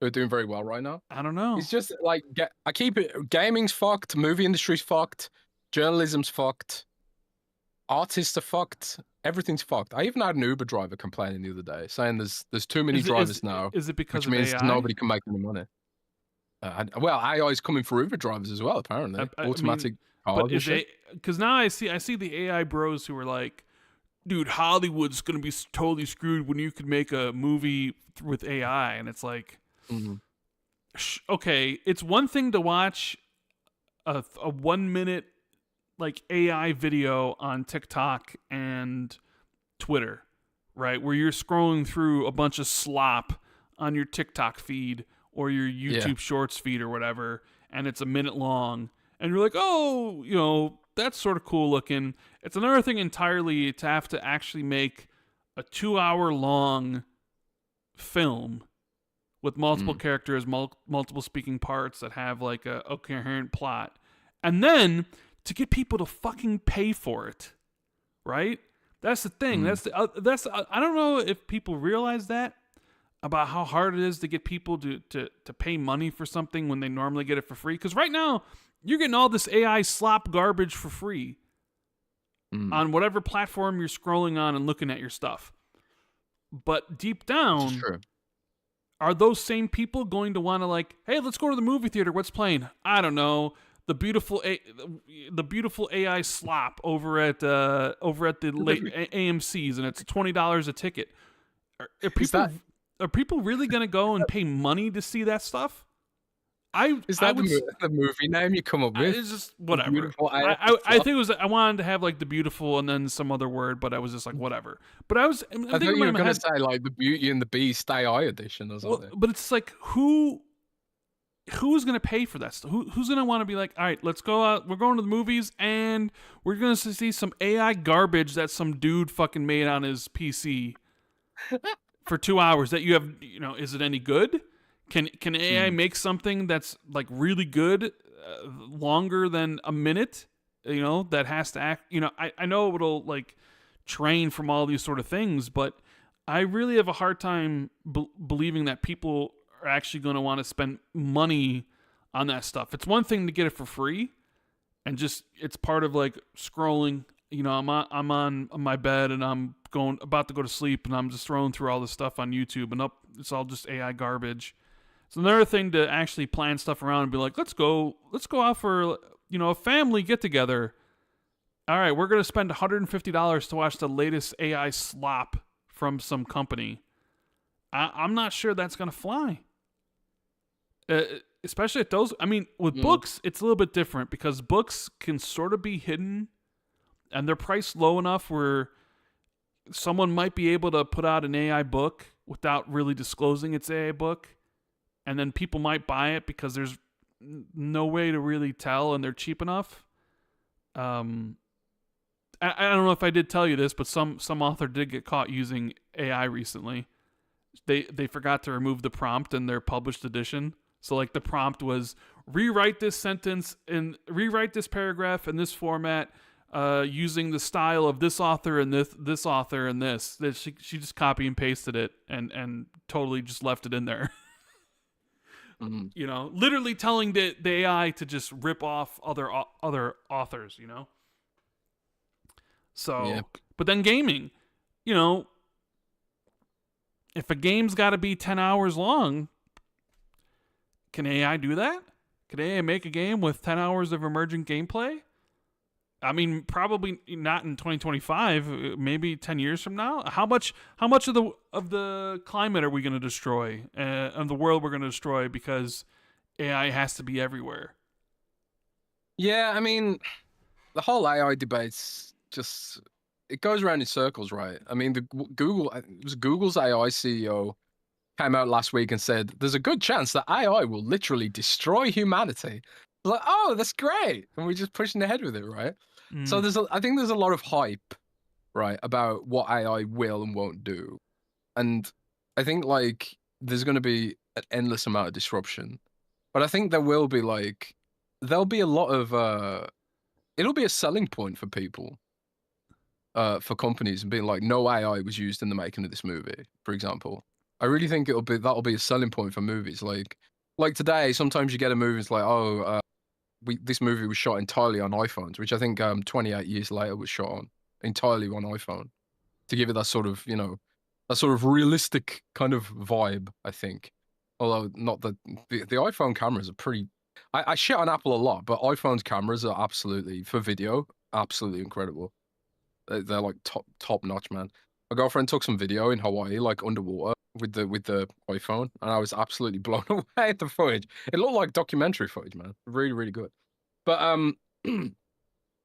who are doing very well right now. I don't know. It's just like I keep it. Gaming's fucked. Movie industry's fucked. Journalism's fucked. Artists are fucked. Everything's fucked. I even had an Uber driver complaining the other day, saying there's too many drivers now. Is it because which means AI? Nobody can make any money. AI is coming for Uber drivers as well. Apparently, automatic. Because now I see the AI bros who are like, dude, Hollywood's gonna be totally screwed when you could make a movie with AI, and it's like, okay, it's one thing to watch a 1 minute like AI video on TikTok and Twitter, right, where you're scrolling through a bunch of slop on your TikTok feed or your YouTube Shorts feed or whatever, and it's a minute long, and you're like, oh, that's sort of cool looking. It's another thing entirely to have to actually make a 2-hour long film with multiple characters, multiple speaking parts that have like a coherent plot, and then to get people to fucking pay for it, right? That's the thing. I don't know if people realize that, about how hard it is to get people to pay money for something when they normally get it for free. Because right now, you're getting all this AI slop garbage for free on whatever platform you're scrolling on and looking at your stuff. But deep Which is down, true. are those same people going to want to like, hey, let's go to the movie theater? What's playing? I don't know. The beautiful AI slop over at the late AMC's, and it's $20 a ticket. Are people really gonna go and pay money to see that stuff? Is that the movie name you come up with? It's just whatever. Beautiful I think it was. I wanted to have like the beautiful and then some other word, but I was just like whatever. But I thought you were gonna say like the Beauty and the Beast AI edition or something. But it's like who's gonna pay for that stuff? Who's gonna want to be like, all right, let's go out. We're going to the movies and we're gonna see some AI garbage that some dude fucking made on his PC for 2 hours. That you have, is it any good? Can AI make something that's like really good longer than a minute? That has to act. I know it'll like train from all these sort of things, but I really have a hard time believing that people are actually going to want to spend money on that stuff. It's one thing to get it for free, and just it's part of like scrolling. I'm on my bed and I'm about to go to sleep, and I'm just throwing through all this stuff on YouTube, and it's all just AI garbage. It's another thing to actually plan stuff around and be like, let's go out for a family get together. All right, we're gonna spend $150 to watch the latest AI slop from some company. I'm not sure that's gonna fly. Especially at those. I mean, with books, it's a little bit different because books can sort of be hidden, and they're priced low enough where someone might be able to put out an AI book without really disclosing it's AI book. And then people might buy it because there's no way to really tell, and they're cheap enough. I don't know if I did tell you this, but some author did get caught using AI recently. They forgot to remove the prompt in their published edition. So like the prompt was rewrite this sentence and rewrite this paragraph in this format using the style of this author and this author and this. She just copy and pasted it and totally just left it in there. Literally telling the AI to just rip off other authors, So, yeah. But then gaming, if a game's got to be 10 hours long, can AI do that? Can AI make a game with 10 hours of emergent gameplay? I mean, probably not in 2025. Maybe 10 years from now. How much of the climate are we going to destroy, and the world we're going to destroy because AI has to be everywhere? Yeah, I mean, the whole AI debate's just it goes around in circles, right? I mean, it was Google's AI CEO came out last week and said there's a good chance that AI will literally destroy humanity. Like, oh, that's great, and we're just pushing ahead with it, right? So I think there's a lot of hype, right, about what AI will and won't do, and I think like there's going to be an endless amount of disruption, but I think there'll be a lot of it'll be a selling point for people, for companies, and being like, no AI was used in the making of this movie, for example. I really think that'll be a selling point for movies. Like today, sometimes you get a movie, it's like, oh. This movie was shot entirely on iPhones, which I think 28 years later was shot on entirely on iPhone, to give it that sort of realistic kind of vibe, I think. Although not the iPhone cameras are pretty. I shit on Apple a lot, but iPhone's cameras are absolutely, for video, absolutely incredible. They're like top notch, man. My girlfriend took some video in Hawaii, like underwater, with the iPhone, and I was absolutely blown away at the footage. It looked like documentary footage, man. Really, really good. But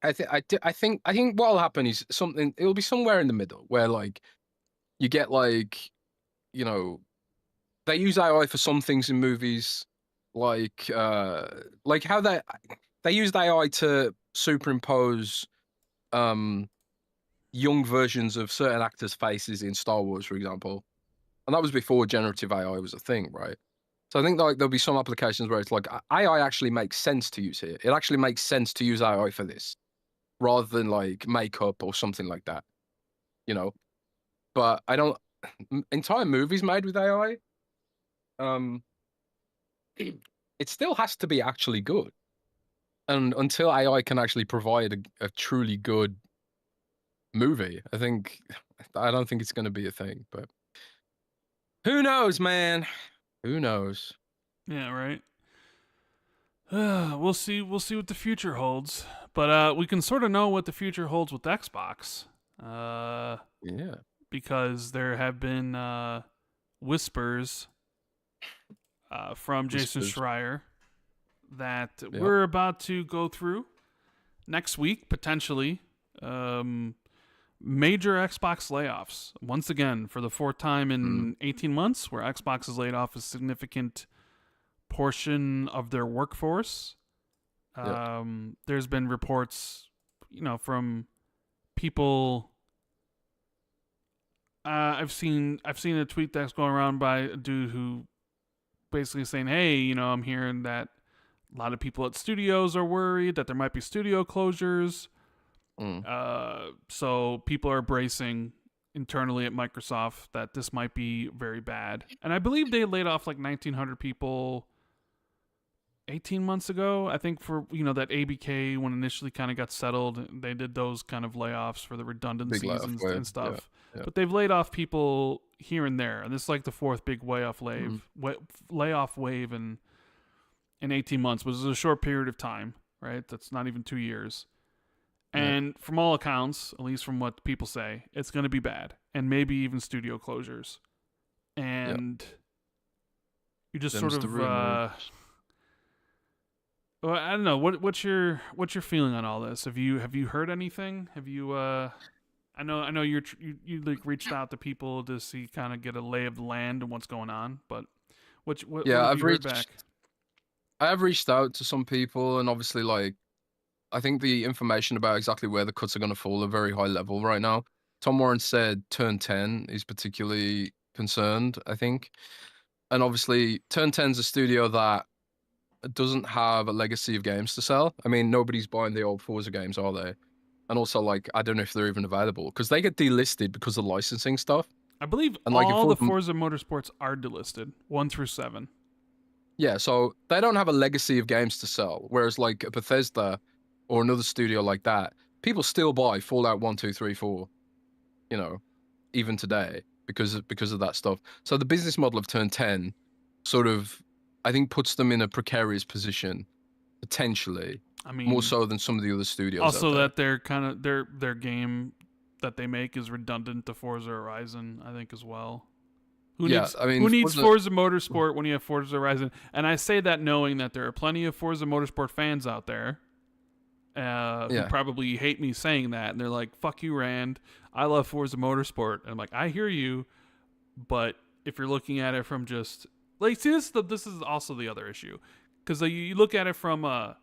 I think what'll happen is something. It'll be somewhere in the middle where like you get like, they use AI for some things in movies, like how they used AI to superimpose young versions of certain actors' faces in Star Wars, for example. And that was before generative AI was a thing, right? So I think like there'll be some applications where it's like AI actually makes sense to use here. It actually makes sense to use AI for this, rather than like makeup or something like that, But entire movies made with AI, um, it still has to be actually good. And until AI can actually provide a truly good movie, I don't think it's going to be a thing. But who knows, man? Who knows? Yeah, right. We'll see. We'll see what the future holds. But we can sort of know what the future holds with Xbox. Yeah, Because there have been whispers from Jason whispers. Schreier that Yep. we're about to go through next week, potentially. Major Xbox layoffs. Once again, for the fourth time Mm. in 18 months, where Xbox has laid off a significant portion of their workforce. Yep. There's been reports, from people. I've seen a tweet that's going around by a dude who basically saying, "Hey, I'm hearing that a lot of people at studios are worried that there might be studio closures." Mm. So people are bracing internally at Microsoft that this might be very bad. And I believe they laid off like 1,900 people 18 months ago. I think for, that ABK, when initially kind of got settled, they did those kind of layoffs for the Big redundancies layoff wave. and Yeah. stuff. Yeah. But they've laid off people here and there. And this is like the fourth big layoff wave in 18 months, which is a short period of time, right? That's not even 2 years. Yeah. And from all accounts, at least from what people say, it's going to be bad, and maybe even studio closures. And you just Them's sort the of, rumors. well, I don't know. What's your feeling on all this? Have you heard anything? Have you? I know you like reached out to people to see kind of get a lay of the land and what's going on, but what Yeah, have you heard back? I have reached out to some people, and obviously, like, I think the information about exactly where the cuts are going to fall are very high level right now. Tom Warren said Turn 10 is particularly concerned, I think. And obviously, Turn 10's a studio that doesn't have a legacy of games to sell. I mean, nobody's buying the old Forza games, are they? And also, like, I don't know if they're even available because they get delisted because of licensing stuff. I believe And like, if all the Forza, Forza Motorsports are delisted, 1 through 7. yeah, so they don't have a legacy of games to sell. Whereas like a Bethesda or another studio like that, people still buy Fallout 1, 2, 3, 4, you know, even today because of that stuff. So the business model of Turn 10 sort of, I think, puts them in a precarious position potentially, I more mean, so than some of the other studios out also there. that they're kind of their game that they make is redundant to Forza Horizon, I think as well. Who Yeah, needs I mean, Forza Motorsport when you have Forza Horizon? And I say that knowing that there are plenty of Forza Motorsport fans out there who yeah, probably hate me saying that, and they're like, "Fuck you, Rand. I love Forza Motorsport." And I'm like, I hear you, but if you're looking at it from just like, see, this is also the other issue, because you look at it from a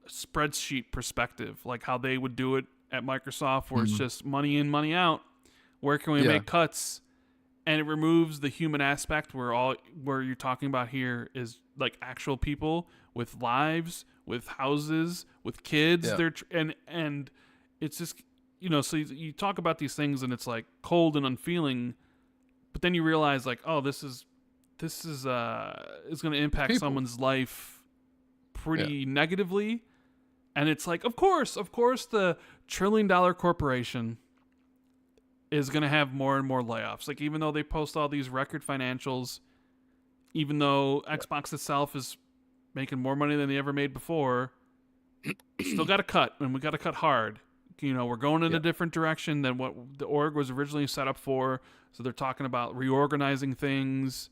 spreadsheet perspective, like how they would do it at Microsoft, where it's mm, just money in, money out. Where can we yeah, make cuts? And it removes the human aspect where you're talking about here is like actual people with lives, with houses, with kids. yeah, And it's just, so you talk about these things and it's like cold and unfeeling, but then you realize like, oh, this is going to it's impact people. someone's life Yeah, pretty negatively. And it's like, of course, the $1 trillion corporation is going to have more and more layoffs. Like, even though they post all these record financials, even though yeah, Xbox itself is making more money than they ever made before, still got to cut, and we got to cut hard. We're going in yeah, a different direction than what the org was originally set up for. So they're talking about reorganizing things,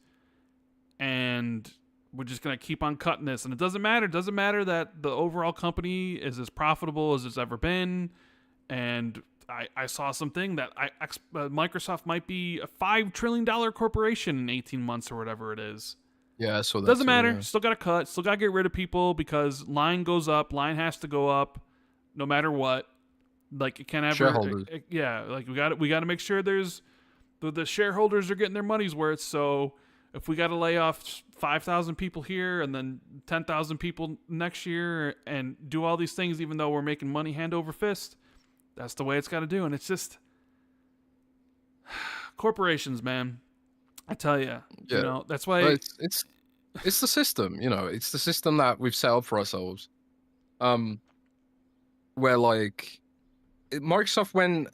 and we're just going to keep on cutting this. And it doesn't matter. It doesn't matter that the overall company is as profitable as it's ever been. And I saw something that Microsoft might be a $5 trillion corporation in 18 months or whatever it is. yeah. I saw that Doesn't too. matter. Yeah, Still got to cut. Still got to get rid of people because line goes up. Line has to go up no matter what. Like, it can't ever. shareholders. Yeah. Like, we got to make sure there's the shareholders are getting their money's worth. So if we got to lay off 5,000 people here and then 10,000 people next year and do all these things, even though we're making money hand over fist, that's the way it's got to do. And it's just, Corporations, man. I tell you, Yeah, that's but why. it's the system. It's the system that we've set up for ourselves. Where like Microsoft when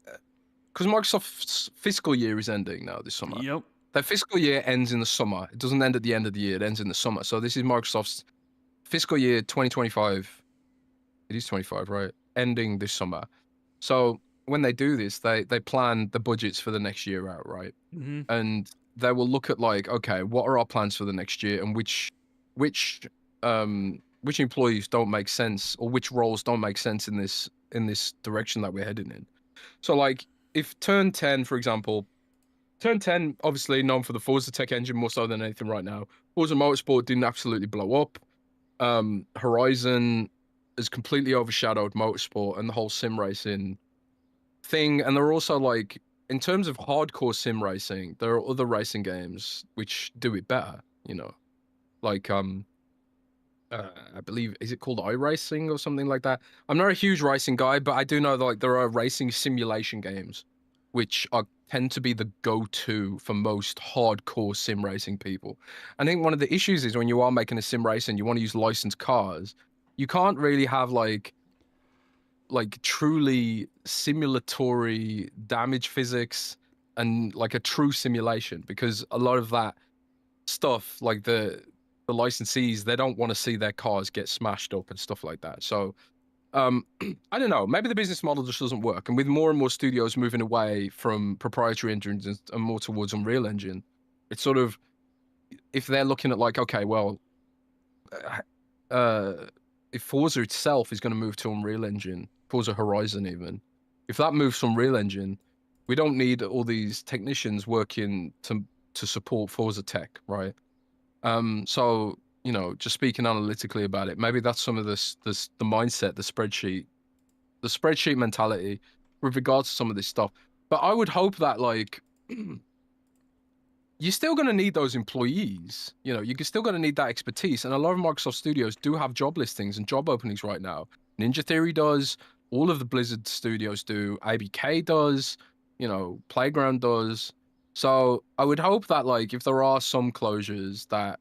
because Microsoft's fiscal year is ending now this summer. Yep. Their fiscal year ends in the summer. It doesn't end at the end of the year. It ends in the summer. So this is Microsoft's fiscal year 2025. It is 25, right? Ending this summer. So when they do this, they plan the budgets for the next year out, right? Mm-hmm. And they will look at like, okay, what are our plans for the next year, and which employees don't make sense, or which roles don't make sense in this direction that we're heading in. So like if Turn 10, for example, Turn 10 obviously known for the Forza tech engine more so than anything right now. Forza Motorsport didn't absolutely blow up. Horizon has completely overshadowed Motorsport and the whole sim racing thing. And there are also like, in terms of hardcore sim racing, there are other racing games which do it better. Like I believe, is it called iRacing or something like that? I'm not a huge racing guy, but I do know that like there are racing simulation games which tend to be the go-to for most hardcore sim racing people. I think one of the issues is when you are making a sim race and you want to use licensed cars, you can't really have like truly simulatory damage physics and like a true simulation, because a lot of that stuff, like the licensees, they don't want to see their cars get smashed up and stuff like that. So I don't know, maybe the business model just doesn't work. And with more and more studios moving away from proprietary engines and more towards Unreal Engine, it's sort of, if they're looking at like, okay, well, uh, if Forza itself is going to move to Unreal Engine, Forza Horizon even, if that moves to Unreal Engine, we don't need all these technicians working to support Forza tech, right? So just speaking analytically about it, maybe that's some of this the mindset, the spreadsheet mentality with regards to some of this stuff. But I would hope that like you're still going to need those employees. You're still going to need that expertise. And a lot of Microsoft studios do have job listings and job openings right now. Ninja Theory does. All of the Blizzard studios do. ABK does. Playground does. So I would hope that like if there are some closures that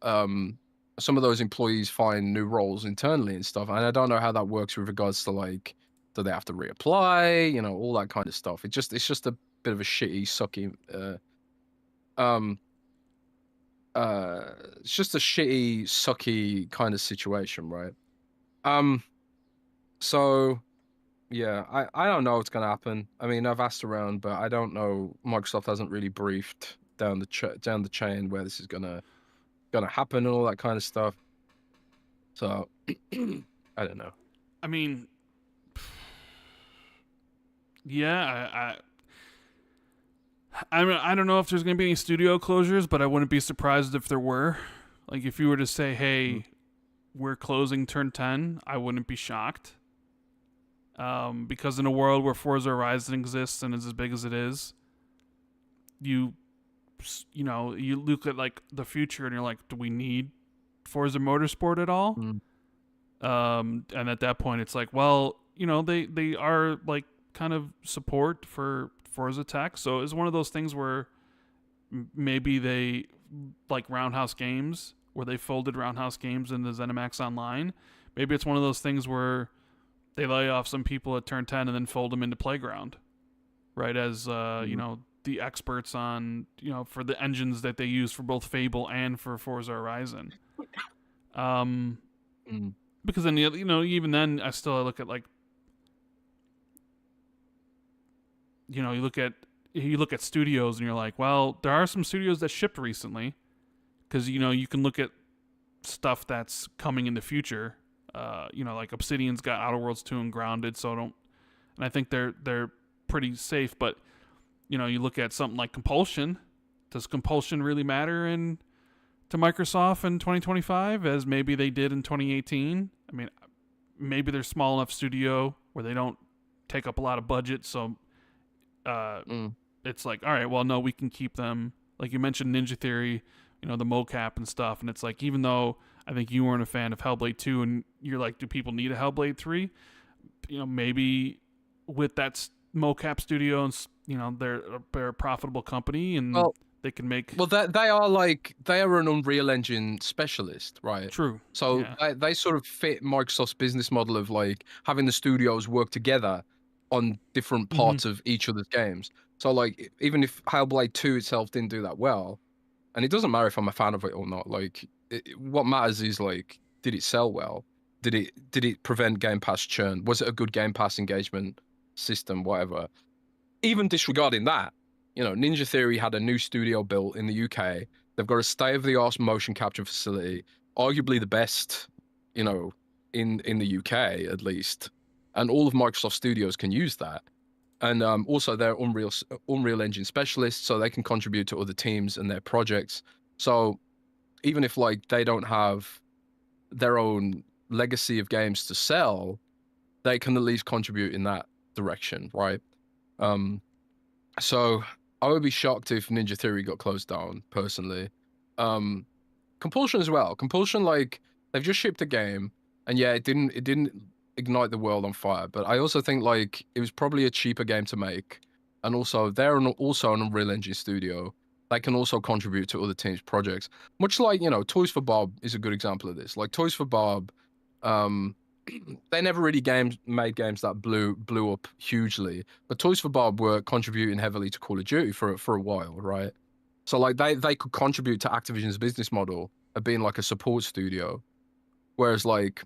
some of those employees find new roles internally and stuff. And I don't know how that works with regards to like, do they have to reapply? All that kind of stuff. It's just a bit of a shitty, sucky um it's just a shitty, sucky kind of situation, right? So yeah, I don't know what's gonna happen. I mean, I've asked around, but I don't know. Microsoft hasn't really briefed down the chain where this is gonna happen and all that kind of stuff. So I don't know. I mean, yeah, I don't know if there's going to be any studio closures, but I wouldn't be surprised if there were. Like, if you were to say, hey, we're closing Turn 10, I wouldn't be shocked. Because in a world where Forza Horizon exists and is as big as it is, you look at, like, the future and you're like, do we need Forza Motorsport at all? And at that point, it's like, well, they are, like, kind of support for Forza tech, so it's one of those things where maybe they, like Roundhouse Games, where they folded Roundhouse Games into ZeniMax Online. Maybe it's one of those things where they lay off some people at Turn 10 and then fold them into Playground, right? As the experts on for the engines that they use for both Fable and for Forza Horizon. Because then even then I look at like you look at studios and you're like, well, there are some studios that shipped recently, because you can look at stuff that's coming in the future. Like Obsidian's got Outer Worlds 2 and Grounded, and I think they're pretty safe. But you look at something like Compulsion. Does Compulsion really matter to Microsoft in 2025 as maybe they did in 2018? I mean, maybe they're small enough studio where they don't take up a lot of budget, so it's like, all right, well, no, we can keep them. Like you mentioned Ninja Theory, the mocap and stuff, and it's like, even though I think you weren't a fan of Hellblade 2 and you're like, do people need a Hellblade 3? Maybe with that mocap studio, and they're a profitable company, and Well, they can make. Well, they are an Unreal Engine specialist, right? True. So Yeah. they sort of fit Microsoft's business model of like having the studios work together on different Hmm. parts of each other's games. So like even if Hellblade 2 itself didn't do that well, and it doesn't matter if I'm a fan of it or not, like what matters is like did it sell well? Did it prevent Game Pass churn? Was it a good Game Pass engagement system? Whatever. Even disregarding that, Ninja Theory had a new studio built in the UK. They've got a state-of-the-art motion capture facility, arguably the best, in the UK at least. And all of Microsoft studios can use that. And also they're Unreal Engine specialists, so they can contribute to other teams and their projects. So even if like they don't have their own legacy of games to sell, they can at least contribute in that direction, right? Um, so I would be shocked if Ninja Theory got closed down, personally. Um, Compulsion as well. Compulsion, like they've just shipped a game, and yeah, it didn't ignite the world on fire. But I also think like it was probably a cheaper game to make, and also also an Unreal Engine studio. They can also contribute to other teams' projects. Much like Toys for Bob is a good example of this. Like Toys for Bob, um, they never really made games that blew up hugely, but Toys for Bob were contributing heavily to Call of Duty for a while, right? So like they could contribute to Activision's business model of being like a support studio, whereas like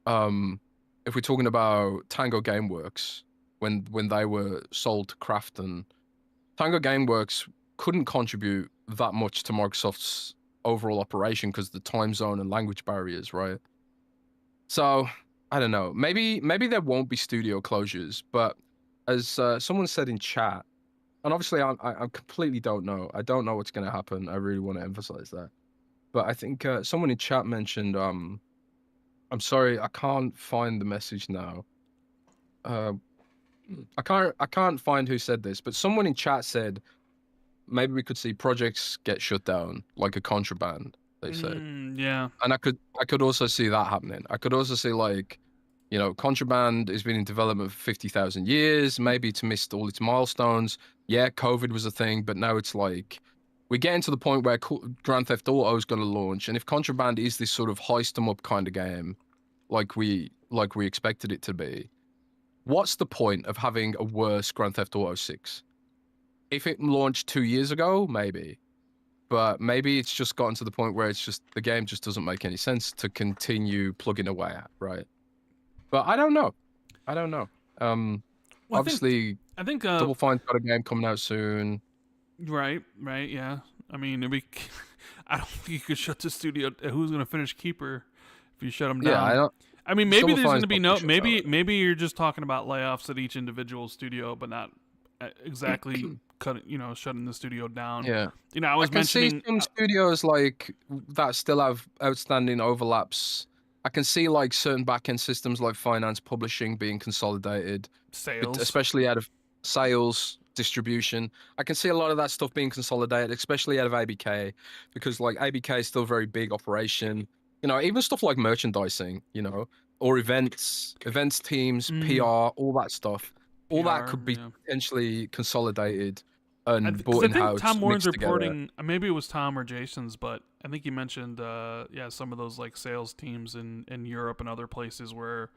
if we're talking about Tango Gameworks when they were sold to Krafton, Tango Gameworks couldn't contribute that much to Microsoft's overall operation because of the time zone and language barriers, right? So I don't know. Maybe there won't be studio closures, but as someone said in chat, and obviously I completely don't know. I don't know what's going to happen. I really want to emphasize that. But I think someone in chat mentioned I'm sorry, I can't find the message now. Uh, I can't find who said this, but someone in chat said maybe we could see projects get shut down like a Contraband, they said. Yeah. And I could also see that happening. I could also see like, Contraband has been in development for 50,000 years, maybe it's missed all its milestones. Yeah, COVID was a thing, but now it's like we're getting to the point where Grand Theft Auto is going to launch, and if Contraband is this sort of heist 'em up kind of game, like we expected it to be, what's the point of having a worse Grand Theft Auto 6? If it launched 2 years ago, maybe. But maybe it's just gotten to the point where it's just the game just doesn't make any sense to continue plugging away at, right? But I don't know. I don't know. Well, Obviously, I think Double Fine's got a game coming out soon. right, yeah. I mean, I don't think you could shut the studio. Who's gonna finish Keeper if you shut them Yeah, I down? don't. I mean, maybe Double there's Fine's gonna be not gonna no. shut down. Maybe you're just talking about layoffs at each individual studio, but not exactly shutting the studio down. Yeah. I was can see mentioning. some studios like that still have outstanding overlaps. I can see like certain back-end systems like finance, publishing being consolidated, Sales. especially out of sales, distribution. I can see a lot of that stuff being consolidated, especially out of ABK, because like ABK is still a very big operation. Even stuff like merchandising, or events teams, PR, all that stuff. All that PR. could be Yeah. potentially consolidated and Because bought I in think house, Tom Warren's mixed together. reporting. Maybe it was Tom or Jason's, but I think you mentioned, some of those like sales teams in Europe and other places where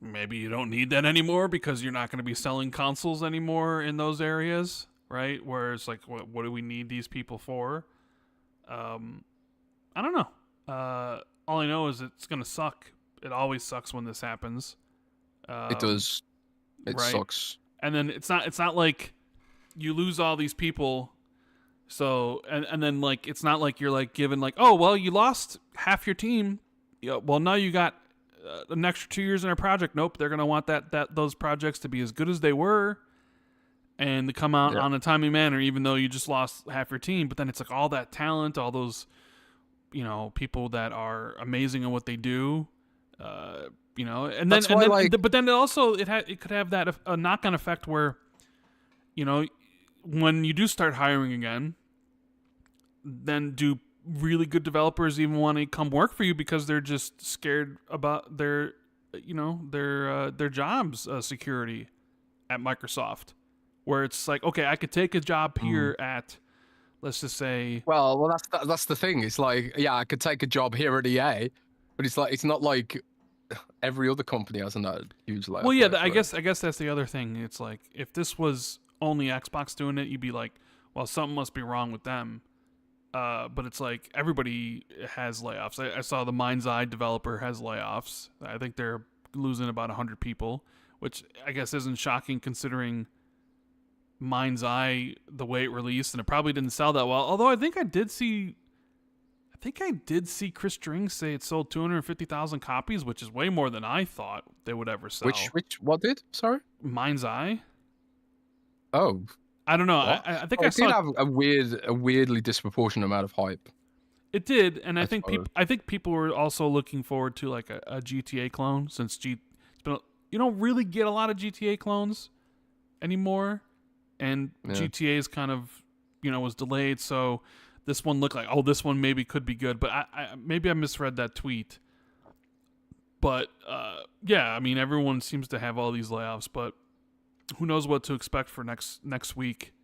maybe you don't need that anymore because you're not going to be selling consoles anymore in those areas, right? Where it's like, what do we need these people for? I don't know. All I know is it's going to suck. It always sucks when this happens. It does. It right? sucks. And then it's not like you lose all these people. So and then like it's not like you're like given like, oh well, you lost half your team. Yeah, well now you got an extra 2 years in a project. Nope, they're gonna want those projects to be as good as they were, and to come out on a timely manner, even though you just lost half your team. But then it's like all that talent, all those people that are amazing at what they do. And then but then also it could have that a knock-on effect where, when you do start hiring again, then do really good developers even want to come work for you because they're just scared about their jobs security? at Microsoft, where it's like, okay, I could take a job here at, let's just say. Well, that's the thing. It's like, yeah, I could take a job here at EA, but it's like it's not like every other company hasn't had huge layoff Well, yeah, waves, I right? guess that's the other thing. It's like if this was only Xbox doing it, you'd be like, well, something must be wrong with them. But it's like everybody has layoffs. I saw the Mind's Eye developer has layoffs. I think they're losing about 100 people, which I guess isn't shocking considering Mind's Eye, the way it released, and it probably didn't sell that well. Although I think I did see Chris String say it sold 250,000 copies, which is way more than I thought they would ever sell. What did? Sorry? Mind's Eye? Oh. I don't know. I think I saw it did have a weirdly disproportionate amount of hype. It did, and I think people were also looking forward to like a GTA clone, since you don't really get a lot of GTA clones anymore, and GTA is kind of was delayed, so this one looked like, oh, this one maybe could be good, but I maybe I misread that tweet. But yeah, I mean, everyone seems to have all these layoffs, but who knows what to expect for next week.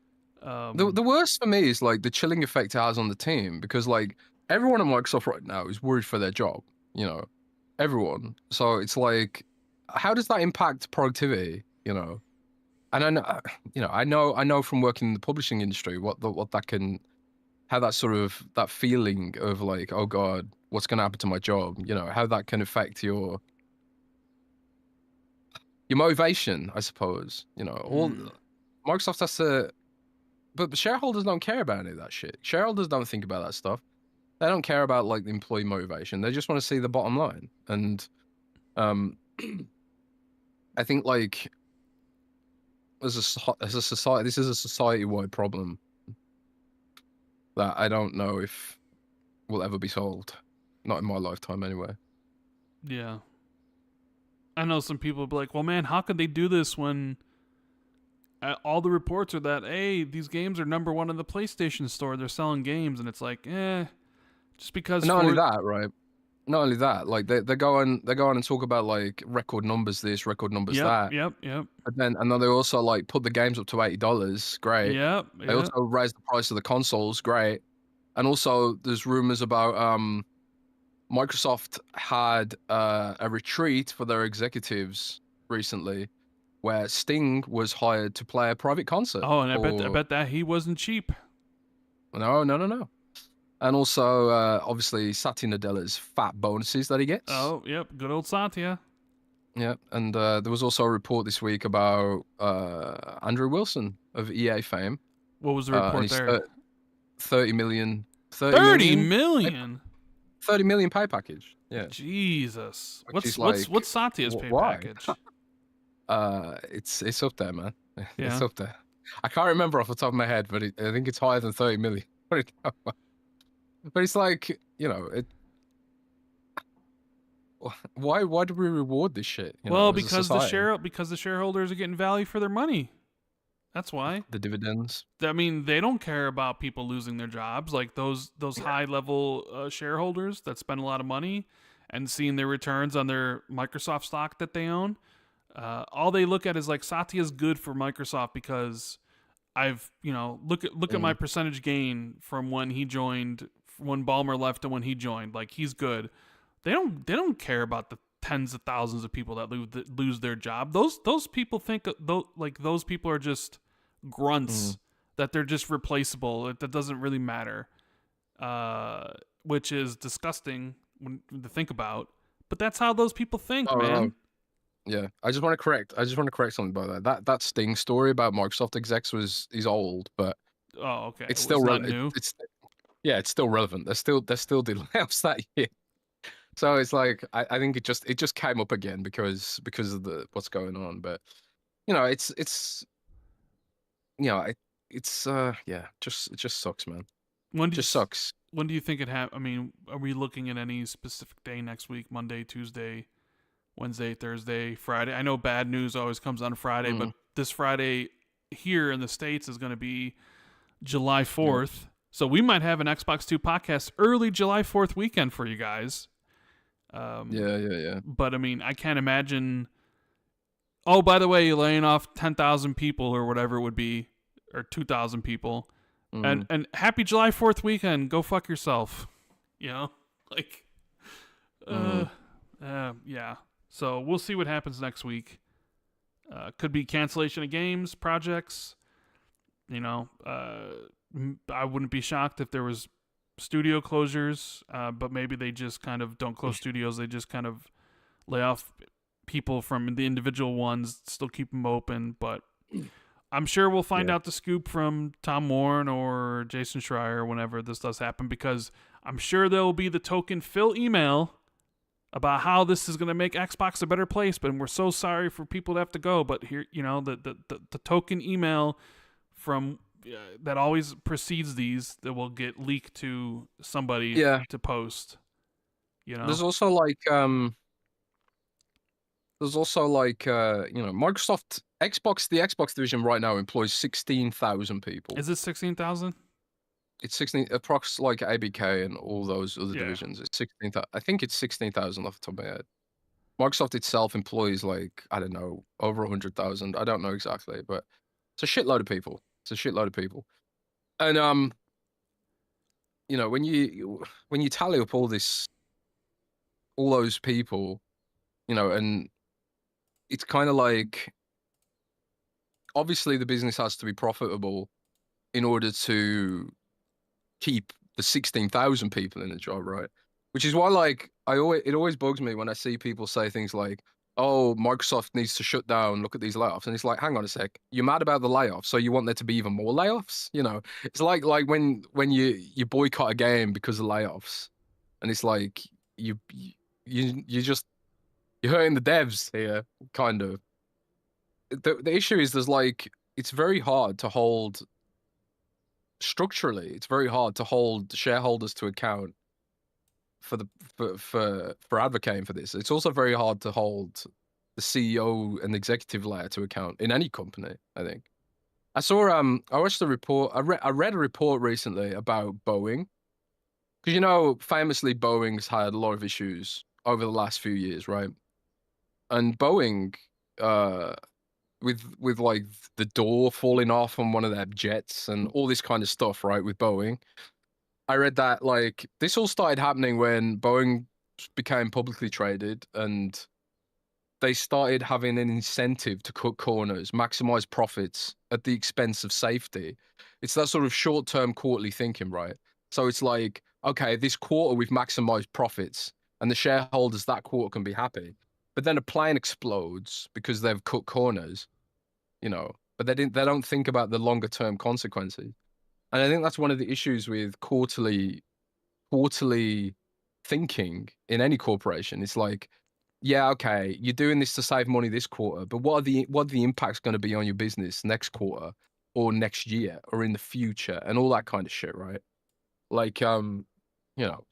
The worst for me is like the chilling effect it has on the team, because like everyone at Microsoft right now is worried for their job, everyone. So it's like, how does that impact productivity, And I know from working in the publishing industry how that sort of, that feeling of like, oh God, what's going to happen to my job? How that can affect your motivation, I suppose. All Microsoft has to, but the shareholders don't care about any of that shit. Shareholders don't think about that stuff. They don't care about like the employee motivation. They just want to see the bottom line. And I think like as a society, this is a society-wide problem that I don't know if will ever be solved. Not in my lifetime, anyway. Yeah. I know some people will be like, well, man, how could they do this when all the reports are that, hey, these games are #1 in the PlayStation Store. They're selling games. And it's like, just because. Not only that, right? Not only that, like they go on and talk about like record numbers this, record numbers that. Yep. And then they also like put the games up to $80. Great. Yep. They also raised the price of the consoles. Great. And also there's rumors about Microsoft had a retreat for their executives recently, where Sting was hired to play a private concert. Oh, and I bet that he wasn't cheap. No. And also, obviously, Satya Nadella's fat bonuses that he gets. Oh, yep, good old Satya. Yeah, and there was also a report this week about Andrew Wilson of EA fame. What was the report there? 30 million. 30 million? 30 million pay package. Yeah. Jesus. What's Satya's pay package? It's up there, man. Yeah. It's up there. I can't remember off the top of my head, but I think it's higher than 30 million. But it's like, why do we reward this shit? Because the shareholders are getting value for their money. That's why. The dividends. I mean, they don't care about people losing their jobs, like those high level shareholders that spend a lot of money and seeing their returns on their Microsoft stock that they own. All they look at is like, Satya's good for Microsoft because I've look at my percentage gain from when he joined, when Ballmer left to when he joined. Like, he's good. They don't care about the tens of thousands of people that lose their job. Those people think those people are just grunts, that they're just replaceable. That doesn't really matter, which is disgusting to think about. But that's how those people think, man. Yeah, I just want to correct something about that. That Sting story about Microsoft execs is old, but okay, it's still relevant. New? It's still relevant. They're still did layoffs that year. So it's like I think it just came up again because of what's going on. But it just sucks, man. It just sucks. When do you think it I mean, are we looking at any specific day next week? Monday, Tuesday, Wednesday, Thursday, Friday? I know bad news always comes on Friday, but this Friday here in the States is going to be July 4th. Yeah. So we might have an Xbox 2 podcast early July 4th weekend for you guys. Yeah. But I mean, I can't imagine Oh, by the way, you're laying off 10,000 people or whatever it would be, or 2,000 people. And happy July 4th weekend. Go fuck yourself. You know? Like, yeah. So we'll see what happens next week. Could be cancellation of games, projects. You know, I wouldn't be shocked if there was studio closures, but maybe they just kind of don't close studios. They just kind of lay off people from the individual ones, still keep them open. But I'm sure we'll find out the scoop from Tom Warren or Jason Schreier whenever this does happen, because I'm sure there will be the token Phil email about how this is going to make Xbox a better place, but we're so sorry for people to have to go. But here, you know, the token email from that always precedes these that will get leaked to somebody to post. You know, there's also like Microsoft Xbox, the Xbox division right now employs 16,000 people. Is it 16,000? It's 16 approx like ABK and all those other divisions. It's 16,000. I think it's 16,000 off the top of my head. Microsoft itself employs like, I don't know, over 100,000. I don't know exactly, but it's a shitload of people. And you know, when you tally up all those people, you know, and it's kind of like, obviously the business has to be profitable in order to keep the 16,000 people in the job, right? Which is why, like, it always bugs me when I see people say things like, "Oh, Microsoft needs to shut down. Look at these layoffs," and it's like, hang on a sec, you're mad about the layoffs, so you want there to be even more layoffs? You know, it's like when you boycott a game because of layoffs, and it's like you're hurting the devs here, kind of. The issue is it's very hard to hold. Structurally, it's very hard to hold shareholders to account for advocating for this. It's also very hard to hold the CEO and executive layer to account in any company, I think. I watched a report. I read a report recently about Boeing, because, you know, famously Boeing's had a lot of issues over the last few years, right? And Boeing, with like the door falling off on one of their jets and all this kind of stuff, right? With Boeing, I read that like this all started happening when Boeing became publicly traded and they started having an incentive to cut corners, maximize profits at the expense of safety. It's that sort of short-term quarterly thinking, right? So it's like, okay, this quarter we've maximized profits and the shareholders that quarter can be happy. But then a plane explodes because they've cut corners, you know, but they don't think about the longer term consequences. And I think that's one of the issues with quarterly thinking in any corporation. It's like, yeah, okay, you're doing this to save money this quarter, but what are the impacts going to be on your business next quarter or next year or in the future and all that kind of shit, right? Like, you know,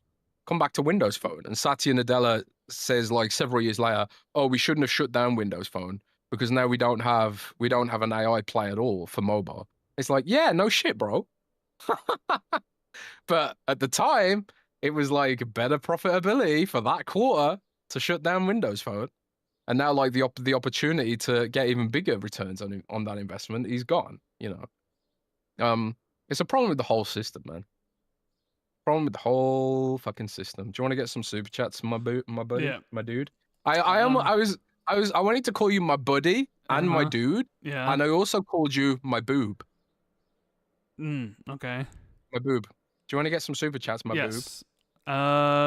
come back to Windows Phone, and Satya Nadella says like several years later, "Oh, we shouldn't have shut down Windows Phone because now we don't have an AI play at all for mobile." It's like, yeah, no shit, bro. But at the time, it was like better profitability for that quarter to shut down Windows Phone, and now like the opportunity to get even bigger returns on that investment is gone. You know, it's a problem with the whole system, man. Problem with the whole fucking system. Do you want to get some super chats, my buddy, my dude? I wanted to call you my buddy and my dude, and I also called you my boob. Okay. My boob. Do you want to get some super chats, my boob? Yes.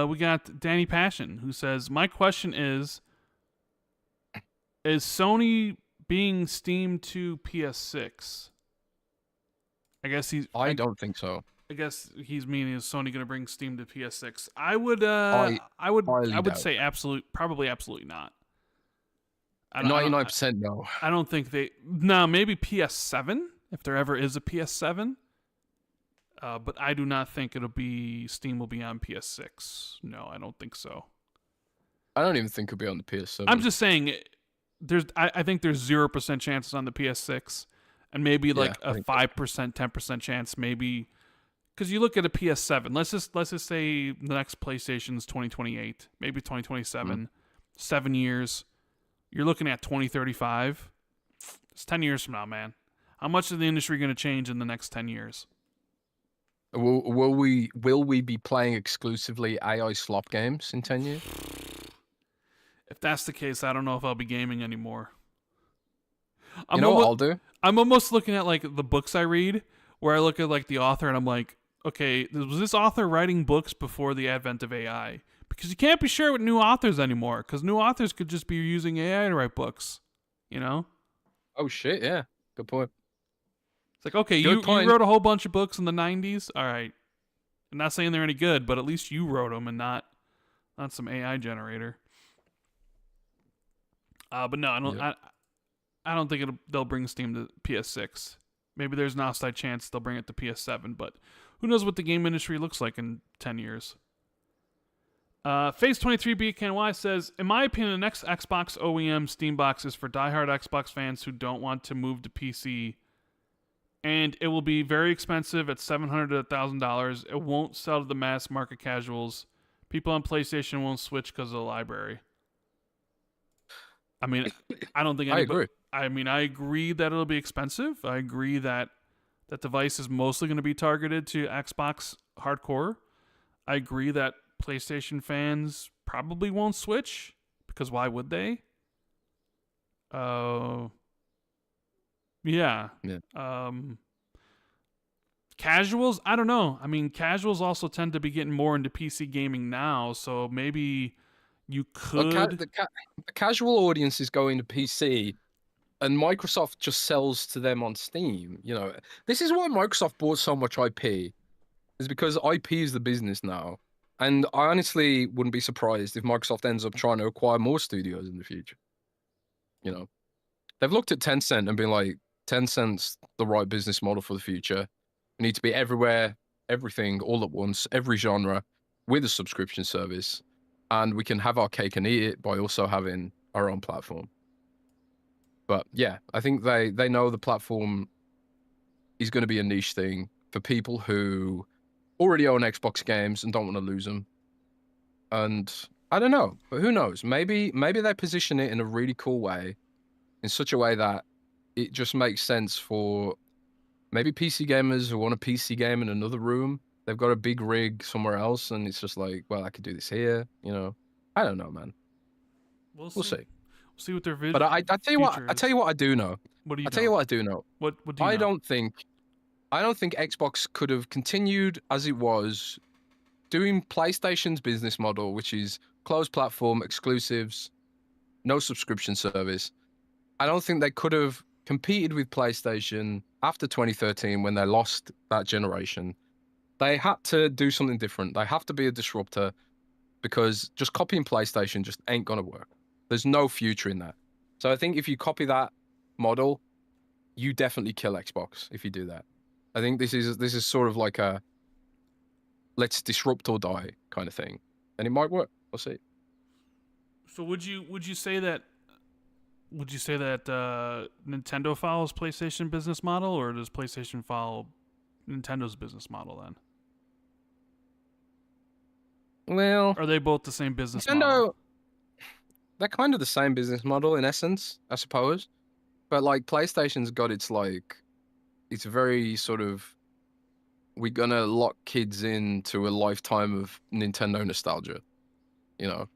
We got Danny Passion, who says, "My question is Sony being Steam to PS6?" I guess I don't think so. I guess he's meaning, is Sony going to bring Steam to PS6? I would say probably absolutely not. 99% no. I don't think maybe PS7 if there ever is a PS7. But I do not think Steam will be on PS6. No, I don't think so. I don't even think it'll be on the PS7. I'm just saying I think there's 0% chances on the PS6 and maybe like a 5%, 10% chance maybe. Because you look at a PS7, let's just say the next PlayStation's 2028, maybe 2027, 7 years. you're looking at 2035. It's 10 years from now, man. How much is the industry going to change in the next 10 years? Will we be playing exclusively AI slop games in 10 years? If that's the case, I don't know if I'll be gaming anymore. You know what I'll do? I'm almost looking at like the books I read, where I look at like the author and I'm like, okay, was this author writing books before the advent of AI? Because you can't be sure with new authors anymore, because new authors could just be using AI to write books, you know? Oh shit, yeah. Good point. It's like, okay, Good you point. wrote a whole bunch of books in the 90s. All right. I'm not saying they're any good, but at least you wrote them and not some AI generator. But no, I don't think they'll bring Steam to PS6. Maybe there's an outside chance they'll bring it to PS7, but who knows what the game industry looks like in 10 years. Phase 23 BKNY says, in my opinion, the next Xbox OEM Steam box is for diehard Xbox fans who don't want to move to PC, and it will be very expensive at $700 to $1,000. It won't sell to the mass market casuals. People on PlayStation won't switch because of the library. I mean, I don't think anybody... I agree. I mean, I agree that it'll be expensive. I agree that that device is mostly going to be targeted to Xbox hardcore. I agree that PlayStation fans probably won't switch, because why would they? Yeah. Casuals, I don't know. I mean, casuals also tend to be getting more into PC gaming now, so maybe you could... Well, the casual audience is going to PC, and Microsoft just sells to them on Steam. You know, this is why Microsoft bought so much IP, is because IP is the business now. And I honestly wouldn't be surprised if Microsoft ends up trying to acquire more studios in the future. You know, they've looked at Tencent and been like, Tencent's the right business model for the future. We need to be everywhere, everything, all at once, every genre, with a subscription service. And we can have our cake and eat it by also having our own platform. But yeah, I think they know the platform is going to be a niche thing for people who already own Xbox games and don't want to lose them. And I don't know, but who knows? Maybe they position it in a really cool way, in such a way that it just makes sense for maybe PC gamers who want a PC game in another room. They've got a big rig somewhere else, and it's just like, well, I could do this here. You know, I don't know, man. We'll see. We'll see what their vision. But I tell you what, I tell you what I do know. What do you? I tell you what I do know. What do you know? I don't think Xbox could have continued as it was, doing PlayStation's business model, which is closed platform, exclusives, no subscription service. I don't think they could have competed with PlayStation after 2013 when they lost that generation. They had to do something different. They have to be a disruptor, because just copying PlayStation just ain't gonna work. There's no future in that. So I think if you copy that model, you definitely kill Xbox if you do that. I think this is sort of like a let's disrupt or die kind of thing, and it might work. We'll see. So would you say that Nintendo follows PlayStation business model, or does PlayStation follow Nintendo's business model then? Well, are they both the same business Nintendo, model? They're kind of the same business model in essence, I suppose. But like PlayStation's got its very sort of, we're gonna lock kids into a lifetime of Nintendo nostalgia, you know.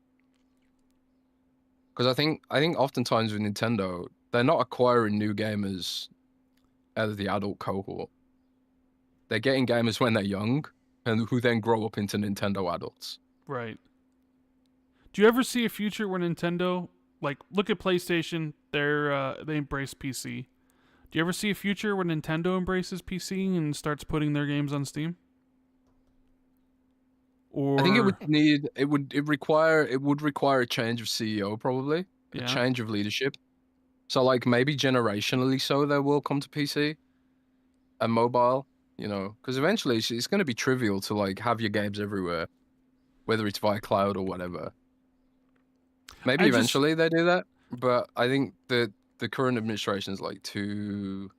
Because I think oftentimes with Nintendo, they're not acquiring new gamers out of the adult cohort. They're getting gamers when they're young, and who then grow up into Nintendo adults. Right. Do you ever see a future where Nintendo, like, look at PlayStation, they embrace PC. Do you ever see a future where Nintendo embraces PC and starts putting their games on Steam? Or I think it would require a change of CEO, probably, a change of leadership. So like maybe generationally, so they will come to PC and mobile, you know, because eventually it's going to be trivial to like have your games everywhere, whether it's via cloud or whatever. Maybe eventually they do that, but I think that the current administration is like too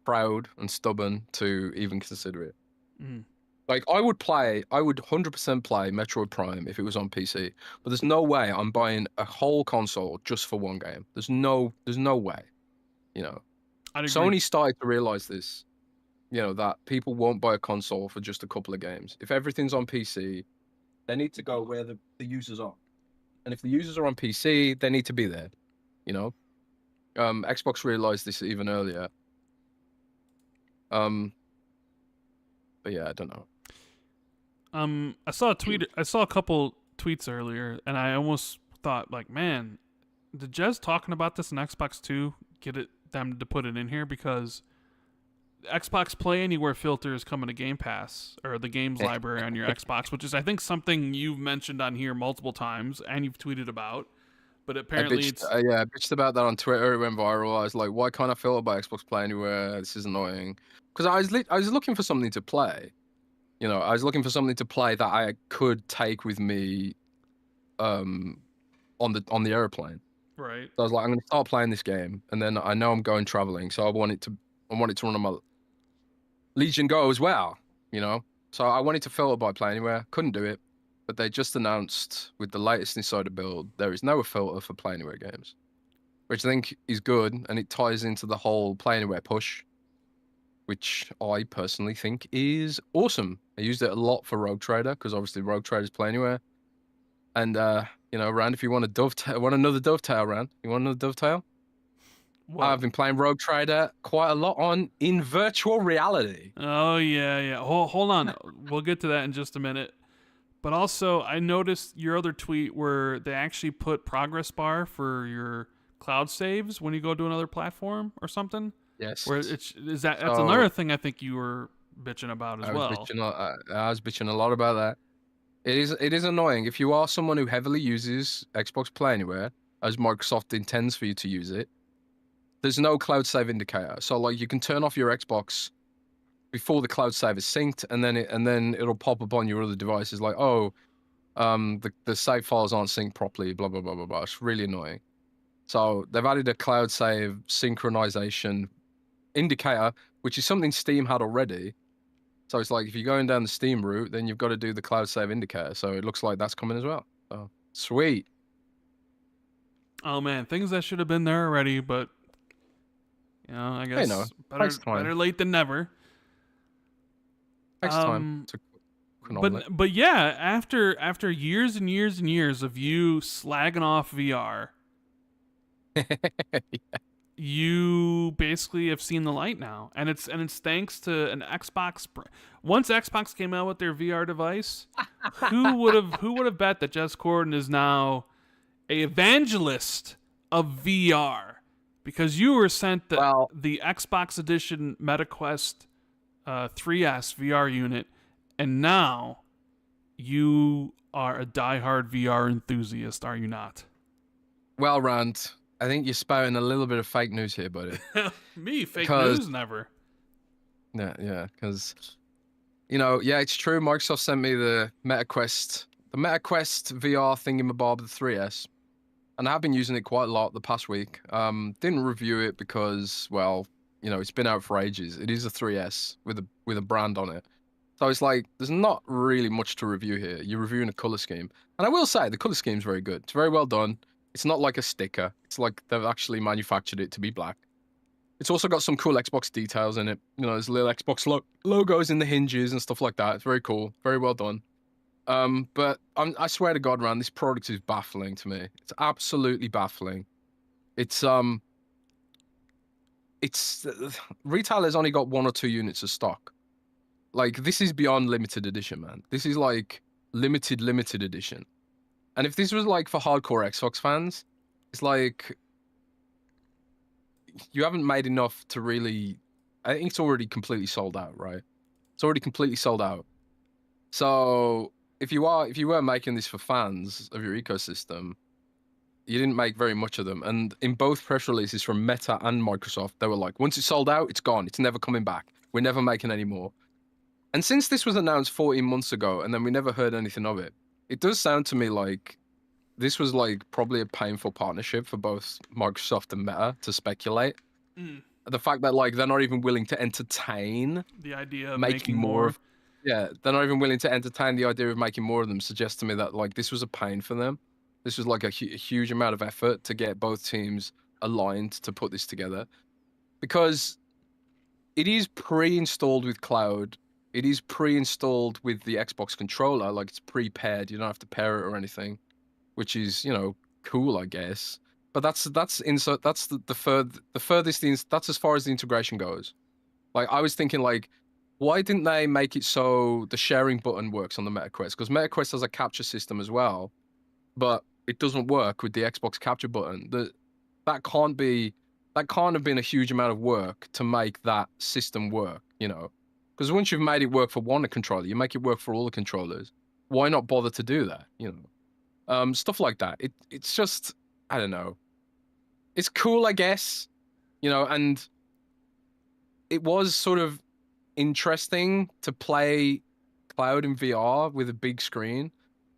proud and stubborn to even consider it. Mm. Like I would 100% play Metroid Prime if it was on PC. But there's no way I'm buying a whole console just for one game. There's no way. You know, I'd agree. Sony started to realize this. You know that people won't buy a console for just a couple of games. If everything's on PC, they need to go where the users are. And if the users are on PC, they need to be there. You know, Xbox realized this even earlier. But yeah, I don't know. I saw a tweet. I saw a couple tweets earlier, and I almost thought, like, man, did Jez talking about this in Xbox 2 get them to put it in here? Because Xbox Play Anywhere filter is coming to Game Pass, or the games library on your Xbox, which is, I think, something you've mentioned on here multiple times and you've tweeted about. But apparently, I bitched about that on Twitter. It went viral. I was like, why can't I filter by Xbox Play Anywhere? This is annoying. Because I was looking for something to play. You know, I was looking for something to play that I could take with me, on the airplane. right. So I was like, I'm going to start playing this game, and then I know I'm going traveling, so I want it to run on my Legion Go as well. You know, so I wanted to filter by Play Anywhere. Couldn't do it, but they just announced with the latest Insider build there is no filter for Play Anywhere games, which I think is good, and it ties into the whole Play Anywhere push, which I personally think is awesome. I used it a lot for Rogue Trader because obviously Rogue Trader's Play Anywhere. And you know, Rand, if you want another dovetail, Rand, you want another dovetail? What? I've been playing Rogue Trader quite a lot in virtual reality. Oh yeah. Hold on. We'll get to that in just a minute. But also, I noticed your other tweet where they actually put progress bar for your cloud saves when you go to another platform or something. Yes. Where that's another thing I think you were bitching about as well. I was bitching a lot about that. It is annoying if you are someone who heavily uses Xbox Play Anywhere, as Microsoft intends for you to use it. There's no cloud save indicator, so like you can turn off your Xbox before the cloud save is synced, and then it'll pop up on your other devices like, oh, the save files aren't synced properly, blah blah blah blah blah. It's really annoying. So they've added a cloud save synchronization indicator, which is something Steam had already. So it's like if you're going down the Steam route, then you've got to do the cloud save indicator. So it looks like that's coming as well. So sweet. Oh man, things that should have been there already, but you know, I guess better late than never. Next time. But yeah, after years and years and years of you slagging off VR, yeah. You basically have seen the light now, and it's thanks to an Xbox. Once Xbox came out with their VR device, who would have bet that Jez Corden is now a evangelist of VR? Because you were sent the Xbox Edition MetaQuest 3S VR unit, and now you are a diehard VR enthusiast, are you not? Well, Rand, I think you're spouting a little bit of fake news here, buddy. Me, fake news, never. Yeah, because, you know, yeah, it's true. Microsoft sent me the MetaQuest VR thingamabob, the 3S, and I've been using it quite a lot the past week. Didn't review it because, well, you know, it's been out for ages. It is a 3S with a brand on it. So it's like, there's not really much to review here. You're reviewing a color scheme. And I will say, the color scheme is very good. It's very well done. It's not like a sticker. It's like they've actually manufactured it to be black. It's also got some cool Xbox details in it. You know, there's little Xbox logos in the hinges and stuff like that. It's very cool. Very well done. But I swear to God, Rand, this product is baffling to me. It's absolutely baffling. Retailers only got 1 or 2 units of stock. Like, this is beyond limited edition, man. This is like limited edition. And if this was like for hardcore Xbox fans, it's like you haven't made enough to really. I think it's already completely sold out, right? It's already completely sold out. So if you were making this for fans of your ecosystem, you didn't make very much of them. And in both press releases from Meta and Microsoft, they were like, once it's sold out, it's gone. It's never coming back. We're never making any more. And since this was announced 14 months ago, and then we never heard anything of it, it does sound to me like this was like probably a painful partnership for both Microsoft and Meta to speculate. The fact that like they're not even willing to entertain the idea of making more. Yeah, they're not even willing to entertain the idea of making more of them. Suggests to me that like this was a pain for them. This was like a huge amount of effort to get both teams aligned to put this together, because it is pre-installed with cloud. It is pre-installed with the Xbox controller, like it's pre-paired. You don't have to pair it or anything, which is, you know, cool, I guess. But that's insert. That's the furthest things. That's as far as the integration goes. Like I was thinking, like, why didn't they make it so the sharing button works on the MetaQuest? Because MetaQuest has a capture system as well, but it doesn't work with the Xbox capture button. That can't be. That can't have been a huge amount of work to make that system work, you know? Because once you've made it work for one controller, you make it work for all the controllers. Why not bother to do that, you know? Stuff like that. It's just, I don't know. It's cool, I guess, you know, and it was sort of interesting to play Cloud in VR with a big screen,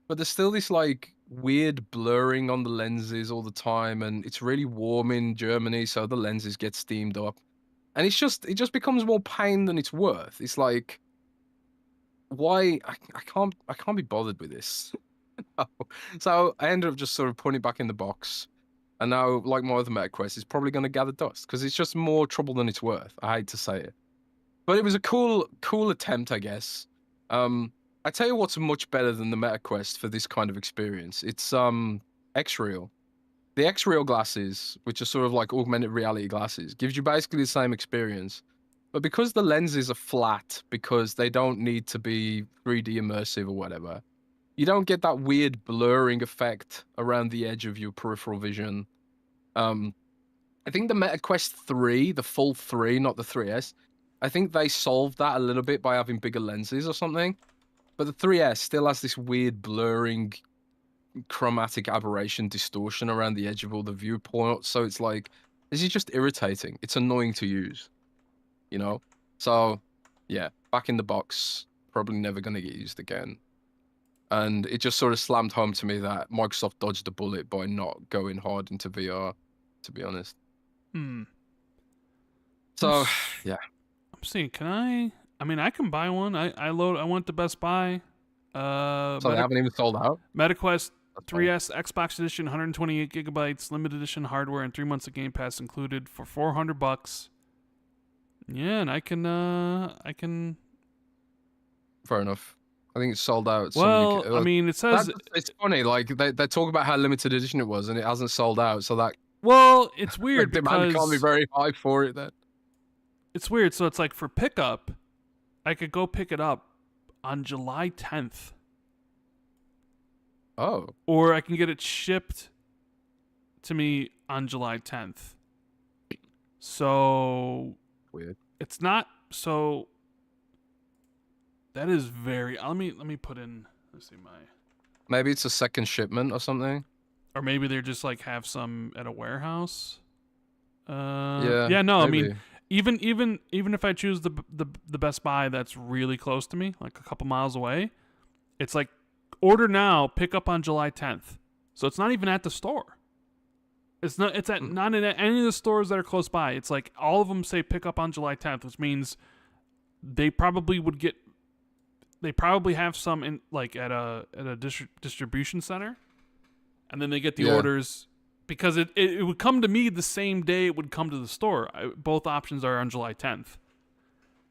but there's still this like weird blurring on the lenses all the time, and it's really warm in Germany, so the lenses get steamed up, and it just becomes more pain than it's worth. It's like, why I can't be bothered with this. So I ended up just sort of putting it back in the box, and now, like my other MetaQuest, it's probably going to gather dust because it's just more trouble than it's worth. I hate to say it, but it was a cool attempt, I guess. I tell you what's much better than the MetaQuest for this kind of experience. It's X-Real. The X-Real glasses, which are sort of like augmented reality glasses, gives you basically the same experience. But because the lenses are flat, because they don't need to be 3D immersive or whatever, you don't get that weird blurring effect around the edge of your peripheral vision. I think the MetaQuest 3, the full 3, not the 3S, I think they solved that a little bit by having bigger lenses or something. But the 3S still has this weird blurring, chromatic aberration distortion around the edge of all the viewports. So it's like, this is just irritating. It's annoying to use, you know? So, yeah, back in the box, probably never going to get used again. And it just sort of slammed home to me that Microsoft dodged a bullet by not going hard into VR, to be honest. So, yeah. I'm seeing, I mean, I can buy one. I went to Best Buy. So they haven't even sold out? MetaQuest 3S Xbox Edition, 128 gigabytes, limited edition hardware, and 3 months of Game Pass included for $400. Yeah, and I can. Fair enough. I think it's sold out. Well, I mean, it says it's funny. Like they talk about how limited edition it was, and it hasn't sold out. So that, well, it's weird like, demand can't be very high for it. Then it's weird. So it's like for pickup, I could go pick it up on July 10th. Oh. Or I can get it shipped to me on July 10th. So weird. It's not so. That is very. Let me put in. Let's see my. Maybe it's a second shipment or something. Or maybe they're just like have some at a warehouse. Yeah. Yeah. No. Maybe. I mean, even if I choose the Best Buy that's really close to me, like a couple miles away, it's like order now, pick up on July 10th. So it's not even at the store. It's not. It's at not in any of the stores that are close by. It's like all of them say pick up on July 10th, which means they probably would get. They probably have some in like at a distribution center, and then they get the orders because it would come to me the same day it would come to the store. Both options are on July 10th.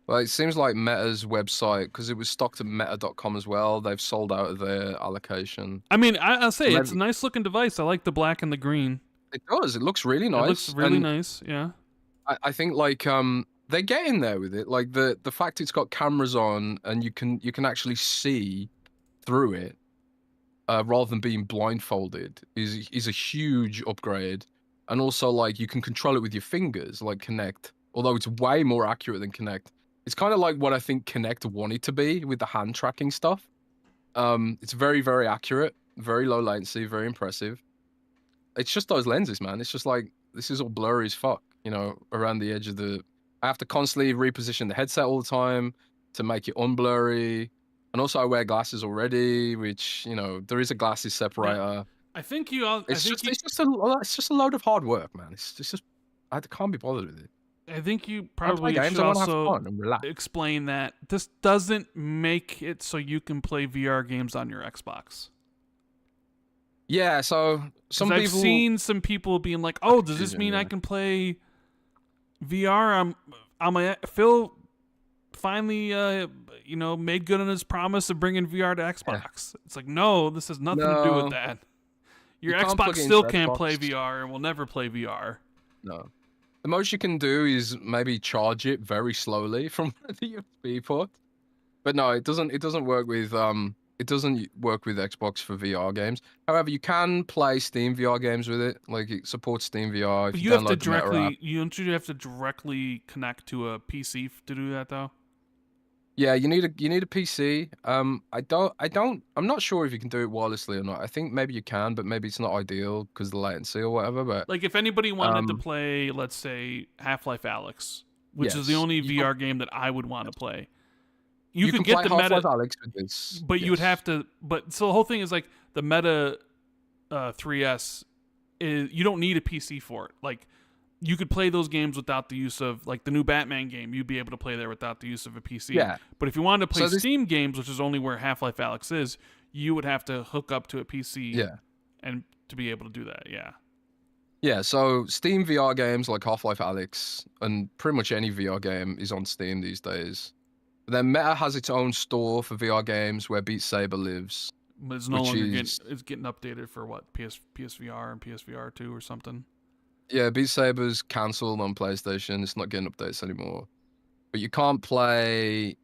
Well, it seems like Meta's website, because it was stocked at meta.com as well, they've sold out of their allocation. I mean, I'll say it's a nice looking device. I like the black and the green. It does. It looks really nice. It looks really nice. Yeah. I think like they get in there with it. Like the fact it's got cameras on and you can actually see through it, rather than being blindfolded, is a huge upgrade. And also, like, you can control it with your fingers, like Kinect. Although it's way more accurate than Kinect. It's kind of like what I think Kinect wanted to be with the hand tracking stuff. It's very, very accurate, very low latency, very impressive. It's just those lenses, man. It's just like, this is all blurry as fuck, you know, around the edge of the... I have to constantly reposition the headset all the time to make it unblurry. And also I wear glasses already, which, you know, there is a glasses separator. Yeah. I think it's just a load of hard work, man. It's just I can't be bothered with it. I think you I want to play probably games. should I want to have also fun and relax. explain that this doesn't make it so you can play VR games on your Xbox. Yeah, so Because some I've people. seen some people being like, "Oh, does this Confusion, mean I yeah. can play VR?" I'm like, Phil finally, made good on his promise of bringing VR to Yeah. Xbox. It's like, no, this has nothing to do with No, that. you Your can't Xbox plug it into still your can't play Xbox. VR and will never play VR. No. The most you can do is maybe charge it very slowly from the USB port. But no, it doesn't. It doesn't work with It doesn't work with Xbox for VR games. However, you can play Steam VR games with it. Like it supports Steam VR But if you you have to download the Meta app. directly, you don't you have to directly connect to a PC to do that though. Yeah, you need a PC. I'm not sure if you can do it wirelessly or not. I think maybe you can, but maybe it's not ideal because of the latency or whatever. But Like if anybody wanted to um, play, let's say Half-Life Alyx, which is the yes, only you can. VR game that I would want to Yes. play, you You could can get play the Half-Life meta, Alyx with this. but you would Yes. have to. But so the whole thing is like the Meta 3S is you don't need a PC for it. Like you could play those games without the use of like the new Batman game. You'd be able to play there without the use of a PC. Yeah. But if you wanted to play So this. Steam games, which is only where Half-Life Alyx is, you would have to hook up to a PC Yeah. and to be able to do that. Yeah. Yeah, so Steam VR games like Half-Life Alyx and pretty much any VR game is on Steam these days. Then Meta has its own store for VR games where Beat Saber lives, But it's no which longer getting is it's getting updated for what PSVR and PSVR 2 or something. yeah, Beat Saber's cancelled on PlayStation. It's not getting updates anymore. But you can't play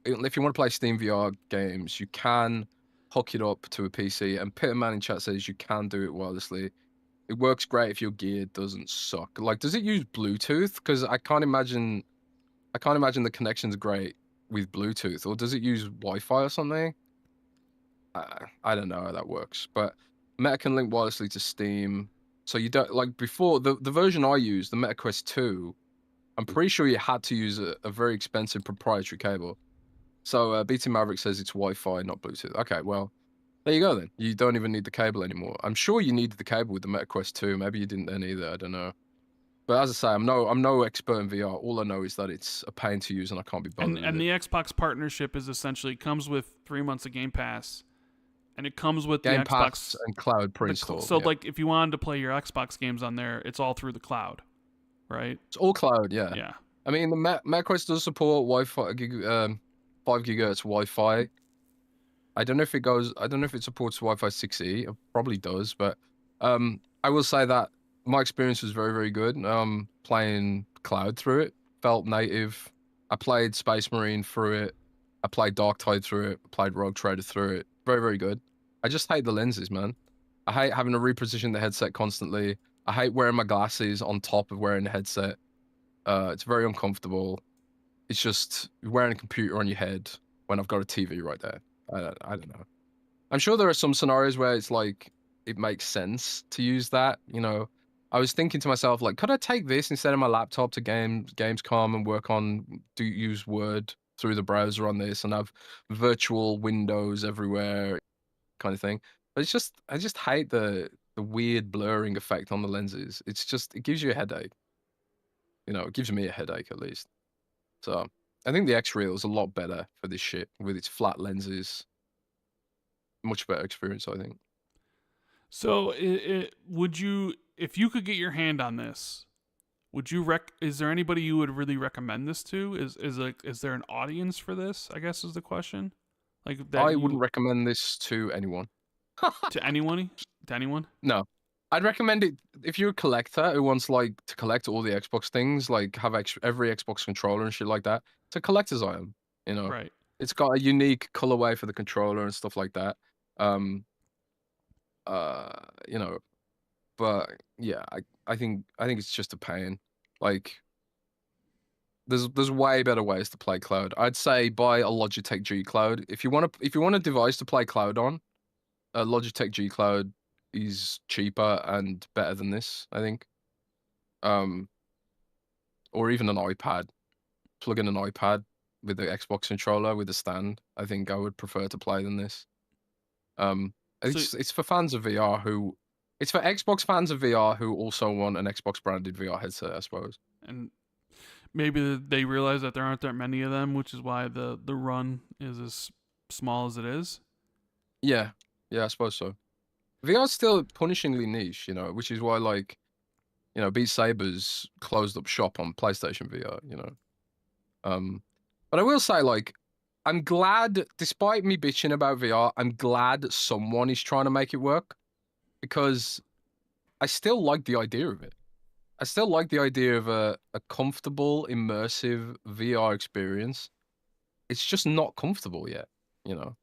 if you want to play Steam VR games, you can hook it up to a PC. And Pitterman in chat says you can do it wirelessly. It works great if your gear doesn't suck. Like, does it use Bluetooth? Because I can't imagine the connection's great with Bluetooth, or does it use Wi-Fi or something? I don't know how that works, but Meta can link wirelessly to Steam, so you don't like before the version I used, the Meta Quest 2. I'm pretty sure you had to use a very expensive proprietary cable. So BT Maverick says it's Wi-Fi, not Bluetooth. Okay, well there you go then. You don't even need the cable anymore. I'm sure you needed the cable with the Meta Quest 2. Maybe you didn't then either. I don't know. But as I say, I'm no expert in VR. All I know is that it's a pain to use and I can't be bothered with And it. the Xbox partnership is essentially comes with 3 months of Game Pass, and it comes with the Game Pass Xbox. and cloud pre-install. So Yeah. like if you wanted to play your Xbox games on there, it's all through the cloud, right? It's all cloud, yeah. Yeah. I mean, the MacOS does support Wi-Fi, 5 gigahertz Wi-Fi. I don't know if it supports Wi-Fi 6E. It probably does, but I will say that my experience was very, very good. Playing cloud through it felt native. I played Space Marine through it. I played Dark Tide through it. I played Rogue Trader through it. Very, very good. I just hate the lenses, man. I hate having to reposition the headset constantly. I hate wearing my glasses on top of wearing the headset. It's very uncomfortable. It's just wearing a computer on your head when I've got a TV right there. I don't know. I'm sure there are some scenarios where it's like it makes sense to use that. You know, I was thinking to myself like, could I take this instead of my laptop to Gamescom and use Word through the browser on this and have virtual windows everywhere, kind of thing. But I just hate the weird blurring effect on the lenses. It gives you a headache. You know, it gives me a headache at least. So I think the X-Real is a lot better for this shit with its flat lenses. Much better experience, I think. So would you, if you could get your hand on this, would you is there anybody you would really recommend this to? Is there an audience for this? I guess is the question. Like that I wouldn't you recommend this to anyone. to anyone? To anyone? No. I'd recommend it if you're a collector who wants like to collect all the Xbox things, like have every Xbox controller and shit like that. It's a collector's item, you know. Right. It's got a unique colorway for the controller and stuff like that. Um you know, but yeah, I think it's just a pain. Like there's way better ways to play cloud. I'd say buy a Logitech G Cloud. If you want a device to play cloud on, a Logitech G Cloud is cheaper and better than this, I think. Um, or even an iPad. Plug in an iPad with the Xbox controller with a stand. I think I would prefer to play than this. So It's for fans of VR it's for Xbox fans of VR who also want an Xbox branded VR headset, I suppose. and maybe they realize that there aren't that many of them, which is why the run is as small as it is. Yeah, yeah, I suppose so. VR's still punishingly niche, you know, which is why like, you know, Beat Saber's closed up shop on PlayStation VR, you know. But I will say, like, I'm glad, despite me bitching about VR, I'm glad someone is trying to make it work because I still like the idea of it. I still like the idea of a comfortable, immersive VR experience. It's just not comfortable yet, you know.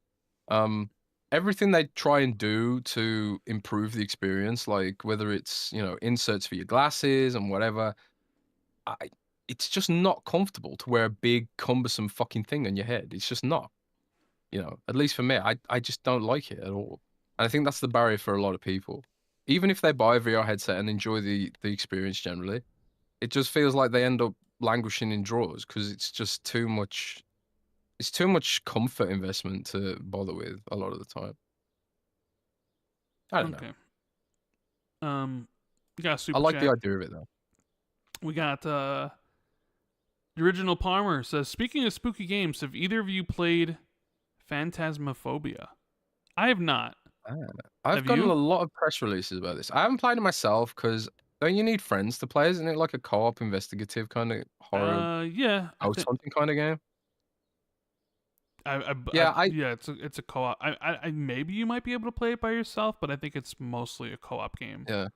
Um, Everything they try and do to improve the experience, like whether it's, you know, inserts for your glasses and whatever, I it's just not comfortable to wear a big cumbersome fucking thing on your head. It's just not, you know. At least for me, I just don't like it at all. And I think that's the barrier for a lot of people. Even if they buy a VR headset and enjoy the experience generally, it just feels like they end up languishing in drawers because it's just too much. It's too much comfort investment to bother with a lot of the time. I don't know. Okay. We got a I super like the chat. idea of it though. We got the original Palmer says, speaking of spooky games, have either of you played Phantasmaphobia? I have not. Ah, I've Have gotten a you? lot of press releases about this. I haven't played it myself because don't you need friends to play? Isn't it like a co-op investigative kind of horror Yeah. I ghost think hunting kind of game? I Yeah, I yeah. It's a co-op. Maybe you might be able to play it by yourself, but I think it's mostly a co-op game. yeah.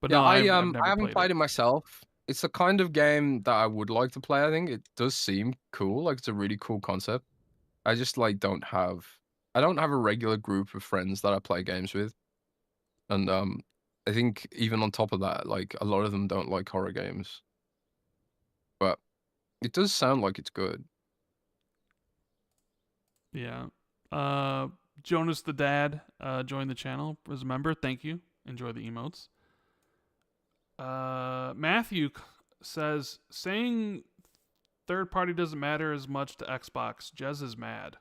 But Yeah, no, I've I never haven't played it. played it myself. It's a kind of game that I would like to play, I think. It does seem cool, like it's a really cool concept. I just like I don't have a regular group of friends that I play games with. And I think even on top of that, like a lot of them don't like horror games. But it does sound like it's good. Yeah. Uh, Jonas the dad joined the channel as a member. Thank you. Enjoy the emotes. Matthew says saying third party doesn't matter as much to Xbox. Jez is mad.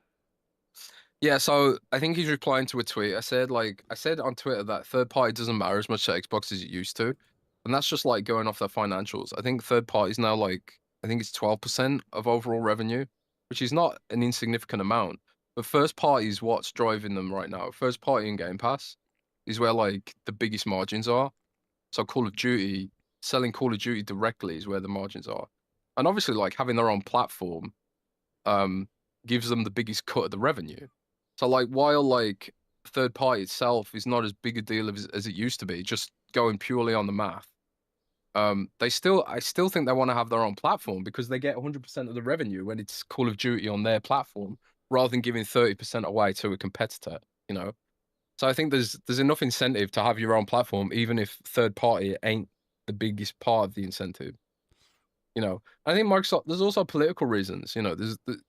Yeah, so I think he's replying to a tweet. I said on Twitter that third party doesn't matter as much to Xbox as it used to. And that's just like going off their financials. I think third party is now like I think it's 12% of overall revenue, which is not an insignificant amount. But first party is what's driving them right now. First party in Game Pass is where like the biggest margins are. So Call of Duty, selling Call of Duty directly is where the margins are. And obviously like having their own platform um gives them the biggest cut of the revenue. So like while like third party itself is not as big a deal as it used to be, just going purely on the math. I still think they want to have their own platform because they get 100% of the revenue when it's Call of Duty on their platform rather than giving 30% away to a competitor, you know. So I think there's enough incentive to have your own platform even if third party ain't the biggest part of the incentive. You know, I think Microsoft. There's also political reasons. You know, there's the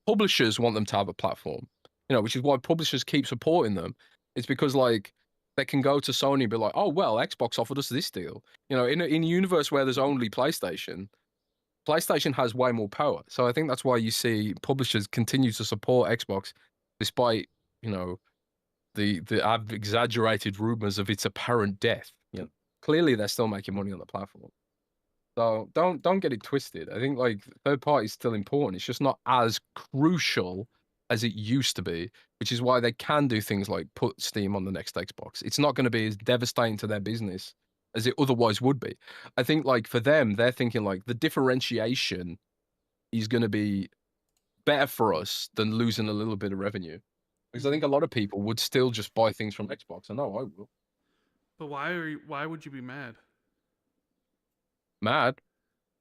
publishers want them to have a platform. You know, which is why publishers keep supporting them. It's because like they can go to Sony and be like, oh well, Xbox offered us this deal. You know, in a universe where there's only PlayStation, PlayStation has way more power. So I think that's why you see publishers continue to support Xbox, despite you know the exaggerated rumors of its apparent death. You know, clearly they're still making money on the platform. So don't get it twisted. I think like third party is still important. It's just not as crucial as it used to be, which is why they can do things like put Steam on the next Xbox. It's not going to be as devastating to their business as it otherwise would be. I think like for them, they're thinking like the differentiation is going to be better for us than losing a little bit of revenue. Because I think a lot of people would still just buy things from Xbox. I know I will. But why would you be mad? Mad.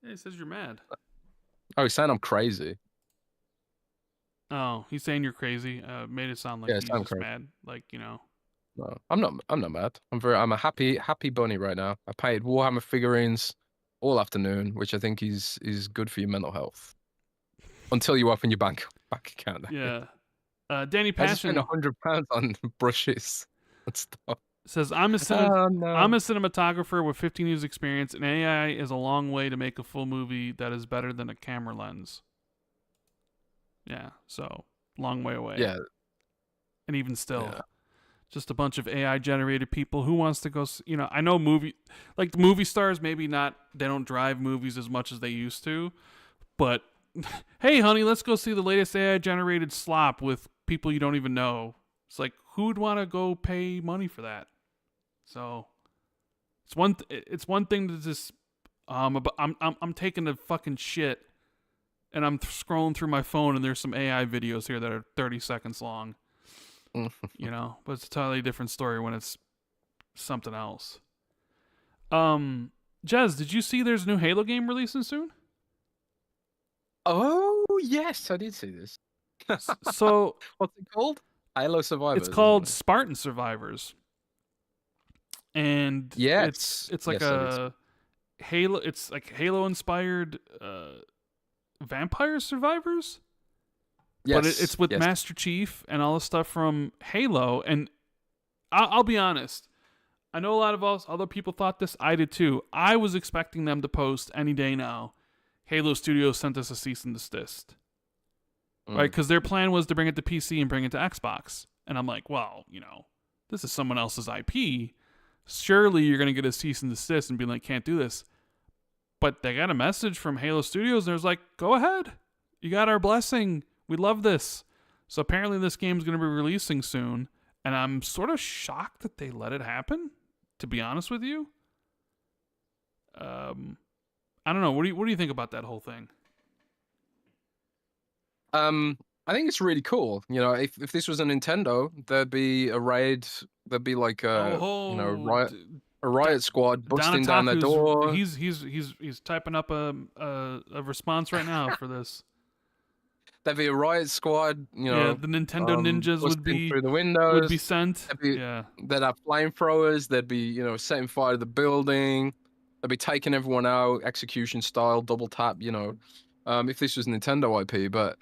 Yeah, he says you're mad. Oh, he's saying I'm crazy. Oh, he's saying you're crazy. Made it sound like Yeah, he's I'm just crazy. mad. Like, you know. No, I'm not mad. I'm a happy bunny right now. I painted Warhammer figurines all afternoon, which I think is good for your mental health. Until you open your bank account. Yeah. Danny I just spent Passion £100 on brushes and stuff. says Oh I'm no. a cinematographer with 15 years experience, and AI is a long way to make a full movie that is better than a camera lens. Yeah, so long way away. Yeah, And even still, yeah. just a bunch of AI generated people. Who wants to go? You know, I know like the movie stars, maybe not. They don't drive movies as much as they used to, but hey, honey, let's go see the latest AI generated slop with people you don't even know. It's like, who'd want to go pay money for that? So it's one thing to just I'm taking a fucking shit and I'm scrolling through my phone and there's some AI videos here that are 30 seconds long. You know, but it's a totally different story when it's something else. Jez, did you see there's a new Halo game releasing soon? Oh yes, I did see this. So what's it called? Halo Survivors. It's called Spartan Survivors, and yes, it's like a Halo. It's like Halo inspired vampire survivors. Yes, but it's with Master Chief and all the stuff from Halo. And I'll be honest, I know a lot of other people thought this. I did too. I was expecting them to post any day now. Halo Studios sent us a cease and desist. Right? Because their plan was to bring it to PC and bring it to Xbox. And I'm like, well, you know, this is someone else's IP. Surely you're going to get a cease and desist and be like, can't do this. But they got a message from Halo Studios and it was like, go ahead. You got our blessing. We love this. So apparently this game's going to be releasing soon. And I'm sort of shocked that they let it happen, to be honest with you. I don't know. What do you think about that whole thing? I think it's really cool. You know, if this was a Nintendo, there'd be a raid. There'd be like a riot squad busting down their door. He's typing up a response right now for this. There'd be a riot squad. You know, yeah, the Nintendo ninjas would be through the windows. Would be sent. They'd have flamethrowers. They'd be setting fire to the building. They'd be taking everyone out, execution style, double tap. You know, if this was Nintendo IP, but.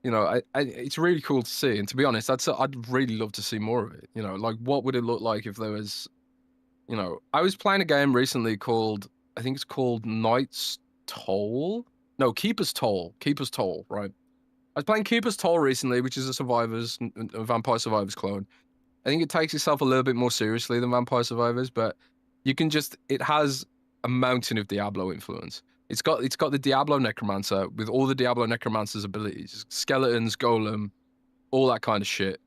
You know, it's really cool to see. And to be honest, I'd really love to see more of it. You know, like what would it look like if there was, you know, I was playing a game recently called, I think it's called Knight's Toll. No, Keeper's Toll. Keeper's Toll, right? I was playing Keeper's Toll recently, which is a Vampire Survivors clone. I think it takes itself a little bit more seriously than Vampire Survivors, but it has a mountain of Diablo influence. It's got the Diablo Necromancer with all the Diablo Necromancer's abilities, skeletons, golem, all that kind of shit.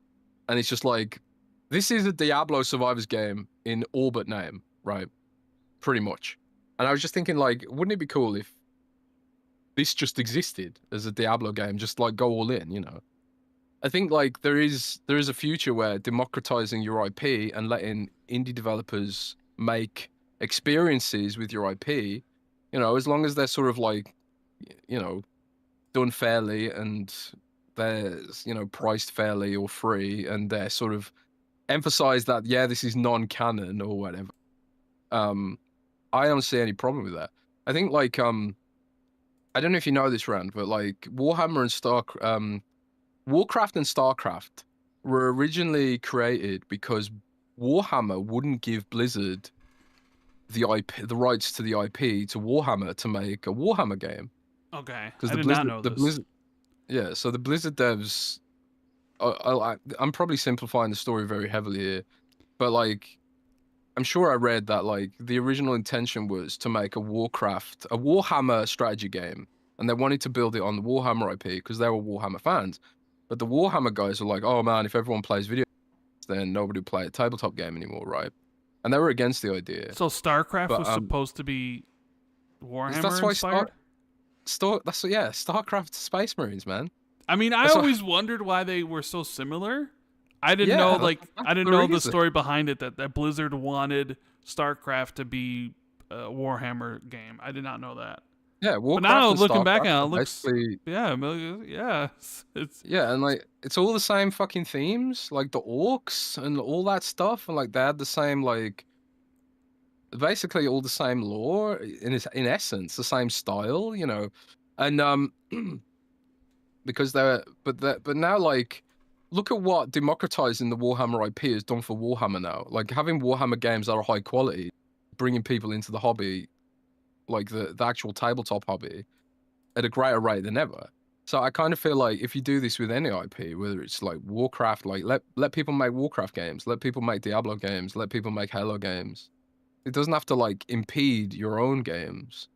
And it's just like, this is a Diablo Survivors game in all but name, right? Pretty much. And I was just thinking, like, wouldn't it be cool if this just existed as a Diablo game, just like go all in, you know? I think like there is a future where democratizing your IP and letting indie developers make experiences with your IP, you know, as long as they're sort of like, you know, done fairly and they're, you know, priced fairly or free, and they're sort of emphasize that, yeah, this is non-canon or whatever. I don't see any problem with that. I think like, I don't know if you know this, Rand, but like Warhammer and Warcraft and Starcraft were originally created because Warhammer wouldn't give Blizzard the rights to the IP to Warhammer to make a Warhammer game. Okay, I did not know this. Yeah, so the Blizzard devs, I'm probably simplifying the story very heavily here, but like, I'm sure I read that like the original intention was to make a Warhammer strategy game, and they wanted to build it on the Warhammer IP because they were Warhammer fans. But the Warhammer guys were like, oh man, if everyone plays video games, then nobody will play a tabletop game anymore, right? And they were against the idea. So StarCraft was supposed to be Warhammer inspired? StarCraft Space Marines, man. I mean, I always wondered why they were so similar. I didn't know, like, I didn't know the story behind it, that Blizzard wanted StarCraft to be a Warhammer game. I did not know that. Yeah, Warcraft. But now looking back on it, looks, and like it's all the same fucking themes, like the orcs and all that stuff, and like they had the same, like, basically all the same lore in essence, the same style, you know, and because but now, like, look at what democratizing the Warhammer IP has done for Warhammer now. Like having Warhammer games that are high quality, bringing people into the hobby, like the actual tabletop hobby, at a greater rate than ever. So I kind of feel like if you do this with any IP, whether it's like Warcraft, like let people make Warcraft games, let people make Diablo games, let people make Halo games. It doesn't have to like impede your own games.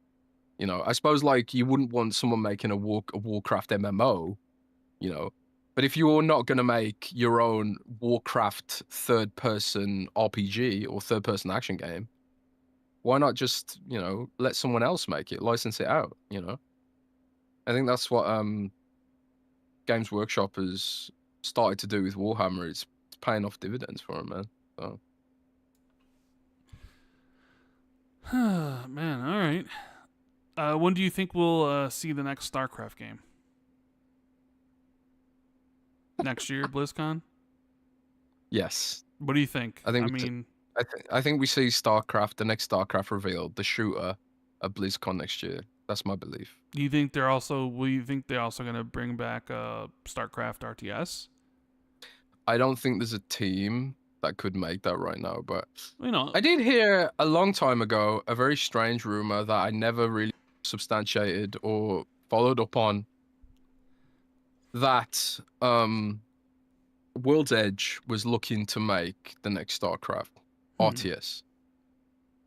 You know, I suppose like you wouldn't want someone making a Warcraft MMO, you know. But if you're not going to make your own Warcraft third-person RPG or third-person action game, why not just, you know, let someone else make it, license it out, you know? I think that's what Games Workshop has started to do with Warhammer. It's paying off dividends for them, man. So. Man, all right. When do you think we'll see the next StarCraft game? Next year, BlizzCon? Yes. What do you think? I think we see StarCraft, the next StarCraft revealed, the shooter, at BlizzCon next year. That's my belief. Do you think they're also? Will you think they're also going to bring back StarCraft RTS? I don't think there's a team that could make that right now, but You know, I did hear a long time ago a very strange rumor that I never really substantiated or followed up on, that World's Edge was looking to make the next StarCraft RTS.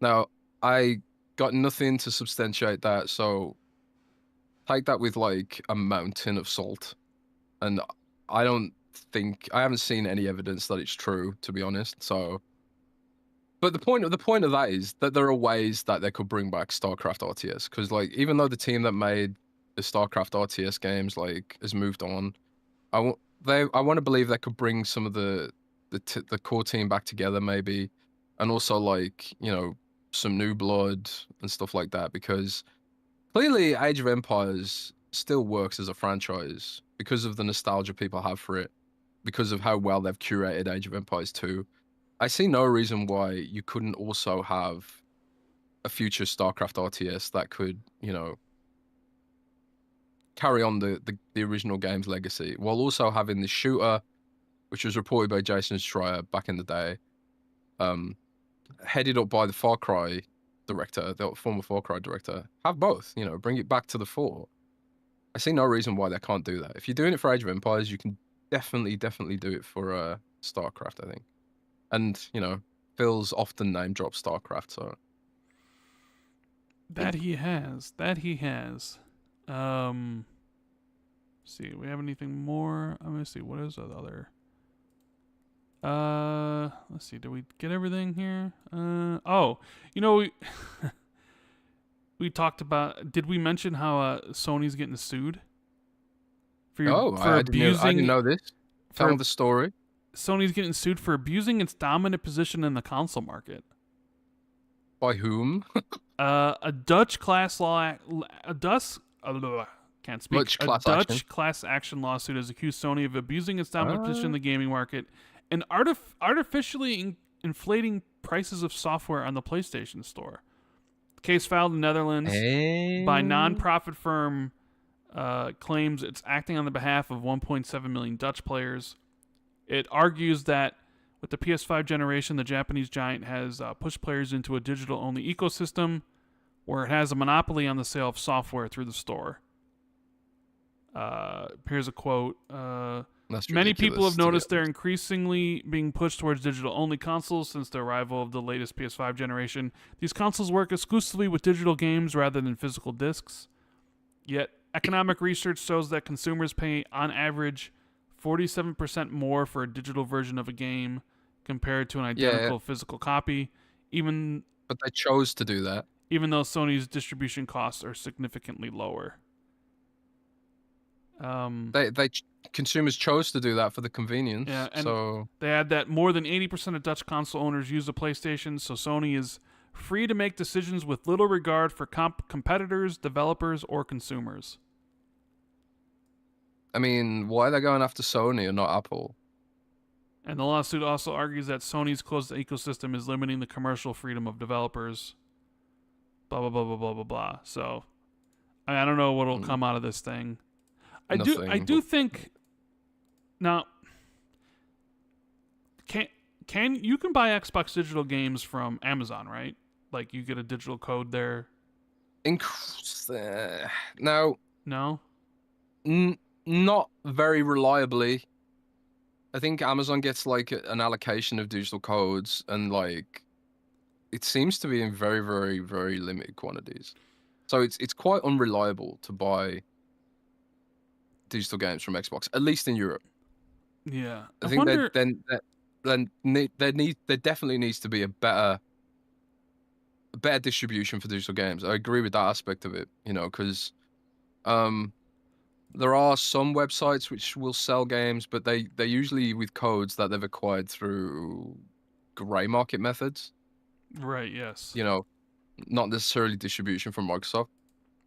Now, I got nothing to substantiate that, so take that with like a mountain of salt. And I haven't seen any evidence that it's true, to be honest. So, but the point of that is that there are ways that they could bring back StarCraft RTS, because like even though the team that made the StarCraft RTS games like has moved on, I want to believe they could bring some of the core team back together maybe, and also like, you know, some new blood and stuff like that, because clearly Age of Empires still works as a franchise because of the nostalgia people have for it, because of how well they've curated Age of Empires 2. I see no reason why you couldn't also have a future StarCraft RTS that could, you know, carry on the original game's legacy, while also having the shooter, which was reported by Jason Schreier back in the day, headed up by the Far Cry director, the former Far Cry director. Have both, you know, bring it back to the fore. I see no reason why they can't do that. If you're doing it for Age of Empires, you can definitely do it for StarCraft, I think. And, you know, Phil's often name drops StarCraft, so. That he has. See, we have anything more? I'm gonna see. What is the other? Let's see. Did we get everything here? Oh, you know, we talked about. Did we mention how Sony's getting sued for I didn't know this. Tell me the story. Sony's getting sued for abusing its dominant position in the console market. By whom? A Dutch class action lawsuit has accused Sony of abusing its dominant position in the gaming market and artificially inflating prices of software on the PlayStation Store. The case filed in the Netherlands by non-profit firm claims it's acting on the behalf of 1.7 million Dutch players. It argues that with the PS5 generation, the Japanese giant has pushed players into a digital-only ecosystem where it has a monopoly on the sale of software through the store. Here's a quote. Many people have noticed they're increasingly being pushed towards digital-only consoles since the arrival of the latest PS5 generation. These consoles work exclusively with digital games rather than physical discs. Yet, economic research shows that consumers pay, on average, 47% more for a digital version of a game compared to an identical physical copy. But they chose to do that. Even though Sony's distribution costs are significantly lower. Consumers chose to do that for the convenience. Yeah, and so they add that more than 80% of Dutch console owners use a PlayStation, so Sony is free to make decisions with little regard for competitors, developers, or consumers. I mean, why are they going after Sony and not Apple? And the lawsuit also argues that Sony's closed ecosystem is limiting the commercial freedom of developers. Blah, blah, blah, blah, blah, blah, blah. So, I don't know what will come out of this thing. I do think... Now, you can buy Xbox digital games from Amazon, right? Like, you get a digital code there. No. No? Not very reliably. I think Amazon gets like an allocation of digital codes, and like it seems to be in very, very, very limited quantities. So it's quite unreliable to buy digital games from Xbox, at least in Europe. Yeah, I I think wonder. there definitely needs to be a better distribution for digital games. I agree with that aspect of it, because um there are some websites which will sell games, but they're usually with codes that they've acquired through gray market methods, Right. Yes. you know, not necessarily distribution from Microsoft.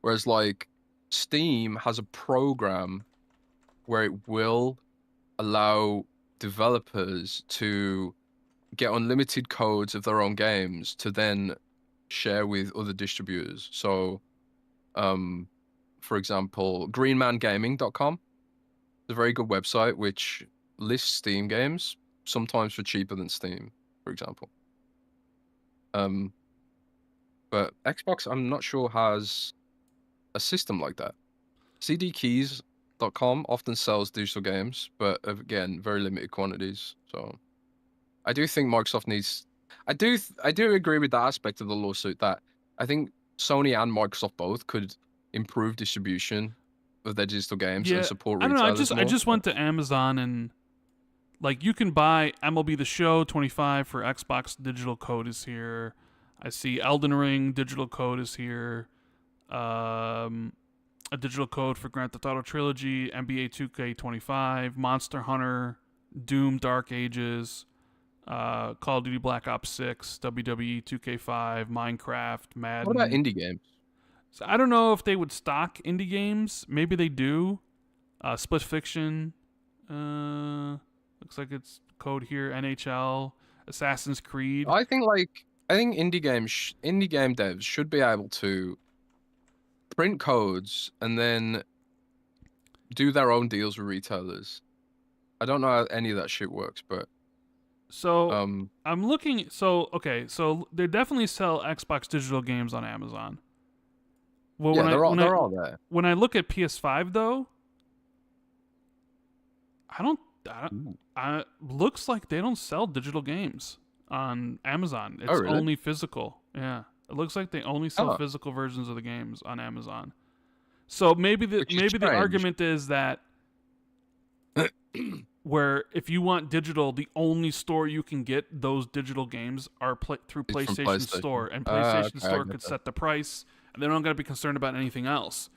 Whereas like Steam has a program where it will allow developers to get unlimited codes of their own games to then share with other distributors. So, um, for example, greenmangaming.com is a very good website which lists Steam games, sometimes for cheaper than Steam, for example. But Xbox, I'm not sure, has a system like that. cdkeys.com often sells digital games, but again, very limited quantities. So I do think Microsoft needs. I do agree with that aspect of the lawsuit that I think Sony and Microsoft both could improve distribution of their digital games and Yeah, support I don't know. retailers I more. just went to Amazon and like you can buy MLB The Show 25 for Xbox. Digital code is here. I see Elden Ring digital code is here. Um, a digital code for Grand Theft Auto Trilogy, NBA 2K25, Monster Hunter, Doom Dark Ages, Call of Duty Black Ops 6, WWE 2K5, Minecraft, What about Madden. indie games? So I don't know if they would stock indie games. Maybe they do. Split Fiction. Looks like it's code here. NHL, Assassin's Creed. I think indie game devs should be able to print codes and then do their own deals with retailers. I don't know how any of that shit works, but So um I'm looking. So okay. So they definitely sell Xbox digital games on Amazon. Well, yeah, they're all there. when I look at PS5 though, I don't. Ooh. Looks like they don't sell digital games on Amazon. Oh It's really? only physical. Yeah, it looks like they only sell Oh, physical versions of the games on Amazon. So which is maybe the strange. argument is that where if you want digital, the only store you can get those digital games are through It's from PlayStation PlayStation. Store, and Ah, PlayStation okay, I Store get could that. set the price, and they don't got to be concerned about anything else.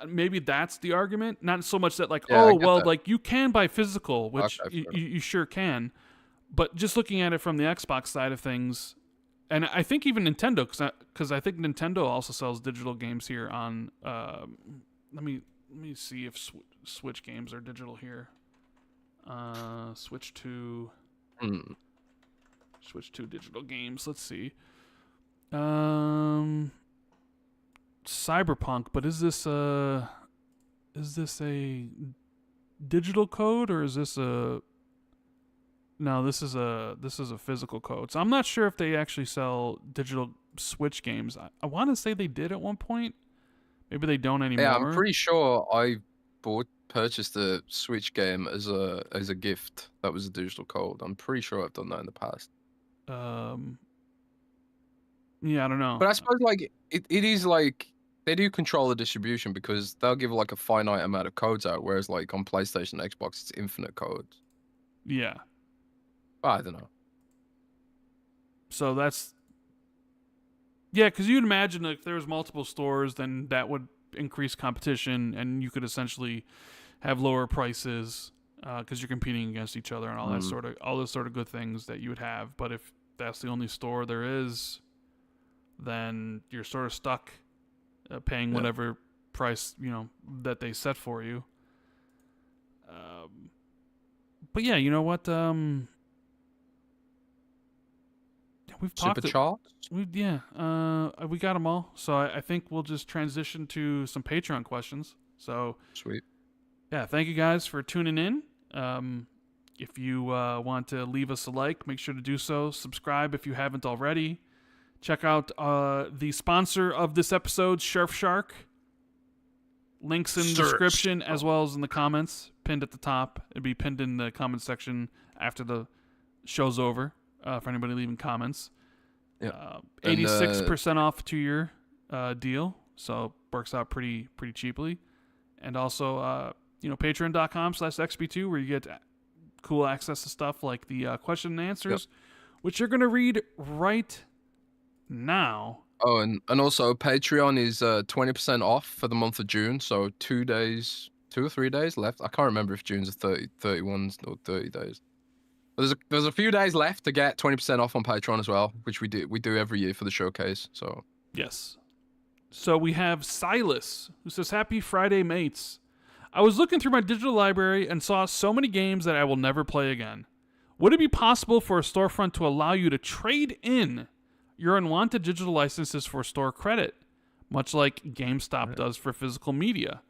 Maybe that's the argument. Not so much that like, Yeah, I oh get well, that. like you can buy physical, which Okay, fair enough. you sure can, but just looking at it from the Xbox side of things, and I think even Nintendo, because I think Nintendo also sells digital games here on. Let me see if Switch games are digital here. Switch to Hmm. digital games. Let's see. Um, Cyberpunk, but is this a digital code or is this a no, this is a physical code. So I'm not sure if they actually sell digital Switch games. I want to say they did at one point. Maybe they don't Yeah, I'm anymore. pretty sure I purchased a Switch game as a gift that was a digital code. I'm pretty sure I've done that in the past. Um, yeah, I don't know. But I suppose like it is like they do control the distribution because they'll give like a finite amount of codes out, whereas like on PlayStation, Xbox, it's infinite codes. Yeah. But I don't know. So that's yeah, because you'd imagine if there was multiple stores, then that would increase competition, and you could essentially have lower prices because you're competing against each other and Mm, all those sort of good things that you would have. But if that's the only store there is, then you're sort of stuck paying yeah. whatever price that they set for you. But yeah, you know what? We've talked it. Supercharged? We got them all. So I think we'll just transition to some Patreon questions. So Sweet. yeah, thank you guys for tuning in. If you want to leave us a like, make sure to do so. Subscribe if you haven't already. Check out the sponsor of this episode, Surfshark. Links in the description as well as in the comments, pinned at the top. It'd be pinned in the comment section after the show's over for anybody leaving comments. 86% off 2-year deal, so works out pretty cheaply. And also, patreon.com/XB2 where you get cool access to stuff like the question and answers, which you're going to read right now. Oh, and also Patreon is 20% off for the month of June, so 2 or 3 days left. I can't remember if June's 31 or 30 days. But there's a few days left to get 20% off on Patreon as well, which we do every year for the showcase. So yes. So we have Silas, who says, "Happy Friday, mates. I was looking through my digital library and saw so many games that I will never play again. Would it be possible for a storefront to allow you to trade in your unwanted digital licenses for store credit, much like GameStop does for physical media?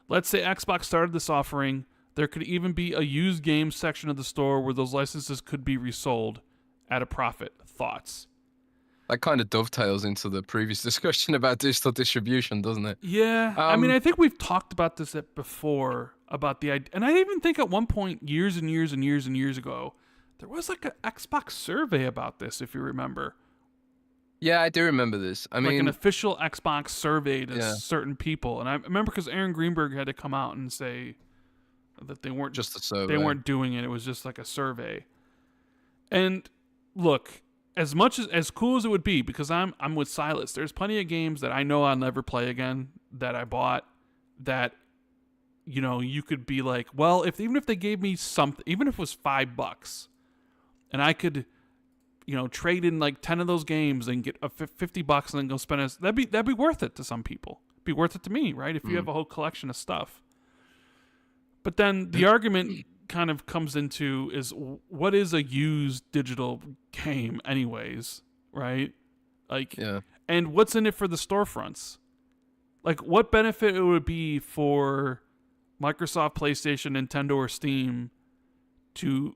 Let's say Xbox started this offering. There could even be a used games section of the store where those licenses could be resold at a profit. Thoughts?" That kind of dovetails into the previous discussion about digital distribution, doesn't it? Yeah. I mean, I think we've talked about this before, about the idea. And I even think at one point, years and years and years and years ago, there was like an Xbox survey about this, if you remember. Yeah, I do remember this. I mean, like an official Xbox survey to certain people. And I remember because Aaron Greenberg had to come out and say that they weren't just a survey. They weren't doing it. It was just like a survey. And look, as much as cool as it would be, because I'm with Silas, there's plenty of games that I know I'll never play again that I bought that, you could be like, well, even if they gave me something, even if it was $5 and I could, trade in like 10 of those games and get $50 and then go spend it, that'd be worth it to some people. It'd be worth it to me, right? If you have a whole collection of stuff. But then the argument kind of comes into is, what is a used digital game anyways, right? Like, and what's in it for the storefronts? Like, what benefit it would be for Microsoft, PlayStation, Nintendo, or Steam to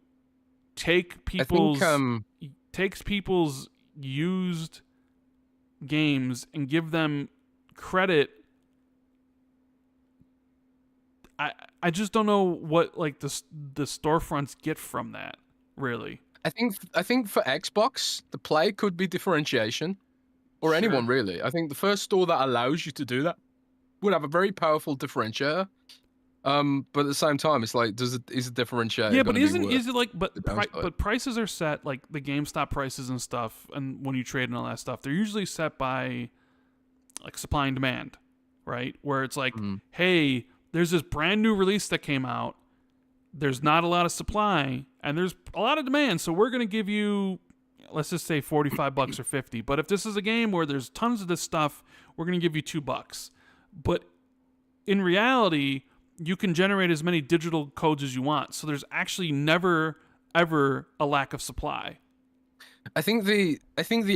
take people's used games and give them credit? I just don't know what like the storefronts get from that, really. I think for Xbox, the play could be differentiation, or anyone really. I think the first store that allows you to do that would have a very powerful differentiator. But at the same time, it's like, is a differentiator? Yeah, but is it like, but prices are set, like the GameStop prices and stuff, and when you trade and all that stuff, they're usually set by like supply and demand, right? Where it's like, hey, there's this brand new release that came out. There's not a lot of supply, and there's a lot of demand. So we're going to give you, let's just say $45 or $50. But if this is a game where there's tons of this stuff, we're going to give you $2. But in reality, you can generate as many digital codes as you want. So there's actually never, ever a lack of supply. I think the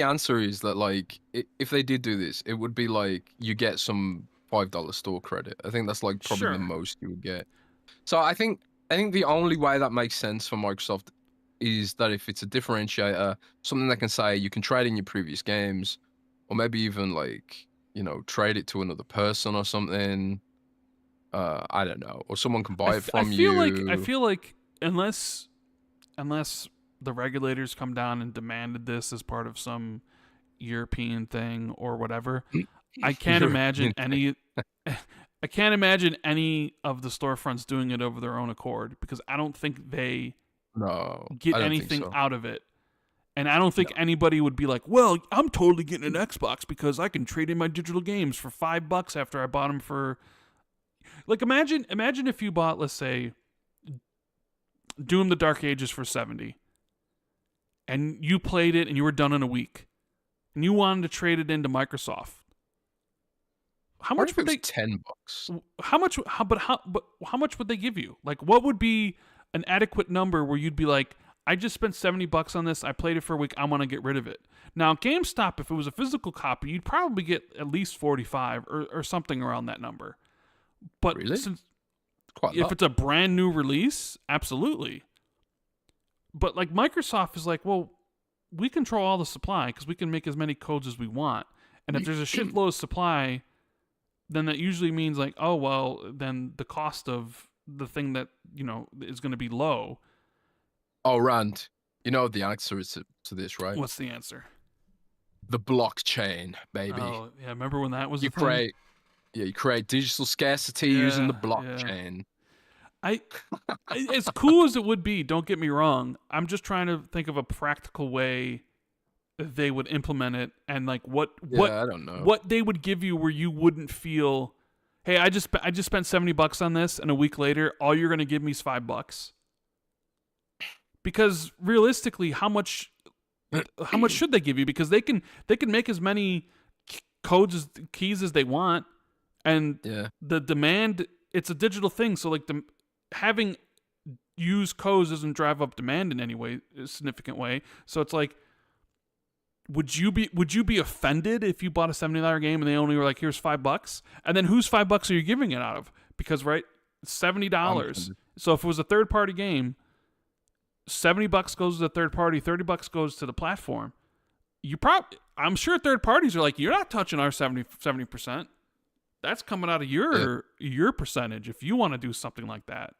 answer is that, like, if they did do this, it would be like you get some $5 store credit. I think that's like probably the most you would get. So I think the only way that makes sense for Microsoft is that if it's a differentiator, something that can say you can trade in your previous games, or maybe even like, trade it to another person or something. I don't know, or someone can buy it from you. I feel like unless the regulators come down and demanded this as part of some European thing or whatever, I can't imagine any. I can't imagine any of the storefronts doing it over their own accord, because I don't think they get anything out of it. And I don't think anybody would be like, well, I'm totally getting an Xbox because I can trade in my digital games for $5 after I bought them for... Like, imagine if you bought, let's say, Doom the Dark Ages for $70, and you played it and you were done in a week, and you wanted to trade it into Microsoft. How much would they? $10. How much would they give you? Like, what would be an adequate number where you'd be like, I just spent $70 on this. I played it for a week. I want to get rid of it. Now, GameStop, if it was a physical copy, you'd probably get at least 45 or something around that number. But really? If it's a brand new release, absolutely. But like Microsoft is like, well, we control all the supply because we can make as many codes as we want. And if there's a shitload of supply, then that usually means like, oh well, then the cost of the thing that is going to be low. Oh, Rand, you know the answer is to this, right? What's the answer? The blockchain, baby. Oh yeah, remember when that was You a thing? you create digital scarcity using the blockchain. I as cool as it would be, don't get me wrong, I'm just trying to think of a practical way they would implement it, and like what I don't know. what they would give you where you wouldn't feel, hey, I just spent $70 on this, and a week later all you're going to give me is $5. Because realistically, how much should they give you? Because they can make as many keys as they want, and the demand, it's a digital thing, so like having used codes doesn't drive up demand in any way, a significant way. So it's like, would you be offended if you bought a $70 game and they only were like, here's $5, and then whose $5 are you giving it out of? Because right, $70. So if it was a third party game, $70 goes to the third party, $30 goes to the platform. I'm sure third parties are like, you're not touching our 70%. That's coming out of your percentage if you want to do something like that.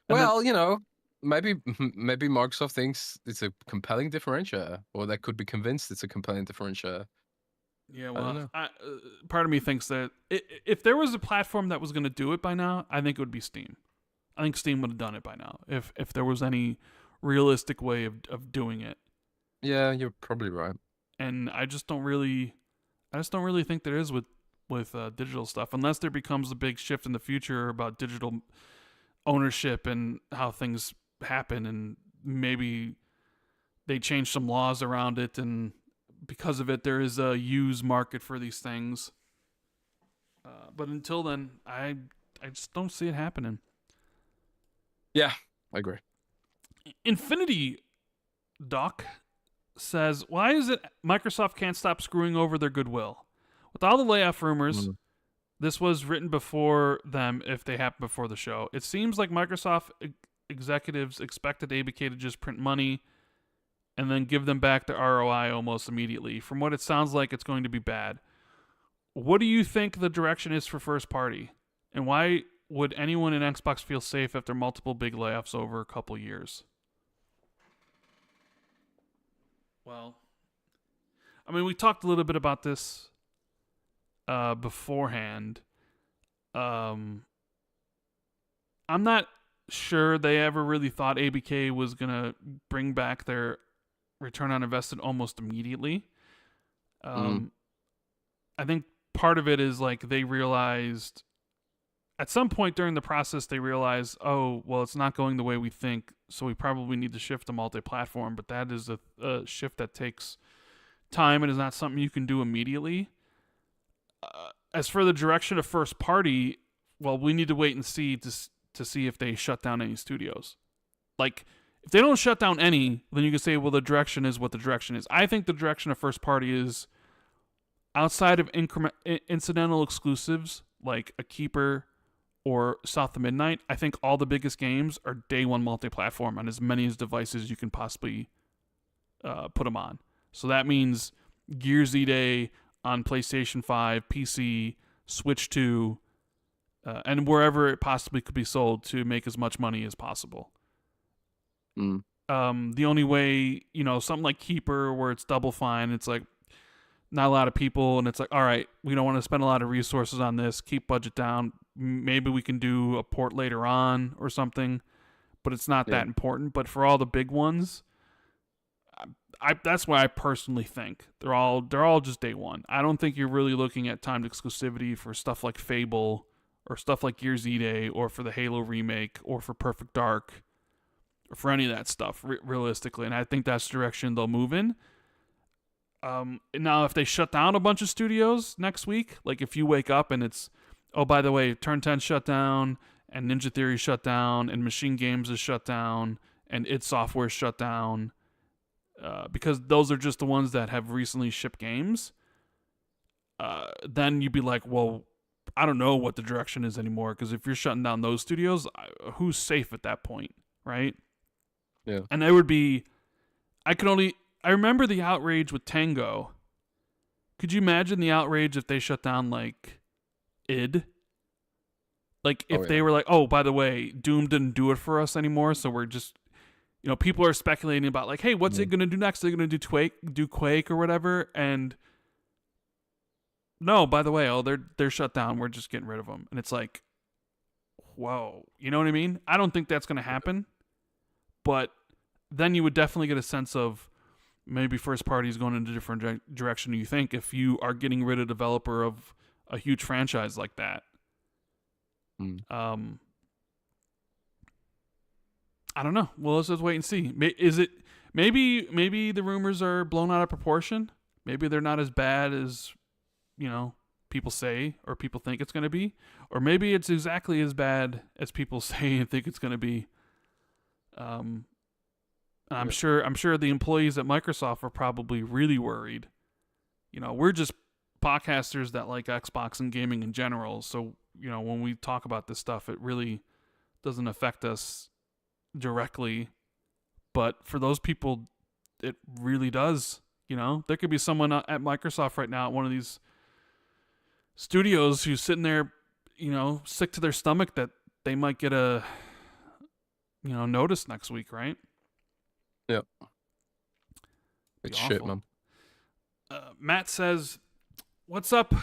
And well, maybe Microsoft thinks it's a compelling differentiator, or they could be convinced it's a compelling differentiator. Yeah, well, part of me thinks that if there was a platform that was going to do it by now, I think it would be Steam. I think Steam would have done it by now if there was any realistic way of doing it. Yeah, you're probably right. And I just don't really think there is with digital stuff, unless there becomes a big shift in the future about digital ownership and how things happen, and maybe they change some laws around it, and because of it there is a used market for these things. But until then, I just don't see it happening. Yeah, I agree. Infinity Doc says, why is it Microsoft can't stop screwing over their goodwill? With all the layoff rumors, this was written before them if they happened before the show. It seems like Microsoft executives expected ABK to just print money and then give them back the ROI almost immediately. From what it sounds like, it's going to be bad. What do you think the direction is for first party? And why would anyone in Xbox feel safe after multiple big layoffs over a couple years? Well, I mean, we talked a little bit about this beforehand. I'm not sure they ever really thought ABK was going to bring back their return on invested almost immediately. I think part of it is like they realized at some point during the process, they realized, oh, well, it's not going the way we think, so we probably need to shift to multi-platform, but that is a shift that takes time and is not something you can do immediately. As for the direction of first party, well, we need to wait and see to see if they shut down any studios. Like, if they don't shut down any, then you can say, well, the direction is what the direction is. I think the direction of first party is outside of incidental exclusives like a Keeper or South of Midnight. I think all the biggest games are day one multi-platform on as many as devices you can possibly put them on. So that means Gears E-Day on PlayStation 5, PC, Switch 2, and wherever it possibly could be sold to make as much money as possible. The only way, something like Keeper where it's Double Fine, it's like not a lot of people, and it's like, all right, we don't want to spend a lot of resources on this, keep budget down, maybe we can do a port later on or something, but it's not that important. But for all the big ones, that's why I personally think they're all just day one. I don't think you're really looking at timed exclusivity for stuff like Fable or stuff like Gears E-Day or for the Halo remake or for Perfect Dark or for any of that stuff realistically, and I think that's the direction they'll move in. Now if they shut down a bunch of studios next week, like if you wake up and it's, oh, by the way, Turn 10 shut down and Ninja Theory shut down and Machine Games is shut down and id Software shut down, because those are just the ones that have recently shipped games, then you'd be like, well, I don't know what the direction is anymore, because if you're shutting down those studios, who's safe at that point, right? Yeah. And there would be, I remember the outrage with Tango. Could you imagine the outrage if they shut down like id. Like, Oh if yeah. they were like, oh, by the way, Doom didn't do it for us anymore, so we're just, people are speculating about, like, hey, what's it going to do next? Are they going to do Quake or whatever? And no, by the way, they're shut down. We're just getting rid of them. And it's like, whoa. You know what I mean? I don't think that's going to happen. But then you would definitely get a sense of maybe first party is going in a different direction than you think if you are getting rid of a developer of a huge franchise like that. I don't know. Well, let's just wait and see. Is it maybe the rumors are blown out of proportion? Maybe they're not as bad as people say or people think it's going to be, or maybe it's exactly as bad as people say and think it's going to be. And I'm sure the employees at Microsoft are probably really worried. We're just podcasters that like Xbox and gaming in general, so when we talk about this stuff, it really doesn't affect us directly, but for those people, it really does. There could be someone at Microsoft right now at one of these studios who's sitting there, sick to their stomach that they might get a, notice next week, right? Yep. It's shit, man. Matt says, what's up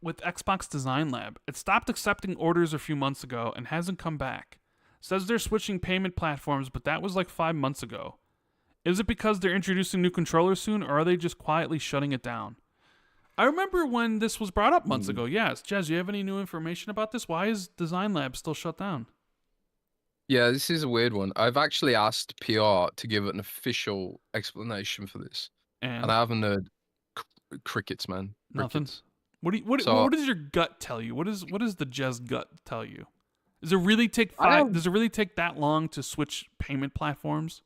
with Xbox Design Lab? It stopped accepting orders a few months ago and hasn't come back. Says they're switching payment platforms, but that was like 5 months ago. Is it because they're introducing new controllers soon, or are they just quietly shutting it down? I remember when this was brought up months ago. Yes. Jez, you have any new information about this? Why is Design Lab still shut down? Yeah, this is a weird one. I've actually asked PR to give an official explanation for this. And I haven't heard crickets, man. Nothing. What does your gut tell you? What does the Jez gut tell you? Does it really take that long to switch payment platforms?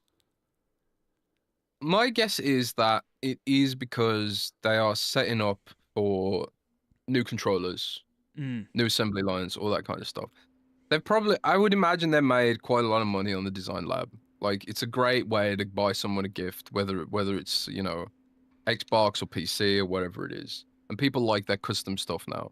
My guess is that it is because they are setting up for new controllers, new assembly lines, all that kind of stuff. I would imagine they made quite a lot of money on the Design Lab. Like, it's a great way to buy someone a gift, whether it's, Xbox or PC or whatever it is. And people like their custom stuff now.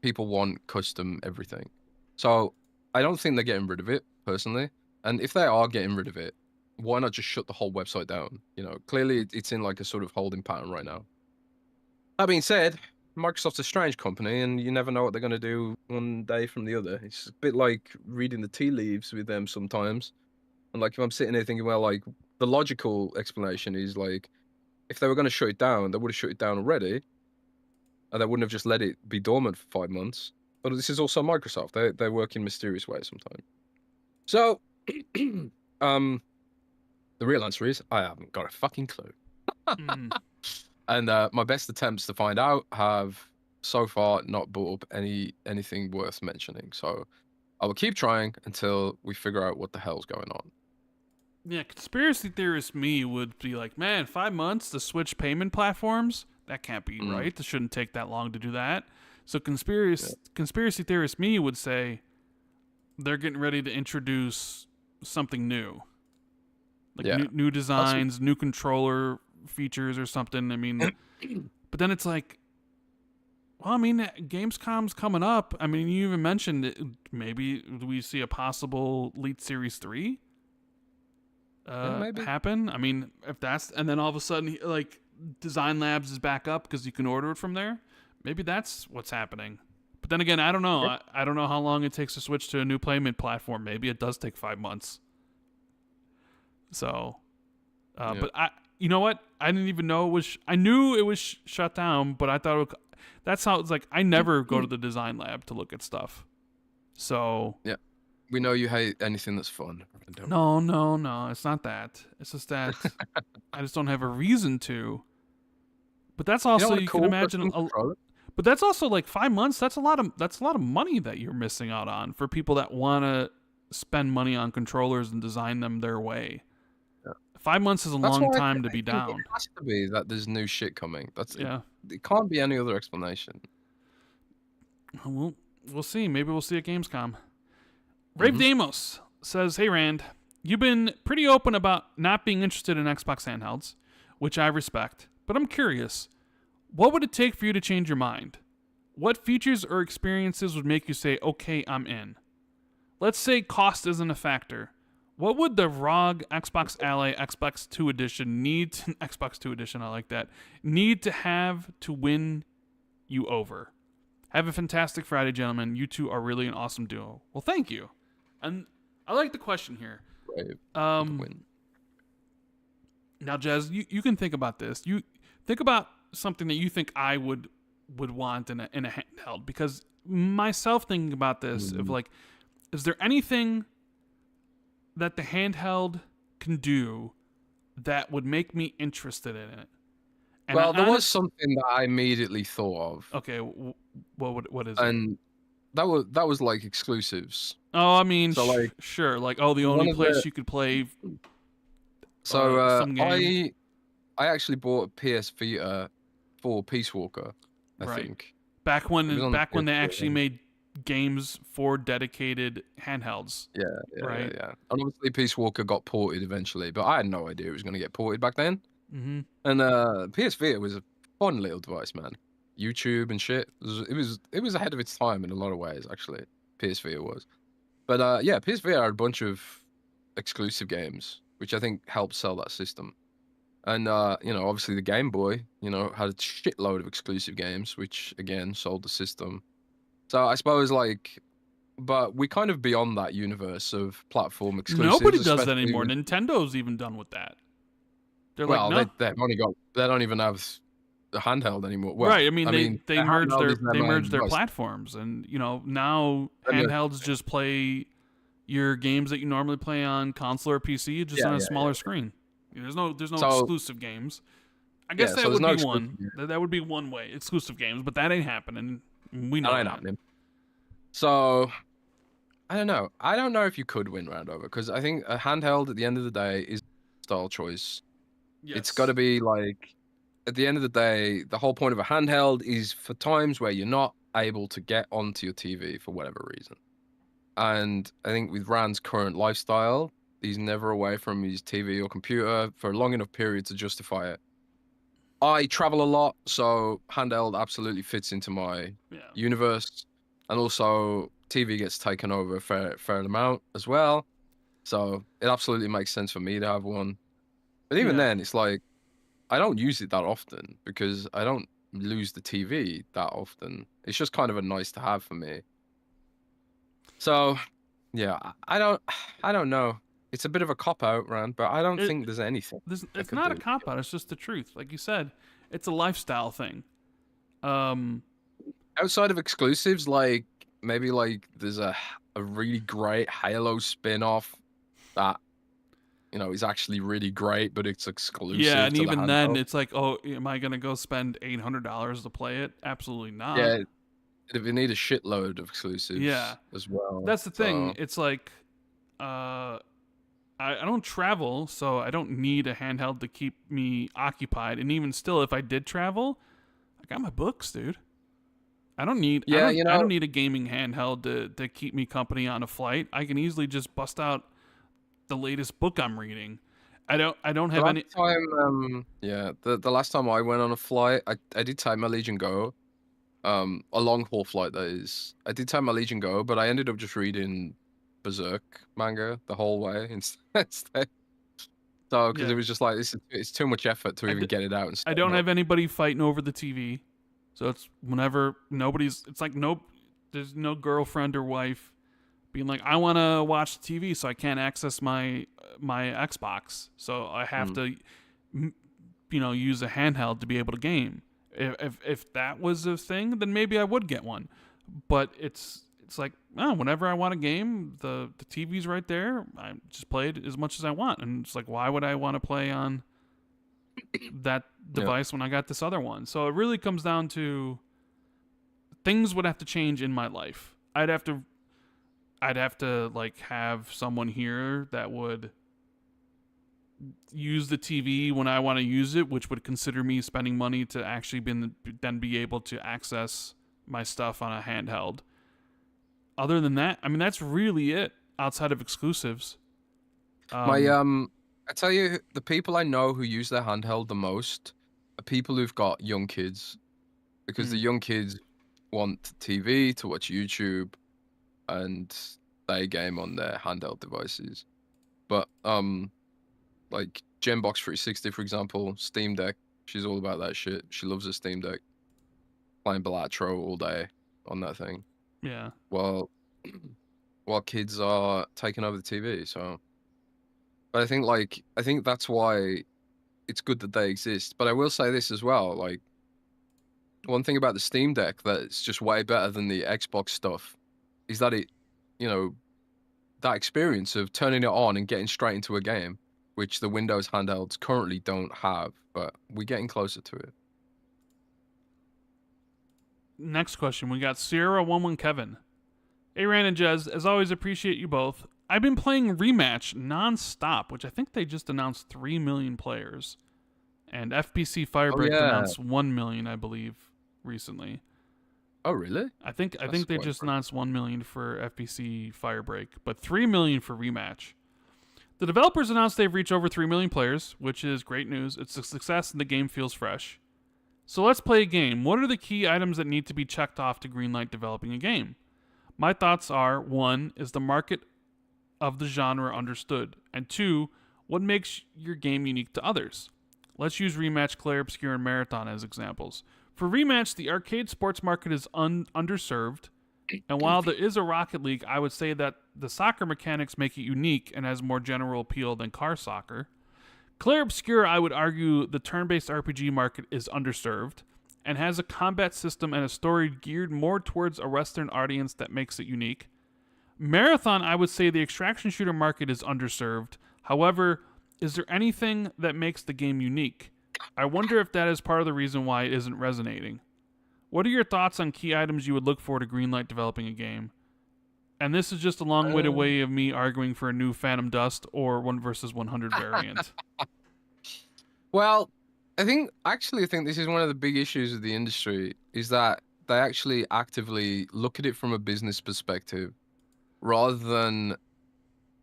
People want custom everything. So I don't think they're getting rid of it, personally. And if they are getting rid of it, why not just shut the whole website down? Clearly it's in like a sort of holding pattern right now. That being said, Microsoft's a strange company, and you never know what they're going to do one day from the other. It's a bit like reading the tea leaves with them sometimes. And like, if I'm sitting there thinking, well, like, the logical explanation is like, if they were going to shut it down, they would have shut it down already, and they wouldn't have just let it be dormant for 5 months. But this is also Microsoft. They work in mysterious ways sometimes. So, the real answer is I haven't got a fucking clue. And my best attempts to find out have so far not brought up anything worth mentioning. So I will keep trying until we figure out what the hell's going on. Yeah, conspiracy theorist me would be like, man, 5 months to switch payment platforms? That can't be right. It shouldn't take that long to do that. So conspiracy theorist me would say they're getting ready to introduce something new. Like new designs, new controller features or something. I mean, but then it's like, well, I mean, Gamescom's coming up. I mean, you even mentioned it, maybe we see a possible Elite Series 3 happen. I mean, if that's, and then all of a sudden, like, Design Labs is back up because you can order it from there. Maybe that's what's happening. But then again, I don't know. I don't know how long it takes to switch to a new payment platform. Maybe it does take 5 months. So, but you know what? I didn't even know it was. I knew it was shut down, but I thought that's how it's like. I never go to the Design Lab to look at stuff. So yeah, we know you hate anything that's fun. No, it's not that. It's just that I just don't have a reason to. But that's also you can imagine. But that's also like 5 months. That's a lot of money that you're missing out on for people that want to spend money on controllers and design them their way. 5 months is a long time to be down. It has to be that there's new shit coming. It can't be any other explanation. We'll see. Maybe we'll see at Gamescom. Rave Damos says, "Hey Rand, you've been pretty open about not being interested in Xbox handhelds, which I respect. But I'm curious, what would it take for you to change your mind? what features or experiences would make you say, okay, I'm in? Let's say cost isn't a factor. What would the ROG Xbox Ally Xbox 2 Edition need to, Xbox 2 Edition, I like that, need to have to win you over? Have a fantastic Friday, gentlemen. You two are really an awesome duo. Well, thank you. And I like the question here. Win. Now, Jez, you can think about this. You think about something that you think I would want in a handheld, because myself thinking about this of like, is there anything that the handheld can do that would make me interested in it? And well, there was something that I immediately thought of. Okay, what is it? And that was like exclusives. Oh, I mean, so like sure, like the only place you could play. So I actually bought a PS Vita for Peace Walker. I think back when they actually made games for dedicated handhelds. Yeah. And obviously Peace Walker got ported eventually, but I had no idea it was going to get ported back then. Mm-hmm. And PS Vita was a fun little device, man. YouTube and shit. It was ahead of its time in a lot of ways, actually. PS Vita was. But yeah, PS Vita had a bunch of exclusive games, which I think helped sell that system. And obviously the Game Boy, had a shitload of exclusive games, which again sold the system. So I suppose but we kind of beyond that universe of platform exclusives. Nobody does that anymore. Nintendo's even done with that. They're they don't even have a handheld anymore. Well, right. I mean, they merged their platforms, and now handhelds just play your games that you normally play on console or PC, just on a smaller screen. There's no exclusive games. I guess that would be one. That would be one way, exclusive games, but that ain't happening. We know that ain't happening. So I don't know. I don't know if you could win round over, because I think a handheld at the end of the day is style choice. Yes. It's got to be like, at the end of the day, the whole point of a handheld is for times where you're not able to get onto your TV for whatever reason. And I think with Rand's current lifestyle, he's never away from his TV or computer for a long enough period to justify it. I travel a lot, so handheld absolutely fits into my universe. And also, TV gets taken over a fair amount as well. So it absolutely makes sense for me to have one. But even then, it's like, I don't use it that often because I don't lose the TV that often. It's just kind of a nice to have for me. So, yeah, I don't know. It's a bit of a cop-out, Rand, but I don't think there's anything. It's not a cop-out. It's just the truth. Like you said, it's a lifestyle thing. Outside of exclusives, like, maybe, like, there's a really great Halo spin-off that, is actually really great, but it's exclusive. Yeah, and even then, it's like, oh, am I going to go spend $800 to play it? Absolutely not. Yeah, you need a shitload of exclusives as well. That's the thing. It's like, I don't travel, so I don't need a handheld to keep me occupied. And even still, if I did travel, I got my books, dude. I don't need I don't need a gaming handheld to keep me company on a flight. I can easily just bust out the latest book I'm reading. I don't have any time. The last time I went on a flight, I did take my Legion Go. A long haul flight, that is. I did take my Legion Go, but I ended up just reading Berserk manga the whole way instead. So, because it was just like, it's too much effort to even get it out. And I don't have anybody fighting over the TV. So it's whenever there's no girlfriend or wife being like, I want to watch the TV, so I can't access my Xbox. So I have to, use a handheld to be able to game. If that was a thing, then maybe I would get one. But it's like, whenever I want a game, the TV's right there. I just play it as much as I want. And it's like, why would I want to play on that device when I got this other one? So it really comes down to, things would have to change in my life. I'd have to like have someone here that would use the TV when I want to use it, which would consider me spending money to actually then be able to access my stuff on a handheld. Other than that, I mean, that's really it outside of exclusives. I tell you, the people I know who use their handheld the most are people who've got young kids, because the young kids want TV to watch YouTube, and they game on their handheld devices. But like Gembox 360, for example, Steam Deck, she's all about that shit. She loves a Steam Deck, playing Balatro all day on that thing. Yeah. While while kids are taking over the TV. So, but I think that's why it's good that they exist. But I will say this as well, like one thing about the Steam Deck that's just way better than the Xbox stuff is that it, you know, that experience of turning it on and getting straight into a game, which the Windows handhelds currently don't have, but we're getting closer to it. Next question. We got Sierra11 Kevin. Hey, Rand and Jez, as always, appreciate you both. I've been playing Rematch non-stop, which I think they just announced 3 million players. And FPC Oh Firebreak yeah. announced 1 million, I believe, recently. Oh really? I think That's they quite just impressive. announced 1 million for FPC Firebreak, but 3 million for Rematch. The developers announced they've reached over 3 million players, which is great news. It's a success and the game feels fresh. So let's play a game. What are the key items that need to be checked off to greenlight developing a game? My thoughts are 1. Is the market of the genre understood? And 2. What makes your game unique to others? Let's use Rematch, Claire Obscure, and Marathon as examples. For Rematch, the arcade sports market is underserved, and while there is a Rocket League, I would say that the soccer mechanics make it unique and has more general appeal than car soccer. Claire Obscure, I would argue the turn-based RPG market is underserved and has a combat system and a story geared more towards a Western audience that makes it unique. Marathon, I would say the extraction shooter market is underserved. However, is there anything that makes the game unique? I wonder if that is part of the reason why it isn't resonating. What are your thoughts on key items you would look for to greenlight developing a game? And this is just a long-winded Uh, way of me arguing for a new Phantom Dust or 1 versus 100 variant. well, I think this is one of the big issues of the industry is that they actually actively look at it from a business perspective rather than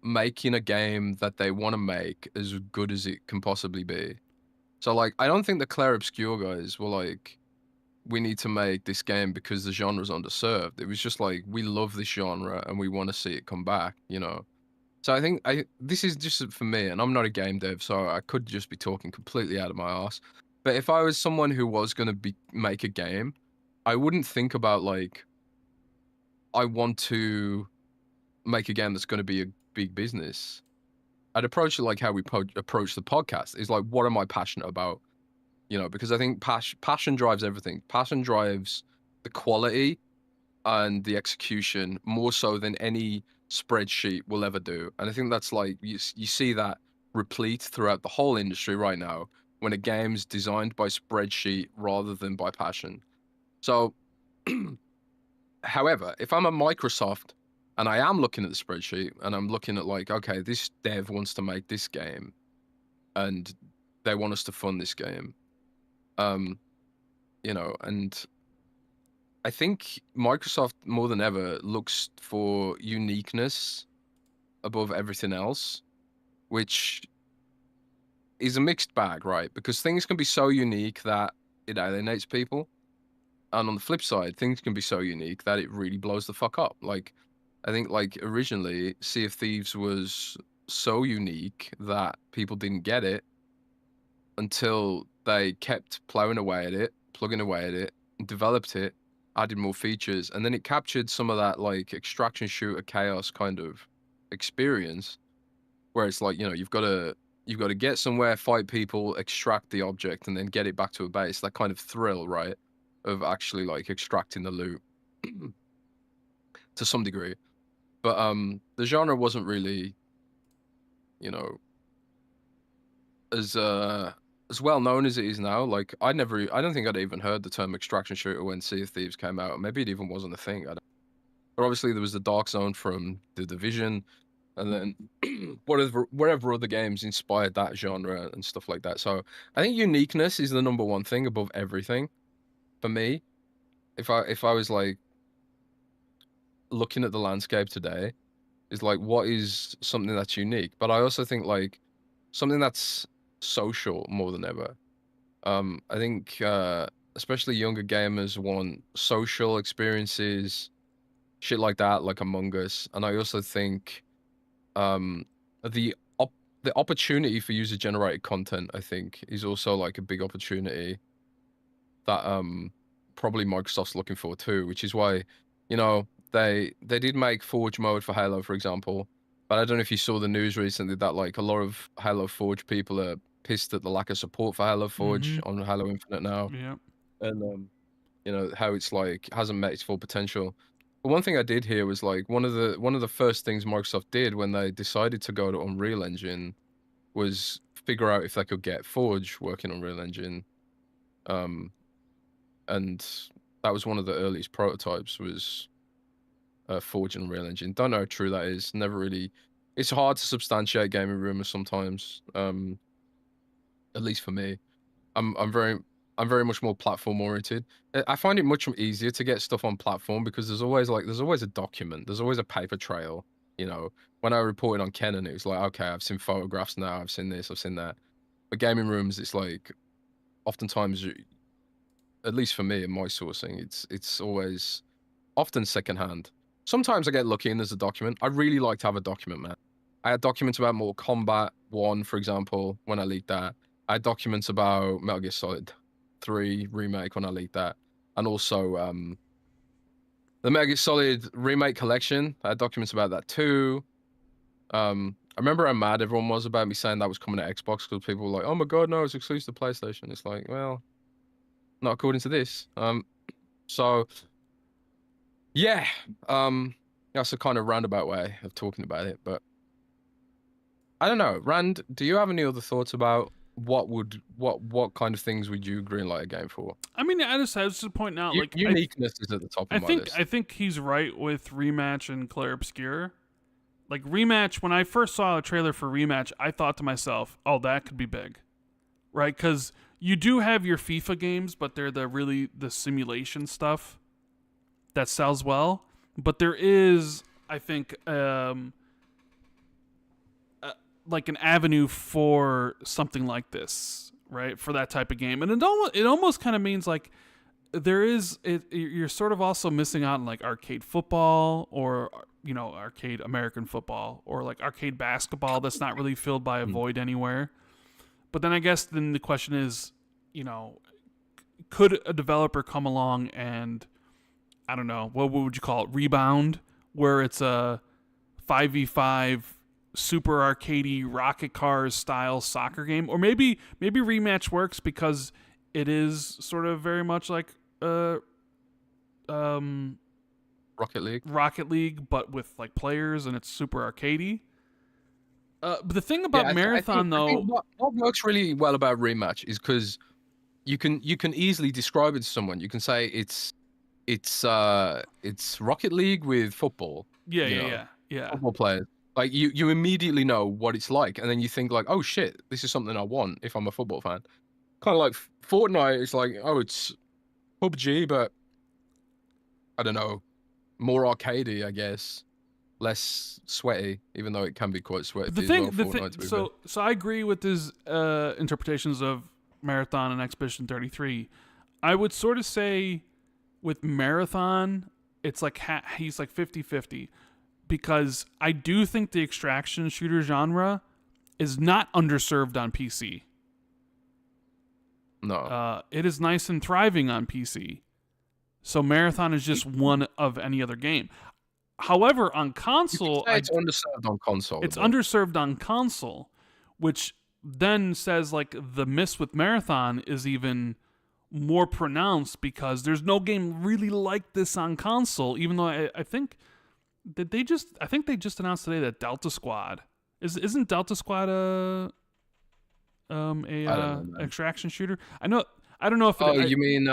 making a game that they want to make as good as it can possibly be. So like I don't think the Claire Obscure guys were like, we need to make this game because the genre's underserved. It was just like we love this genre and we want to see it come back, you know. So I think this is just for me, and I'm not a game dev, so I could just be talking completely out of my ass. But if I was someone who was gonna be make a game, I wouldn't think about like I want to make a game that's gonna be a big business. I'd approach it like how we approach the podcast. Is like, what am I passionate about? You know, because I think passion drives everything. Passion drives the quality and the execution more so than any spreadsheet will ever do. And I think that's like you see that replete throughout the whole industry right now when a game's designed by spreadsheet rather than by passion. So, however, if I'm a Microsoft and I am looking at the spreadsheet and I'm looking at like, okay, this dev wants to make this game and they want us to fund this game, um, you know, and I think Microsoft more than ever looks for uniqueness above everything else, which is a mixed bag, right? Because things can be so unique that it alienates people. And on the flip side, things can be so unique that it really blows the fuck up. Like, I think like originally Sea of Thieves was so unique that people didn't get it until they kept plowing away at it, plugging away at it, developed it, added more features, and then it captured some of that like extraction shooter chaos kind of experience where it's like, you know, you've got to get somewhere, fight people, extract the object, and then get it back to a base. That kind of thrill, right? Of actually like extracting the loot to some degree. But the genre wasn't really, you know, as as well known as it is now. Like I don't think I'd even heard the term extraction shooter when Sea of Thieves came out. Maybe it even wasn't a thing. I don't. But obviously there was the Dark Zone from the Division, and then whatever other games inspired that genre and stuff like that. So I think uniqueness is the number one thing above everything for me. If I was like looking at the landscape today, is like what is something that's unique. But I also think like something that's social more than ever. I think especially younger gamers want social experiences, shit like that, like Among Us. And I also think um the the opportunity for user generated content, I think, is also like a big opportunity that probably Microsoft's looking for too, which is why, you know, they did make Forge mode for Halo, for example. But I don't know if you saw the news recently that like a lot of Halo Forge people are pissed at the lack of support for Halo Forge Mm-hmm. on Halo Infinite now. Yeah. And you know, how it's like hasn't met its full potential. But one thing I did hear was like one of the first things Microsoft did when they decided to go to Unreal Engine was figure out if they could get Forge working on Unreal Engine. Um, and that was one of the earliest prototypes was Forge and Unreal Engine. Don't know how true that is. Never really. It's hard to substantiate gaming rumors sometimes. At least for me. I'm very much more platform oriented. I find it much easier to get stuff on platform because there's always a document, there's always a paper trail. You know, when I reported on Canon, it was like, okay, I've seen photographs now, I've seen this, I've seen that. But gaming rooms, it's like oftentimes, at least for me in my sourcing, it's always often secondhand. Sometimes I get lucky and there's a document. I really like to have a document, man. I had documents about Mortal Kombat 1, for example, when I leaked that. I had documents about Metal Gear Solid 3 remake when I leaked that. And also the Metal Gear Solid remake collection. I had documents about that too. I remember how mad everyone was about me saying that was coming to Xbox because people were like, "Oh my god, no, it's exclusive to PlayStation." It's like, well, not according to this. So yeah, that's a kind of roundabout way of talking about it, but I don't know. Rand, do you have any other thoughts about what kind of things would you greenlight a game for? I mean, I was just pointing out, like, Uniqueness is at the top of my list. I think he's right with Rematch and Claire Obscure. Like Rematch, when I first saw a trailer for Rematch, I thought to myself, "Oh, that could be big," right? Because you do have your FIFA games, but they're the simulation stuff that sells well. But there is, I think, like an avenue for something like this, right? For that type of game, and it almost kind of means like you're sort of also missing out on like arcade football or arcade American football or like arcade basketball that's not really filled by a void anywhere. But then I guess then the question is, could a developer come along and I don't know, what would you call it, rebound, where it's a 5v5 super arcadey rocket cars style soccer game, or maybe Rematch works because it is sort of very much like Rocket League, but with like players, and it's super arcadey. But the thing about Marathon, I think what works really well about Rematch is because you can easily describe it to someone. You can say it's Rocket League with football. Yeah. Football players. Like you immediately know what it's like, and then you think like, oh shit, this is something I want if I'm a football fan. Kind of like Fortnite. It's like, oh, it's PUBG, but I don't know, more arcadey, I guess, less sweaty, even though it can be quite sweaty. So I agree with his interpretations of Marathon and Expedition 33. I would sort of say with Marathon, it's like he's like 50-50. Because I do think the extraction shooter genre is not underserved on PC. No. It is nice and thriving on PC. So Marathon is just one of any other game. However, on console... it's underserved on console. It's underserved on console, which then says like the miss with Marathon is even more pronounced because there's no game really like this on console, even though I think... I think they just announced today that Delta Squad isn't Delta Squad extraction shooter? I don't know if you mean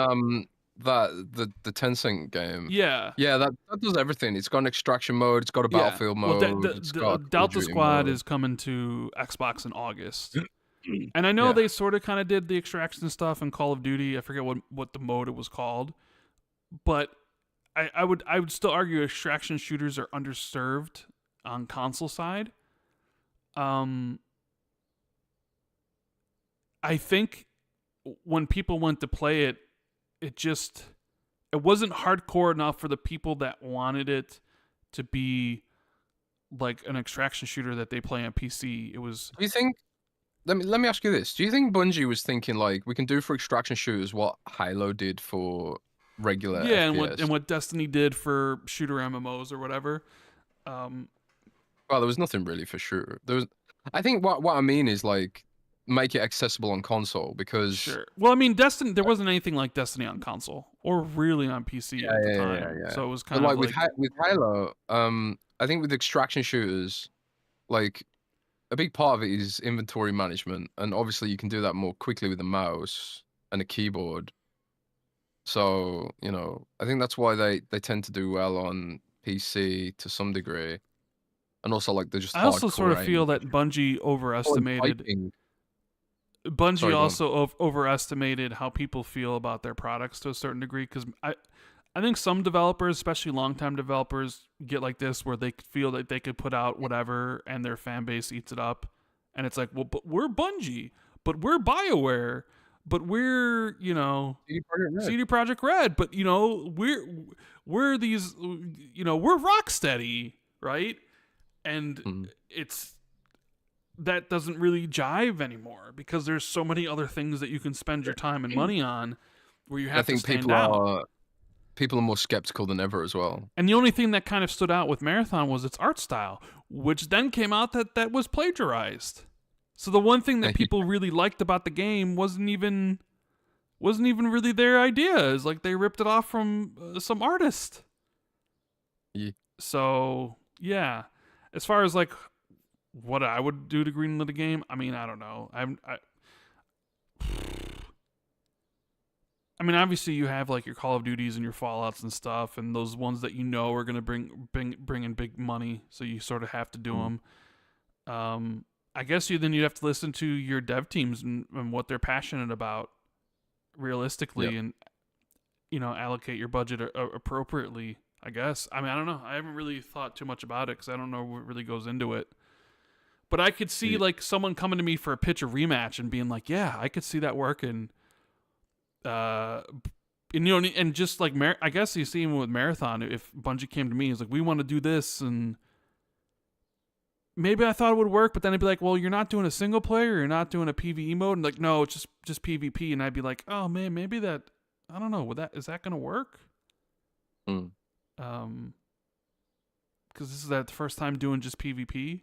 the Tencent game? Yeah. Yeah, that does everything. It's got an extraction mode, it's got a battlefield mode. The Delta Squad is coming to Xbox in August. And I know they sort of kind of did the extraction stuff in Call of Duty. I forget what the mode it was called. But I would still argue extraction shooters are underserved on console side. I think when people went to play it it wasn't hardcore enough for the people that wanted it to be like an extraction shooter that they play on PC. It was. Do you think? Let me ask you this: do you think Bungie was thinking like we can do for extraction shooters what Halo did for regular Yeah, FPS? and what Destiny did for shooter MMOs or whatever. Well, there was nothing really for sure. There was. I think what I mean is like make it accessible on console because Sure. Well, I mean, Destiny. There wasn't anything like Destiny on console or really on PC at the time. So it was kind but of like with Halo, I think with extraction shooters, like a big part of it is inventory management, and obviously you can do that more quickly with a mouse and a keyboard. So I think that's why they tend to do well on PC to some degree, and also like they're just I also hardcore sort of feel aiming. that Bungie overestimated. Typing. Bungie Sorry, go on. also overestimated how people feel about their products to a certain degree because I think some developers, especially longtime developers, get like this where they feel that they could put out whatever and their fan base eats it up, and it's like, well, but we're Bungie, but we're BioWare, but we're CD Projekt Red, but we're these we're Rocksteady, right? And it's that doesn't really jive anymore because there's so many other things that you can spend your time and money on where you have to stand out. People are more skeptical than ever as well. And the only thing that kind of stood out with Marathon was its art style, which then came out that was plagiarized. So the one thing that people really liked about the game wasn't even really their idea. It's like they ripped it off from some artist. Yeah. So, yeah. As far as like what I would do to greenlit a game, I mean, I don't know. I mean, obviously you have like your Call of Duties and your Fallouts and stuff, and those ones that are going to bring in big money, so you sort of have to do them. I guess you'd have to listen to your dev teams and what they're passionate about, realistically, and allocate your budget appropriately. I guess. I mean, I don't know. I haven't really thought too much about it because I don't know what really goes into it. But I could see like someone coming to me for a pitch of rematch and being like, "Yeah, I could see that working." And just like I guess you see even with Marathon, if Bungie came to me, it's like, we want to do this, and maybe I thought it would work, but then I'd be like, well, you're not doing a single player, you're not doing a PvE mode, and like, no, it's just PvP, and I'd be like, oh man, maybe that, I don't know, is that gonna work? Because this is the first time doing just PvP.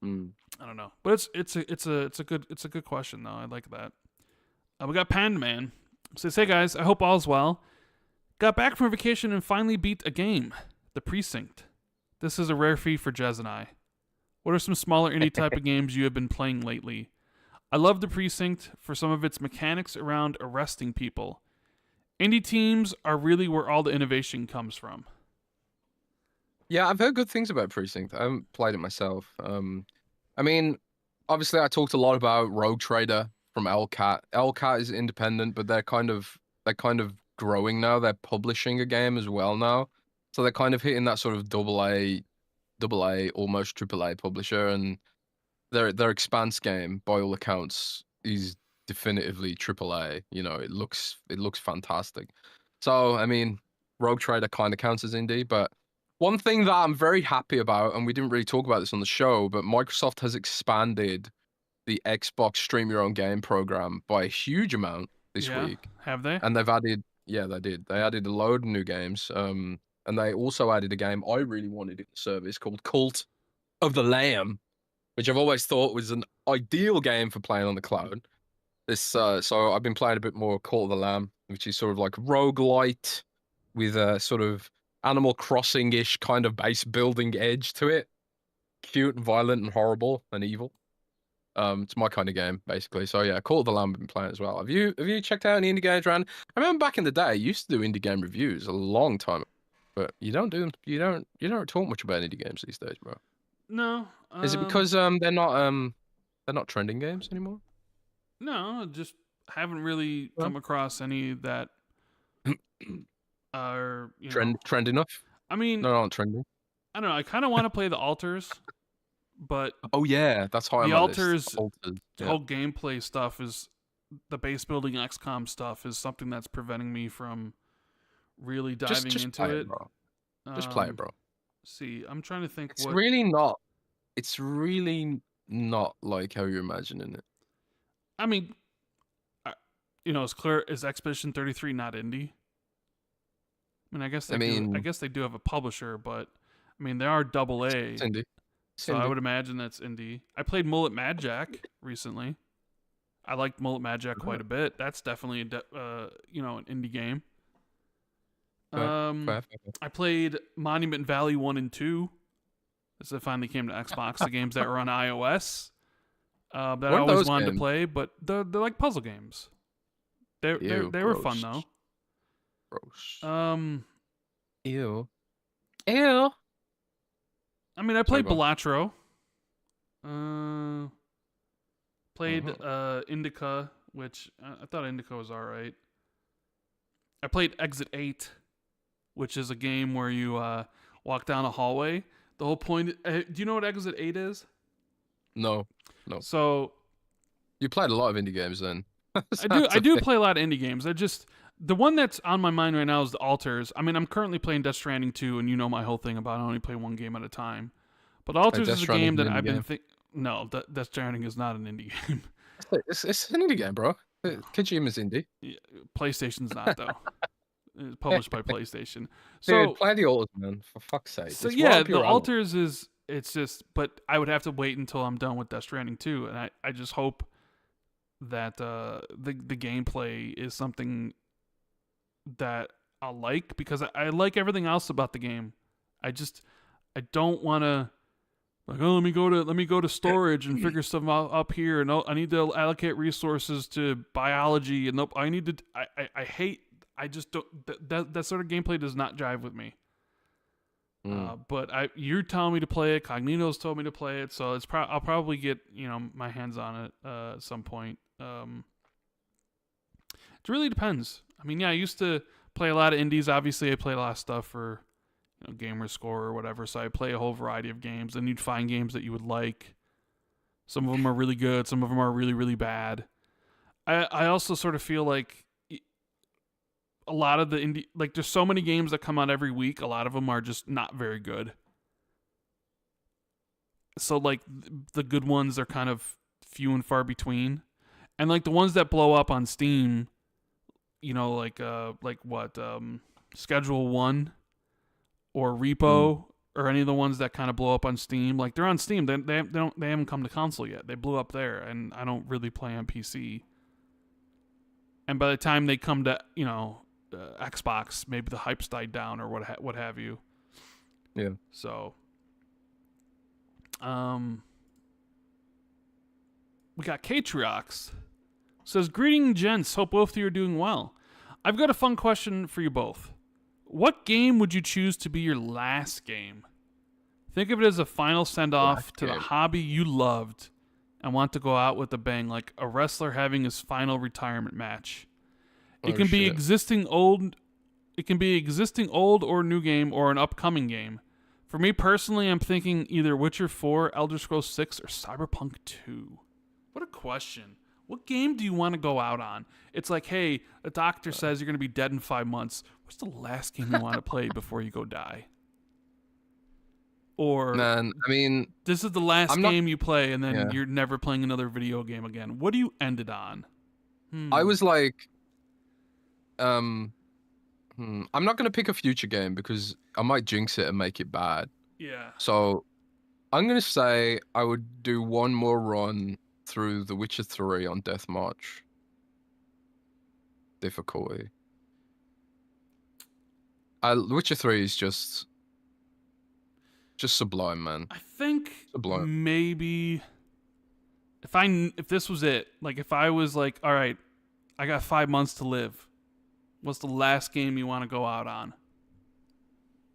I don't know, but it's a good question though. I like that. We got Panda Man. Says, hey guys, I hope all's well. Got back from vacation and finally beat a game, The Precinct. This is a rare feat for Jez and I. What are some smaller indie type of games you have been playing lately? I love The Precinct for some of its mechanics around arresting people. Indie teams are really where all the innovation comes from. Yeah, I've heard good things about Precinct. I haven't played it myself. I mean, obviously I talked a lot about Rogue Trader from LCAT. LCAT is independent, but they're kind of growing now. They're publishing a game as well now. So they're kind of hitting that sort of double A, almost triple A publisher, and their Expanse game, by all accounts, is definitively triple A. It looks fantastic. So I mean, Rogue Trader kind of counts as indie, but one thing that I'm very happy about, and we didn't really talk about this on the show, but Microsoft has expanded the Xbox Stream Your Own Game program by a huge amount this week. Have they? And they've added, yeah, they did. They added a load of new games. And they also added a game I really wanted in the service called Cult of the Lamb, which I've always thought was an ideal game for playing on the cloud. So I've been playing a bit more Cult of the Lamb, which is sort of like roguelite with a sort of Animal Crossing-ish kind of base building edge to it. Cute and violent and horrible and evil. It's my kind of game, basically. So yeah, Call of the Lamb I've been playing as well. Have you checked out any indie games, Rand? I remember back in the day, I used to do indie game reviews a long time ago, but you don't talk much about indie games these days, bro. No. Is it because they're not trending games anymore? No, just haven't really come across any that are trend enough. I mean, no, not trending. I don't know. I kind of want to play the Alters, but oh yeah, that's high. The Alters, the whole gameplay stuff is the base building XCOM stuff is something that's preventing me from really diving just into play it. bro. Just play it, bro. See, I'm trying to think It's really not. It's really not like how you're imagining it. I mean, it's clear. Is Expedition 33 not indie? I mean, I guess they do have a publisher, but I mean, they are AA. It's indie. So I would imagine that's indie. I played Mullet Mad Jack recently. I liked Mullet Mad Jack quite a bit. That's definitely an indie game. Fair. I played Monument Valley 1 and 2. As I finally came to Xbox, the games that were on iOS that I always wanted to play, but they're like puzzle games. They were fun though. Gross. Ew. I mean, I played Balatro. Played Indica, which I thought Indica was all right. I played Exit 8, which is a game where you walk down a hallway. The whole point... do you know what Exit 8 is? No. So... You played a lot of indie games then. I do play a lot of indie games. The one that's on my mind right now is The Alters. I mean, I'm currently playing Death Stranding 2, and you know my whole thing about I only play one game at a time. But Alters is a game that I've been thinking... No, Death Stranding is not an indie game. It's an indie game, bro. Kojima's indie. Yeah, PlayStation's not, though. It's published by PlayStation. So dude, play The Alters, man, for fuck's sake. So yeah, The Alters is... It's just... But I would have to wait until I'm done with Death Stranding 2, and I just hope that the gameplay is something that I'll like, because I like everything else about the game. I don't want to like, oh, let me go to storage and figure stuff out up here, and I need to allocate resources to biology, and nope, I hate, I just don't, that sort of gameplay does not jive with me. But you're telling me to play it, Cognito's told me to play it, so I'll probably get my hands on it at some point. It really depends. I mean, yeah, I used to play a lot of indies. Obviously, I played a lot of stuff for Gamerscore or whatever, so I play a whole variety of games. Then you'd find games that you would like. Some of them are really good. Some of them are really, really bad. I also sort of feel like a lot of the indie, like there's so many games that come out every week. A lot of them are just not very good. So like the good ones are kind of few and far between. And like the ones that blow up on Steam, like Schedule 1 or Repo or any of the ones that kind of blow up on Steam, like they're on Steam. They haven't come to console yet. They blew up there, and I don't really play on PC. And by the time they come to Xbox, maybe the hype's died down or what have you. Yeah. So, we got Katriox. Says, greeting gents, hope both of you are doing well. I've got a fun question for you both. What game would you choose to be your last game? Think of it as a final send-off to the hobby you loved and want to go out with a bang, like a wrestler having his final retirement match. It can be existing old or new game or an upcoming game. For me personally, I'm thinking either Witcher 4, Elder Scrolls 6, or Cyberpunk 2. What a question. What game do you want to go out on? It's like, hey, a doctor says you're going to be dead in 5 months. What's the last game you want to play before you go die? Or, man, I mean, this is the last game you play, and then you're never playing another video game again. What do you end it on? I was like, I'm not going to pick a future game because I might jinx it and make it bad. Yeah. So I'm going to say I would do one more run through The Witcher 3 on Death March difficulty. Witcher 3 is just sublime, man. I think sublime. Maybe if this was it, like if I was like, all right, I got 5 months to live, what's the last game you want to go out on?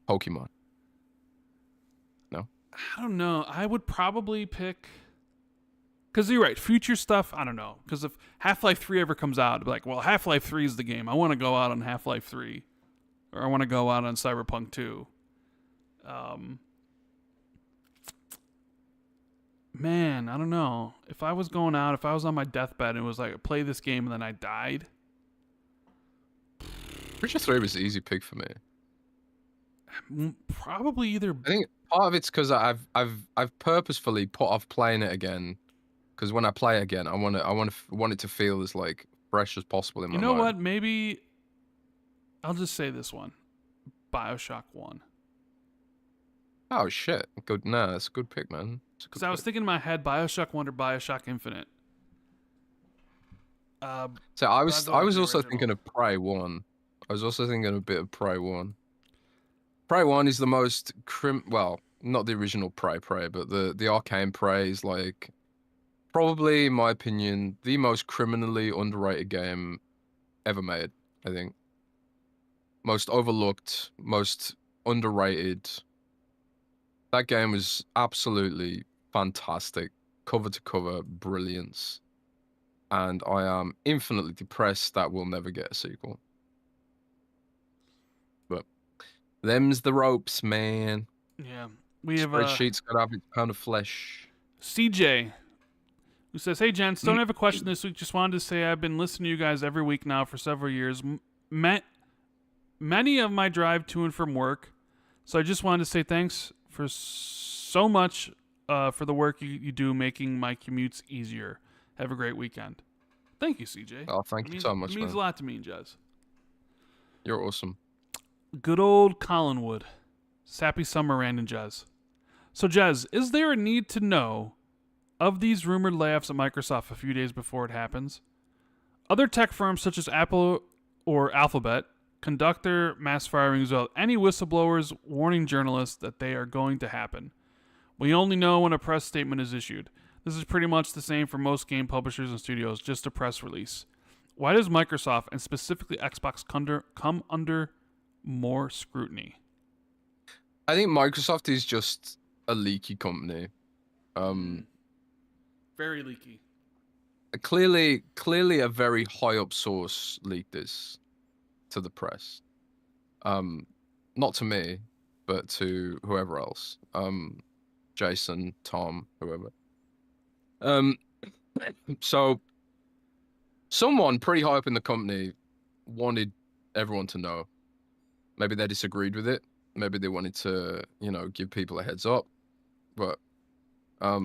Pokemon. No? I don't know. I would probably pick... Because you're right, future stuff, I don't know. Because if Half-Life 3 ever comes out, I'd be like, well, Half-Life 3 is the game. I want to go out on Half-Life 3. Or I want to go out on Cyberpunk 2. Man, I don't know. If I was going out, if I was on my deathbed and it was like, play this game and then I died. Witcher 3 was the easy pick for me. Probably either. I think part of it's because I've purposefully put off playing it again. Because when I play it again, I want it to feel as like fresh as possible in my You mind. know what? Maybe I'll just say this one. BioShock 1. Oh shit! Good. Nah, that's a good pick, man. Because I was thinking in my head, BioShock 1 or BioShock Infinite. So I was also original. thinking of Prey 1. I was also thinking a bit of Prey 1. Prey 1 is the most well, not the original Prey, but the Arcane Prey is like probably, in my opinion, the most criminally underrated game ever made. I think most overlooked, most underrated. That game was absolutely fantastic, cover to cover brilliance, and I am infinitely depressed that we'll never get a sequel. But them's the ropes, man. Yeah. We have Spreadsheets gotta have its pound of flesh. CJ, who says, "Hey, gents, don't have a question this week. Just wanted to say I've been listening to you guys every week now for several years. Many of my drive to and from work. So I just wanted to say thanks for so much for the work you do making my commutes easier. Have a great weekend." Thank you, CJ. Oh, thank you so much, It means man. a lot to me, Jez. You're awesome. Good old Collinwood. Sappy summer, Rand and Jez. So, Jez, is there a need to know of these rumored layoffs at Microsoft a few days before it happens? Other tech firms such as Apple or Alphabet conduct their mass firings without any whistleblowers warning journalists that they are going to happen. We only know when a press statement is issued. This is pretty much the same for most game publishers and studios, just a press release. Why does Microsoft, and specifically Xbox, come under more scrutiny? I think Microsoft is just a leaky company. Very leaky. Clearly a very high up source leaked this to the press. Not to me, but to whoever else. Jason, Tom, whoever. So someone pretty high up in the company wanted everyone to know. Maybe they disagreed with it. Maybe they wanted to, give people a heads up. But I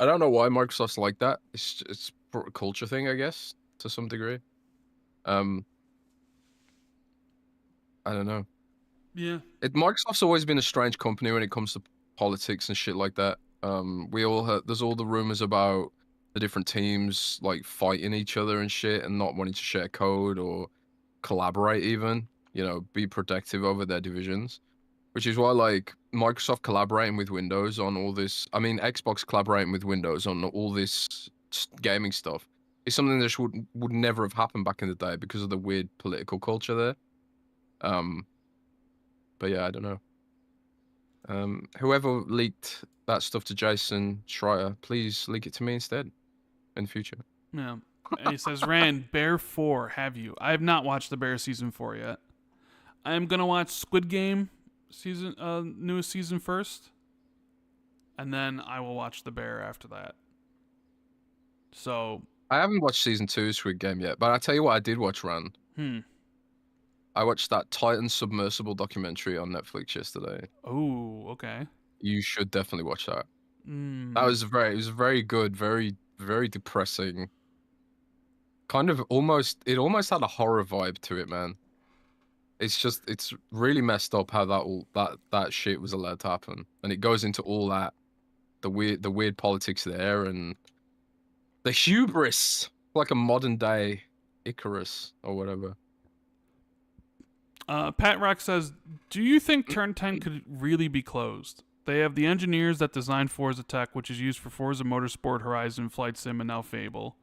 don't know why Microsoft's like that. It's a culture thing, I guess, to some degree. I don't know. Yeah. Microsoft's always been a strange company when it comes to politics and shit like that. There's all the rumors about the different teams like fighting each other and shit and not wanting to share code or collaborate even, be protective over their divisions, which is why like Microsoft collaborating with Windows on all this, Xbox collaborating with Windows on all this gaming stuff is something that would never have happened back in the day because of the weird political culture there. But yeah, I don't know. Whoever leaked that stuff to Jason Schreier, please leak it to me instead in the future. Yeah. He says, Rand, Bear 4, have you? I have not watched the Bear season 4 yet. I am going to watch Squid Game newest season first. And then I will watch the Bear after that. So. I haven't watched season 2 of Squid Game yet, but I tell you what I did watch, Rand. I watched that Titan submersible documentary on Netflix yesterday. Oh, okay. You should definitely watch that. It was very good, very, very depressing. It almost had a horror vibe to it, man. It's really messed up how that shit was allowed to happen. And it goes into all that, the weird politics there and the hubris, like a modern day Icarus or whatever. Pat Rock says, do you think Turn 10 could really be closed? They have the engineers that designed Forza Tech, which is used for Forza Motorsport, Horizon, Flight Sim, and now Fable.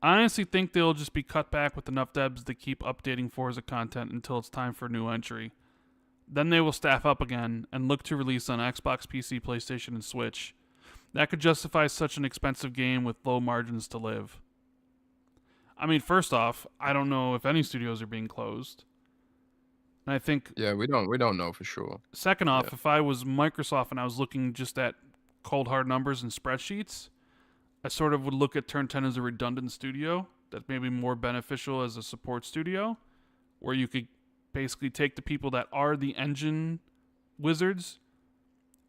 I honestly think they'll just be cut back with enough devs to keep updating Forza content until it's time for a new entry. Then they will staff up again and look to release on Xbox, PC, PlayStation, and Switch. That could justify such an expensive game with low margins to live. First off, I don't know if any studios are being closed. And I think... Yeah, we don't know for sure. Second off, if I was Microsoft and I was looking just at cold hard numbers and spreadsheets, I sort of would look at Turn 10 as a redundant studio that's maybe more beneficial as a support studio, where you could basically take the people that are the engine wizards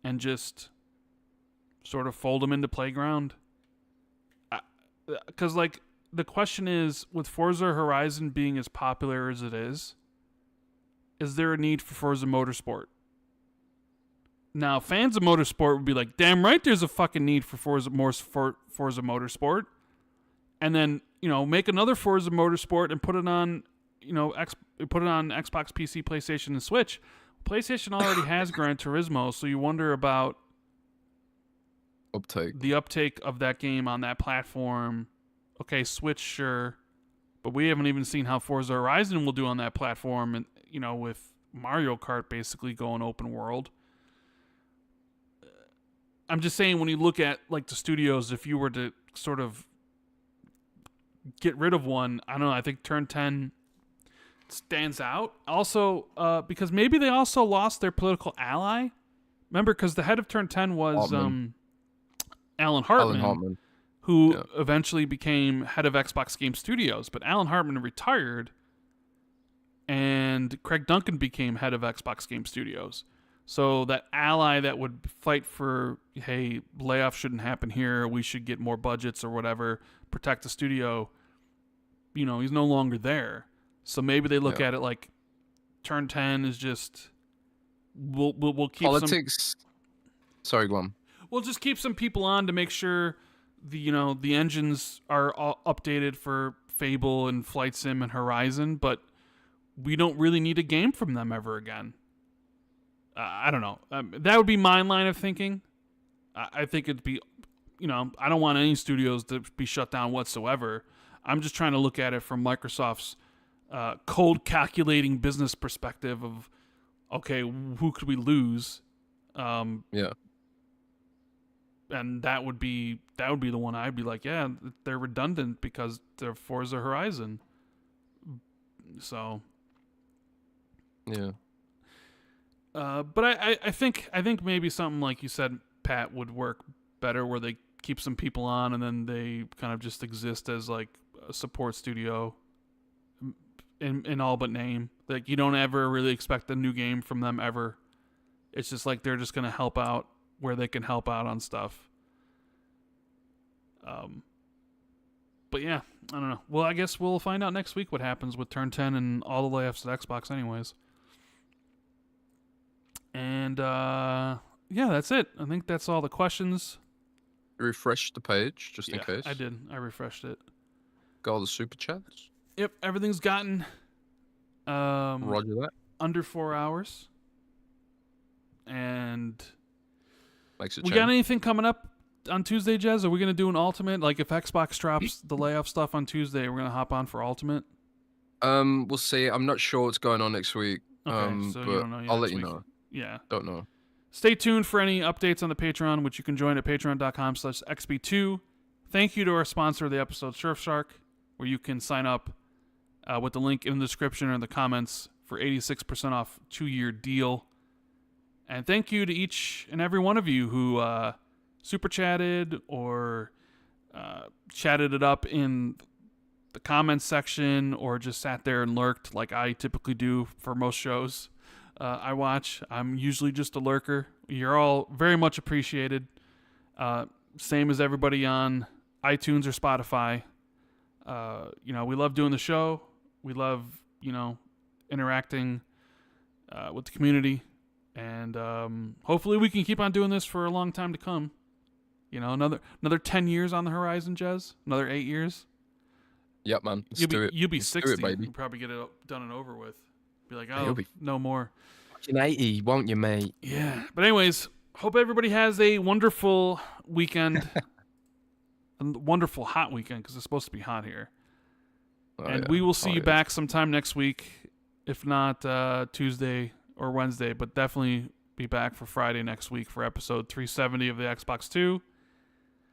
and just sort of fold them into Playground. Because, like, the question is, with Forza Horizon being as popular as it is there a need for Forza Motorsport? Now, fans of Motorsport would be like, damn right there's a fucking need for Forza Motorsport. And then, make another Forza Motorsport and put it on, put it on Xbox, PC, PlayStation, and Switch. PlayStation already has Gran Turismo, so you wonder about the uptake of that game on that platform. Okay, Switch, sure. But we haven't even seen how Forza Horizon will do on that platform, and with Mario Kart basically going open world. I'm just saying, when you look at like the studios, if you were to sort of get rid of one, I don't know, I think Turn 10 stands out. Also, because maybe they also lost their political ally. Remember, because the head of Turn 10 was Alan Hartman, who eventually became head of Xbox Game Studios. But Alan Hartman retired, and Craig Duncan became head of Xbox Game Studios. So that ally that would fight for, hey, layoffs shouldn't happen here, we should get more budgets or whatever, protect the studio, he's no longer there. So maybe they look at it like Turn 10 is just, we'll keep politics. Sorry, go on. We'll just keep some people on to make sure the engines are all updated for Fable and Flight Sim and Horizon, but we don't really need a game from them ever again. I don't know. That would be my line of thinking. I think it'd be, I don't want any studios to be shut down whatsoever. I'm just trying to look at it from Microsoft's cold calculating business perspective of, okay, who could we lose? And that would be the one I'd be like, yeah, they're redundant because they're Forza Horizon. So, yeah. But I think maybe something like you said, Pat, would work better, where they keep some people on and then they kind of just exist as like a support studio in all but name. Like, you don't ever really expect a new game from them ever. It's just like they're just going to help out where they can help out on stuff. But yeah, I don't know. Well, I guess we'll find out next week what happens with Turn 10 and all the layoffs at Xbox anyways. And, yeah, that's it. I think that's all the questions. Refresh the page, just in case. I did. I refreshed it. Got all the super chats? Yep, everything's gotten Roger that. under 4 hours. And Makes it we got anything coming up on Tuesday, Jez? Are we going to do an Ultimate? Like, if Xbox drops the layoff stuff on Tuesday, we're going to hop on for Ultimate? We'll see. I'm not sure what's going on next week. Okay, so but you don't know yet. I'll let you know. Yeah. Don't know. Stay tuned for any updates on the Patreon, which you can join at patreon.com/XB2. Thank you to our sponsor of the episode, Surfshark, where you can sign up with the link in the description or in the comments for 86% off 2-year deal. And thank you to each and every one of you who super chatted or chatted it up in the comments section or just sat there and lurked like I typically do for most shows I watch. I'm usually just a lurker. You're all very much appreciated. Same as everybody on iTunes or Spotify. We love doing the show. We love, interacting with the community. And hopefully we can keep on doing this for a long time to come. Another 10 years on the horizon, Jez. Another 8 years. Yep, man. You'll be 60. it, baby. You'll probably get it done and over with. Be like, no more. Fucking 80, won't you, mate? Yeah. But anyways, hope everybody has a wonderful weekend. A wonderful hot weekend, because it's supposed to be hot here. We will see you back sometime next week. If not Tuesday or Wednesday, but definitely be back for Friday next week for episode 370 of the Xbox 2.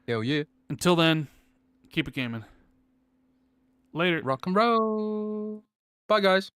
Hell yeah. Until then, keep it gaming. Later. Rock and roll. Bye, guys.